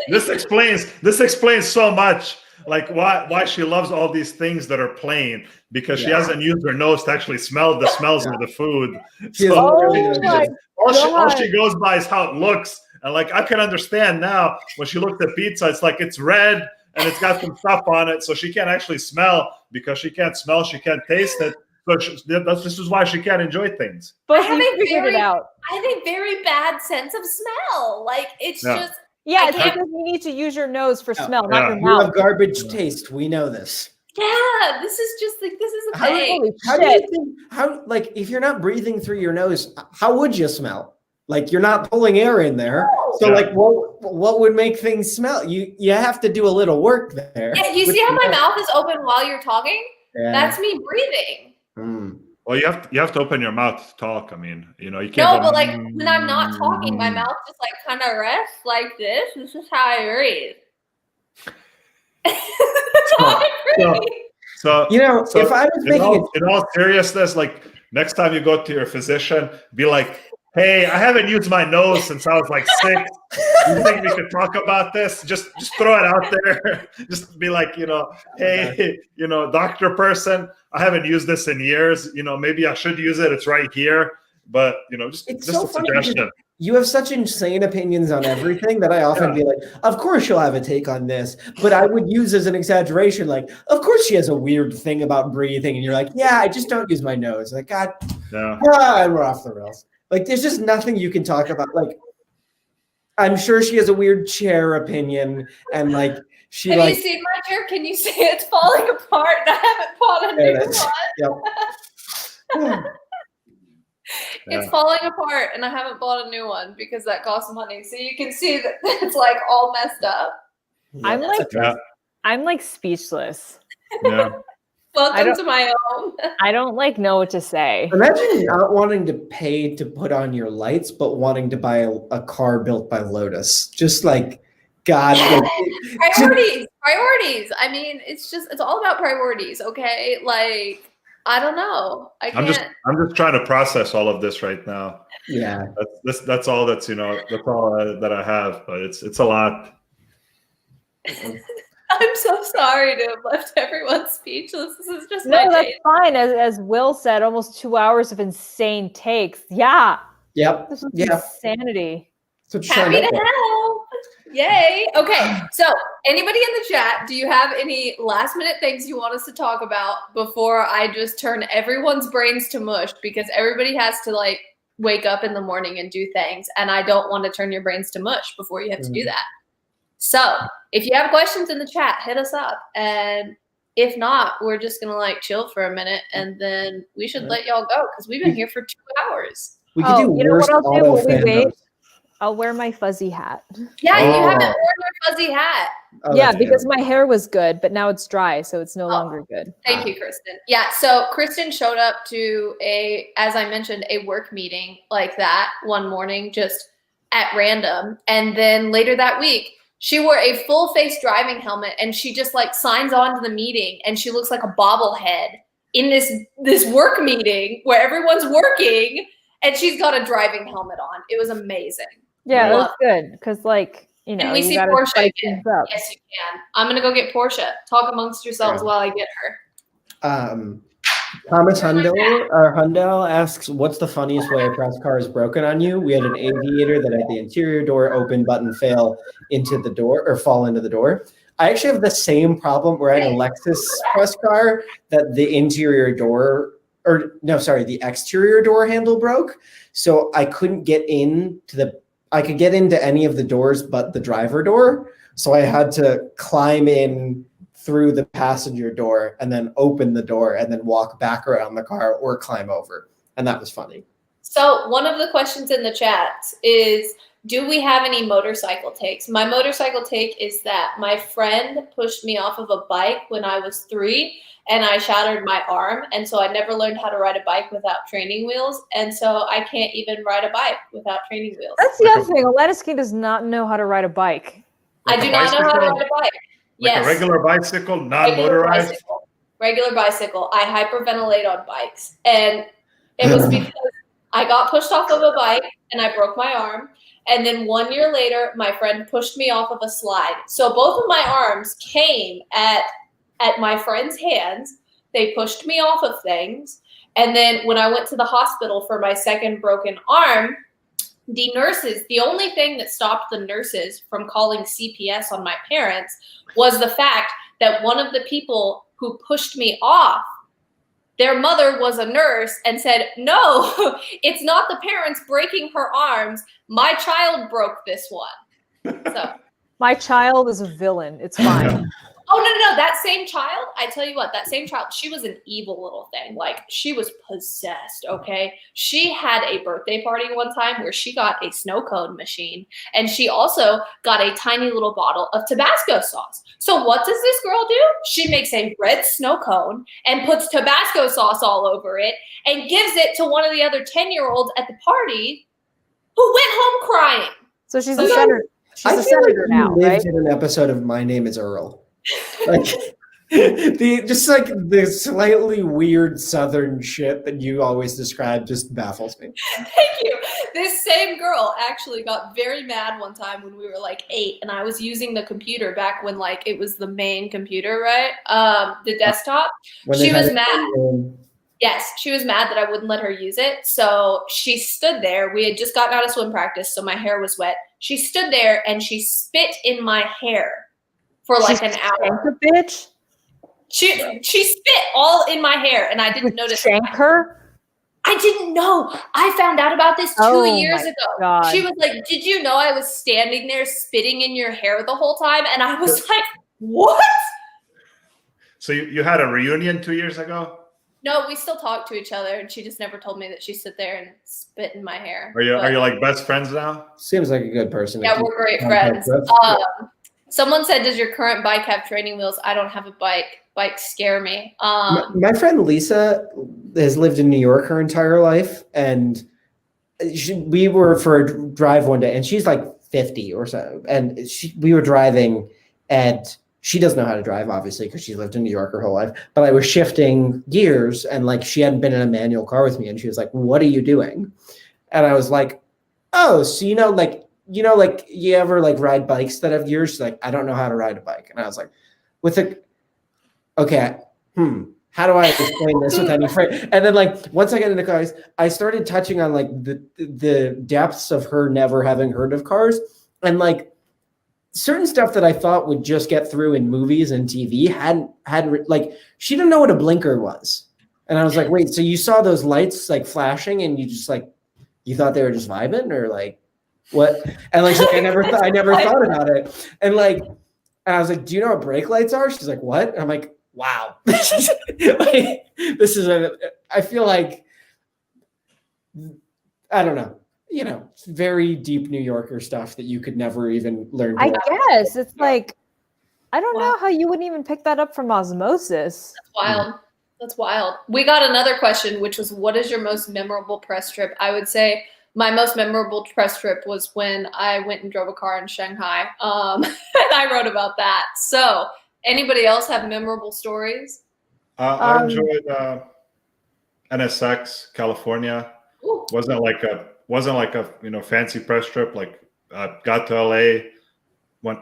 This explains so much. Like why she loves all these things that are plain, because she hasn't used her nose to actually smell the smells of the food. So all she goes by is how it looks. And like I can understand now when she looked at pizza, it's like it's red and it's got some stuff on it, so she can't actually smell. Because she can't smell, she can't taste it. So this is why she can't enjoy things. But I have a very bad sense of smell. Like it's just. Yeah, it's because you need to use your nose for smell, not your mouth. You have garbage taste. We know this. Yeah, this is just like this is a thing. How do you think? Like if you're not breathing through your nose, how would you smell? Like you're not pulling air in there. So like, what would make things smell? You have to do a little work there. Yeah, you see how my mouth is open while you're talking? Yeah. That's me breathing. Mm. Well, you have to open your mouth to talk. I mean, you can't. No, but like when I'm not talking, my mouth just like kind of rests like this. This is how I breathe. So if I was making in all seriousness, like next time you go to your physician, be like, hey, I haven't used my nose since I was like 6. You think we could talk about this? Just throw it out there. Just be like, hey, doctor person, I haven't used this in years. Maybe I should use it. It's right here. But, just a suggestion. You have such insane opinions on everything that I often be like, of course she'll have a take on this. But I would use as an exaggeration, like, of course she has a weird thing about breathing. And you're like, yeah, I just don't use my nose. Like, God, we're off the rails. Like, there's just nothing you can talk about. Like, I'm sure she has a weird chair opinion, and like she have you seen my chair? Can you see it's falling apart? And I haven't bought a new one. It's falling apart, and I haven't bought a new one because that costs money. So you can see that it's like all messed up. I'm like speechless. Yeah. Welcome to my home. I don't like know what to say. Imagine not wanting to pay to put on your lights, but wanting to buy a car built by Lotus. Just like, God. Priorities. I mean, it's all about priorities, okay? Like, I don't know. I'm just trying to process all of this right now. Yeah. That's all that's that I have, but it's a lot. I'm so sorry to have left everyone speechless. This is just that's fine. As Will said, almost 2 hours of insane takes. Yeah. Yep. This is insanity. Happy to help. Yay. Okay. So anybody in the chat, do you have any last minute things you want us to talk about before I just turn everyone's brains to mush? Because everybody has to like wake up in the morning and do things. And I don't want to turn your brains to mush before you have to do that. So if you have questions in the chat, hit us up. And if not, we're just going to like chill for a minute and then we should let y'all go because we've been here for 2 hours. We could do worst auto fandoms. I'll wear my fuzzy hat. Yeah, you haven't worn your fuzzy hat. Oh, because my hair was good, but now it's dry, so it's no longer good. Thank you, Kristen. Yeah, so Kristen showed up to as I mentioned, a work meeting like that one morning just at random. And then later that week, she wore a full face driving helmet and she just like signs on to the meeting and she looks like a bobblehead in this work meeting where everyone's working and she's got a driving helmet on. It was amazing. Yeah, it was good because like, you know, and we see Portia again. Yes, you can. I'm going to go get Portia. Talk amongst yourselves while I get her. Thomas Hundell asks, what's the funniest way a press car is broken on you? We had an aviator that had the interior door open button fail into the door or fall into the door. I actually have the same problem where I had a Lexus press car that the interior door the exterior door handle broke. So I couldn't get I could get into any of the doors but the driver door. So I had to climb in through the passenger door and then open the door and then walk back around the car or climb over. And that was funny. So one of the questions in the chat is, do we have any motorcycle takes? My motorcycle take is that my friend pushed me off of a bike when I was 3 and I shattered my arm. And so I never learned how to ride a bike without training wheels. And so I can't even ride a bike without training wheels. That's the other thing. Alanis King does not know how to ride a bike. I do not know how to ride a bike. Like a regular bicycle, non-motorized? Regular bicycle. I hyperventilate on bikes. And it was because I got pushed off of a bike and I broke my arm. And then 1 year later, my friend pushed me off of a slide. So both of my arms came at my friend's hands. They pushed me off of things. And then when I went to the hospital for my second broken arm, the only thing that stopped the nurses from calling CPS on my parents was the fact that one of the people who pushed me off, their mother was a nurse and said, no, it's not the parents breaking her arms. My child broke this one. So my child is a villain. It's fine. Oh, no. That same child, I tell you what, she was an evil little thing. Like, she was possessed, okay? She had a birthday party one time where she got a snow cone machine, and she also got a tiny little bottle of Tabasco sauce. So what does this girl do? She makes a red snow cone and puts Tabasco sauce all over it and gives it to one of the other 10-year-olds at the party who went home crying. So she's a senator. She's a senator now, right? In an episode of My Name is Earl. Like the slightly weird Southern shit that you always describe just baffles me. Thank you. This same girl actually got very mad one time when we were like 8 and I was using the computer back when like it was the main computer, right? The desktop. She was mad. Yes, she was mad that I wouldn't let her use it. So she stood there. We had just gotten out of swim practice, so my hair was wet. She stood there and she spit in my hair for like an hour. Bitch. She spit all in my hair and I didn't notice. Shank her? I didn't know. I found out about this 2 years ago. God. She was like, did you know I was standing there spitting in your hair the whole time? And I was like, what? So you had a reunion 2 years ago? No, we still talk to each other, and she just never told me that she stood there and spit in my hair. Are you like best friends now? Seems like a good person. Yeah, we're great friends. Someone said, does your current bike have training wheels? I don't have a bike. bikes scare me. My friend Lisa has lived in New York her entire life, and we were for a drive one day, and she's like 50 or so, and we were driving, and she doesn't know how to drive, obviously, because she's lived in New York her whole life. But I was shifting gears, and like she hadn't been in a manual car with me, and she was like, "What are you doing?" And I was like, "Oh, so like you ever like ride bikes that have gears?" She's like, "I don't know how to ride a bike," and I was like, okay, how do I explain this with any friend? And then like once I get into cars, I started touching on like the depths of her never having heard of cars, and like certain stuff that I thought would just get through in movies and TV hadn't like she didn't know what a blinker was. And I was like, wait, so you saw those lights like flashing and you just like you thought they were just vibing or like what? And like I never thought about it. And like I was like, do you know what brake lights are? She's like, what? And I'm like, wow. I feel like I don't know. Very deep New Yorker stuff that you could never even learn. I guess it's like, I don't know how you wouldn't even pick that up from osmosis. That's wild. That's wild. We got another question, which was, what is your most memorable press trip? I would say my most memorable press trip was when I went and drove a car in Shanghai. And I wrote about that. So anybody else have memorable stories? I enjoyed NSX California. Ooh. Wasn't like a fancy press trip. Like got to LA,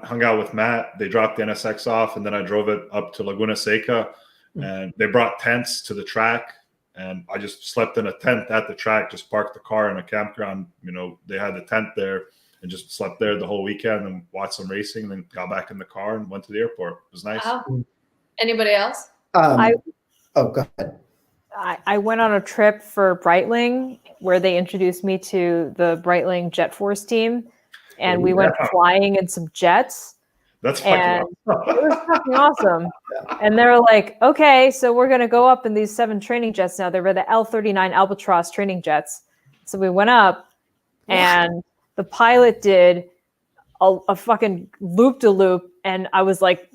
hung out with Matt. They dropped the NSX off, and then I drove it up to Laguna Seca, and they brought tents to the track, and I just slept in a tent at the track. Just parked the car in a campground. They had the tent there, and just slept there the whole weekend and watched some racing. Then got back in the car and went to the airport. It was nice. Wow. Anybody else? Go ahead. I went on a trip for Breitling where they introduced me to the Breitling Jet Force team, and we went flying in some jets. That's fucking awesome. It was fucking awesome. And they were like, okay, so we're going to go up in these 7 training jets now. They were the L-39 Albatross training jets. So we went up, and the pilot did a fucking loop-de-loop, and I was like,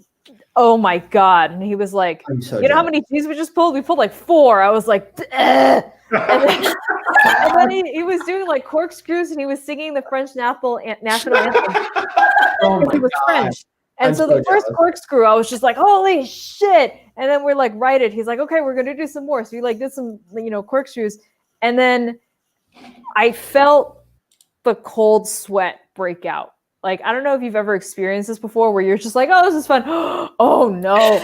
oh my God. And he was like, you know how many G's we just pulled? We pulled like 4. I was like, and then he was doing like corkscrews, and he was singing the French national anthem. He was French. And so the first corkscrew, I was just like, holy shit. And then we're like, write it. He's like, okay, we're going to do some more. So we like did some, corkscrews. And then I felt the cold sweat break out. Like, I don't know if you've ever experienced this before where you're just like, oh, this is fun. Oh, no.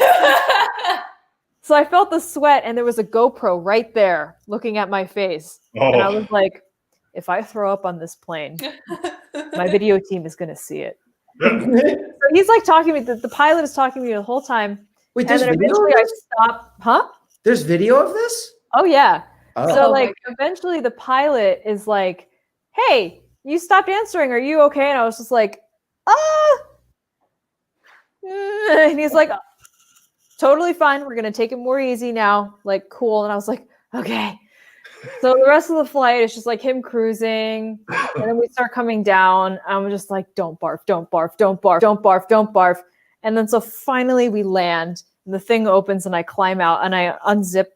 So I felt the sweat, and there was a GoPro right there looking at my face. Oh. And I was like, if I throw up on this plane, my video team is going to see it. So he's like talking to me. The pilot is talking to me the whole time. Wait, there's video eventually I stop. Huh? There's video of this? Oh, yeah. Oh. So eventually the pilot is like, hey, you stopped answering. Are you okay? And I was just like, and he's like, totally fine. We're going to take it more easy now. Like, cool. And I was like, okay. So the rest of the flight is just like him cruising. And then we start coming down. I'm just like, don't barf, don't barf, don't barf, don't barf, don't barf. And then so finally we land, and the thing opens, and I climb out, and I unzip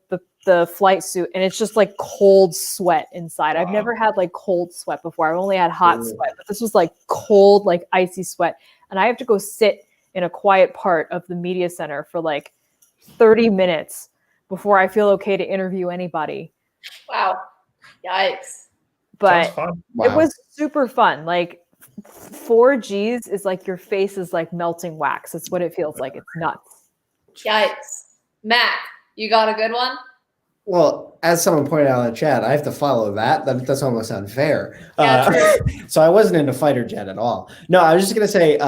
the flight suit, and it's just like cold sweat inside. I've never had like cold sweat before. I've only had hot sweat, but this was like cold, like icy sweat. And I have to go sit in a quiet part of the media center for like 30 minutes before I feel okay to interview anybody. Wow. Yikes. But it was super fun. Like 4 Gs is like your face is like melting wax. That's what it feels like. It's nuts. Yikes. Mac, you got a good one? Well, as someone pointed out in the chat, I have to follow that. That's almost unfair. Yeah, so I wasn't into fighter jet at all. No, I was just going to say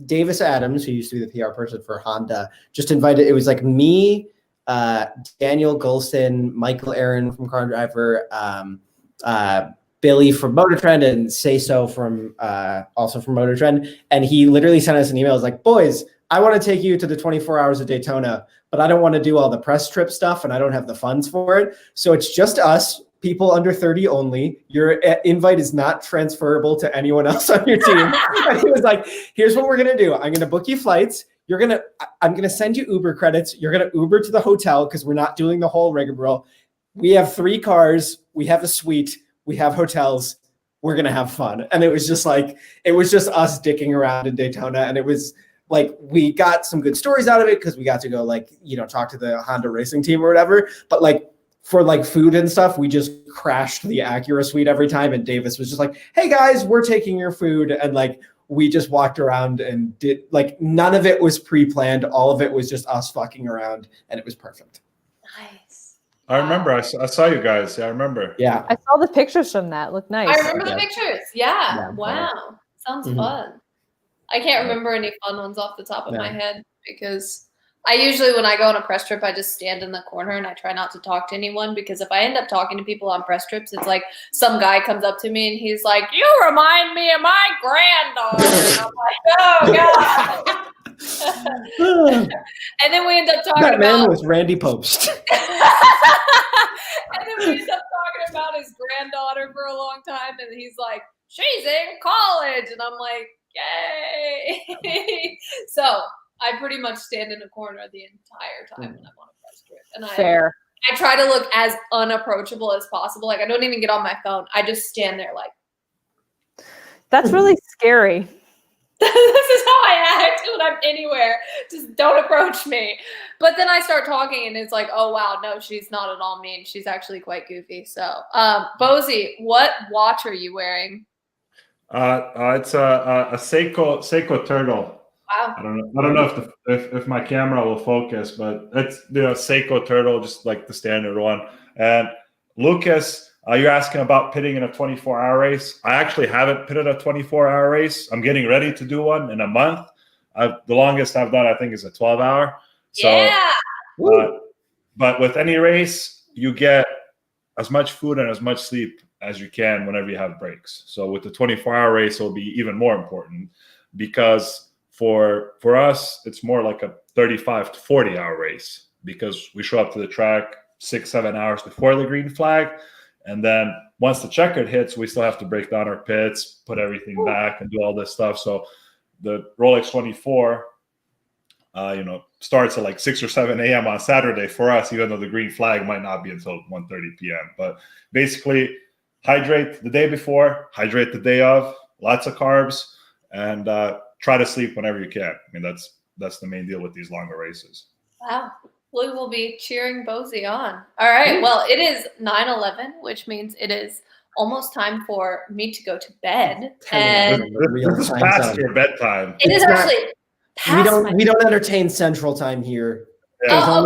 Davis Adams, who used to be the PR person for Honda, just invited. It was like me, Daniel Golston, Michael Aaron from Car Driver, Billy from Motor Trend, and Say So from also from Motor Trend. And he literally sent us an email. It was like, boys, I want to take you to the 24 hours of Daytona, but I don't want to do all the press trip stuff, and I don't have the funds for it. So it's just us, people under 30 only. Your invite is not transferable to anyone else on your team. And he was like, here's what we're going to do. I'm going to book you flights. I'm gonna send you Uber credits. You're gonna Uber to the hotel because we're not doing the whole rigmarole. We have 3 cars. We have a suite. We have hotels. We're gonna have fun. And it was just us dicking around in Daytona, and it was like we got some good stories out of it because we got to go talk to the Honda racing team or whatever. But for food and stuff, we just crashed the Acura suite every time. And Davis was just like, "Hey guys, we're taking your food." And we just walked around and did none of it was pre-planned. All of it was just us fucking around, and it was perfect. Nice. I remember. I saw you guys. Yeah, I remember. Yeah. I saw the pictures from that. Looked nice. I remember the pictures. Yeah. Wow. Sounds fun. I can't remember any fun ones off the top of my head because I usually, when I go on a press trip, I just stand in the corner and I try not to talk to anyone because if I end up talking to people on press trips, it's like some guy comes up to me and he's like, "You remind me of my granddaughter." And I'm like, "Oh, God." And then we end up talking that man about was Randy Post. And then we end up talking about his granddaughter for a long time, and he's like, "She's in college," and I'm like, "Yay!" So I pretty much stand in a corner the entire time when I'm on a press trip, and Fair. I try to look as unapproachable as possible. I don't even get on my phone. I just stand there like. That's really scary. This is how I act when I'm anywhere. Just don't approach me. But then I start talking and it's like, oh, wow, no, she's not at all mean. She's actually quite goofy. So, Bozi, what watch are you wearing? It's a Seiko Turtle. Wow. I don't know if my camera will focus, but it's Seiko Turtle, just like the standard one. And Lucas, you're asking about pitting in a 24-hour race. I actually haven't pitted a 24-hour race. I'm getting ready to do one in a month. The longest I've done, I think, is a 12-hour. So, yeah. But with any race, you get as much food and as much sleep as you can whenever you have breaks. So with the 24-hour race, it'll be even more important because for us, it's more like a 35 to 40-hour race because we show up to the track 6-7 hours before the green flag. And then once the checkered hits, we still have to break down our pits, put everything back, and do all this stuff. So the Rolex 24, starts at like 6 or 7 a.m. on Saturday for us, even though the green flag might not be until 1:30 p.m. But basically, hydrate the day before, hydrate the day of, lots of carbs, and try to sleep whenever you can. I mean, that's the main deal with these longer races. Wow. We will be cheering Bozi on. All right. Well, it is 9:11, which means it is almost time for me to go to bed. And this is past your bedtime. It is actually past we don't entertain Central Time here. Yeah.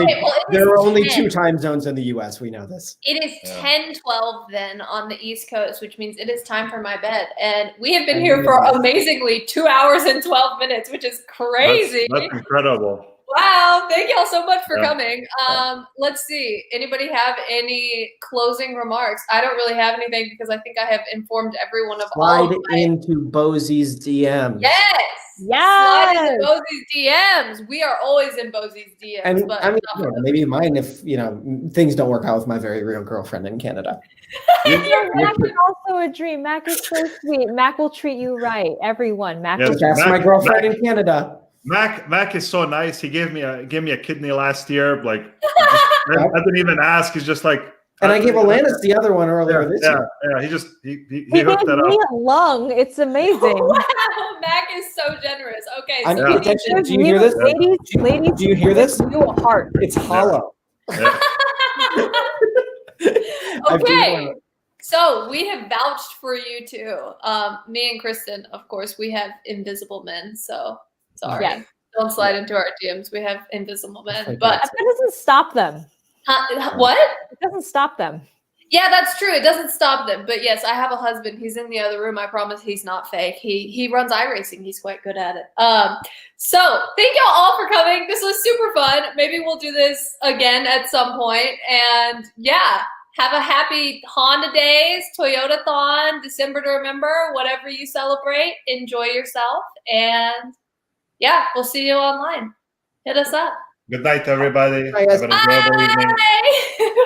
There are only 2 time zones in the U.S. We know this. It is 10:12 then on the East Coast, which means it is time for my bed. And we have been here for amazingly 2 hours and 12 minutes, which is crazy. That's incredible. Wow, thank y'all so much for coming. Let's see. Anybody have any closing remarks? I don't really have anything because I think I have informed everyone of all. Slide into Bozi's DMs. Yes. Slide into Bozi's DMs. We are always in Bozi's DMs. And but I mean, maybe mine if things don't work out with my very real girlfriend in Canada. Mack is also a dream. Mack is so sweet. Mack will treat you right. Everyone. Mack will That's my girlfriend in Canada. Mack is so nice. He gave me a kidney last year. Like I didn't even ask. He's just like. And I gave Alanis the other one earlier this year. Yeah. He hooked that up. Me a lung. It's amazing. Wow, Mack is so generous. Okay, I'm so paying attention. Do you hear this? Ladies, do you hear this? You a heart. It's hollow. Yeah. Okay. So we have vouched for you too. Me and Kristen, of course, we have invisible men. So sorry. Yeah. Don't slide into our DMs. We have invisible men. But that doesn't stop them. What? It doesn't stop them. Yeah, that's true. It doesn't stop them. But yes, I have a husband. He's in the other room. I promise he's not fake. He runs iRacing. He's quite good at it. So thank y'all all for coming. This was super fun. Maybe we'll do this again at some point. And yeah, have a happy Honda Days, Toyota-thon, December to remember, whatever you celebrate. Enjoy yourself. And yeah, we'll see you online. Hit us up. Good night, everybody. Have an enjoyable evening. Bye.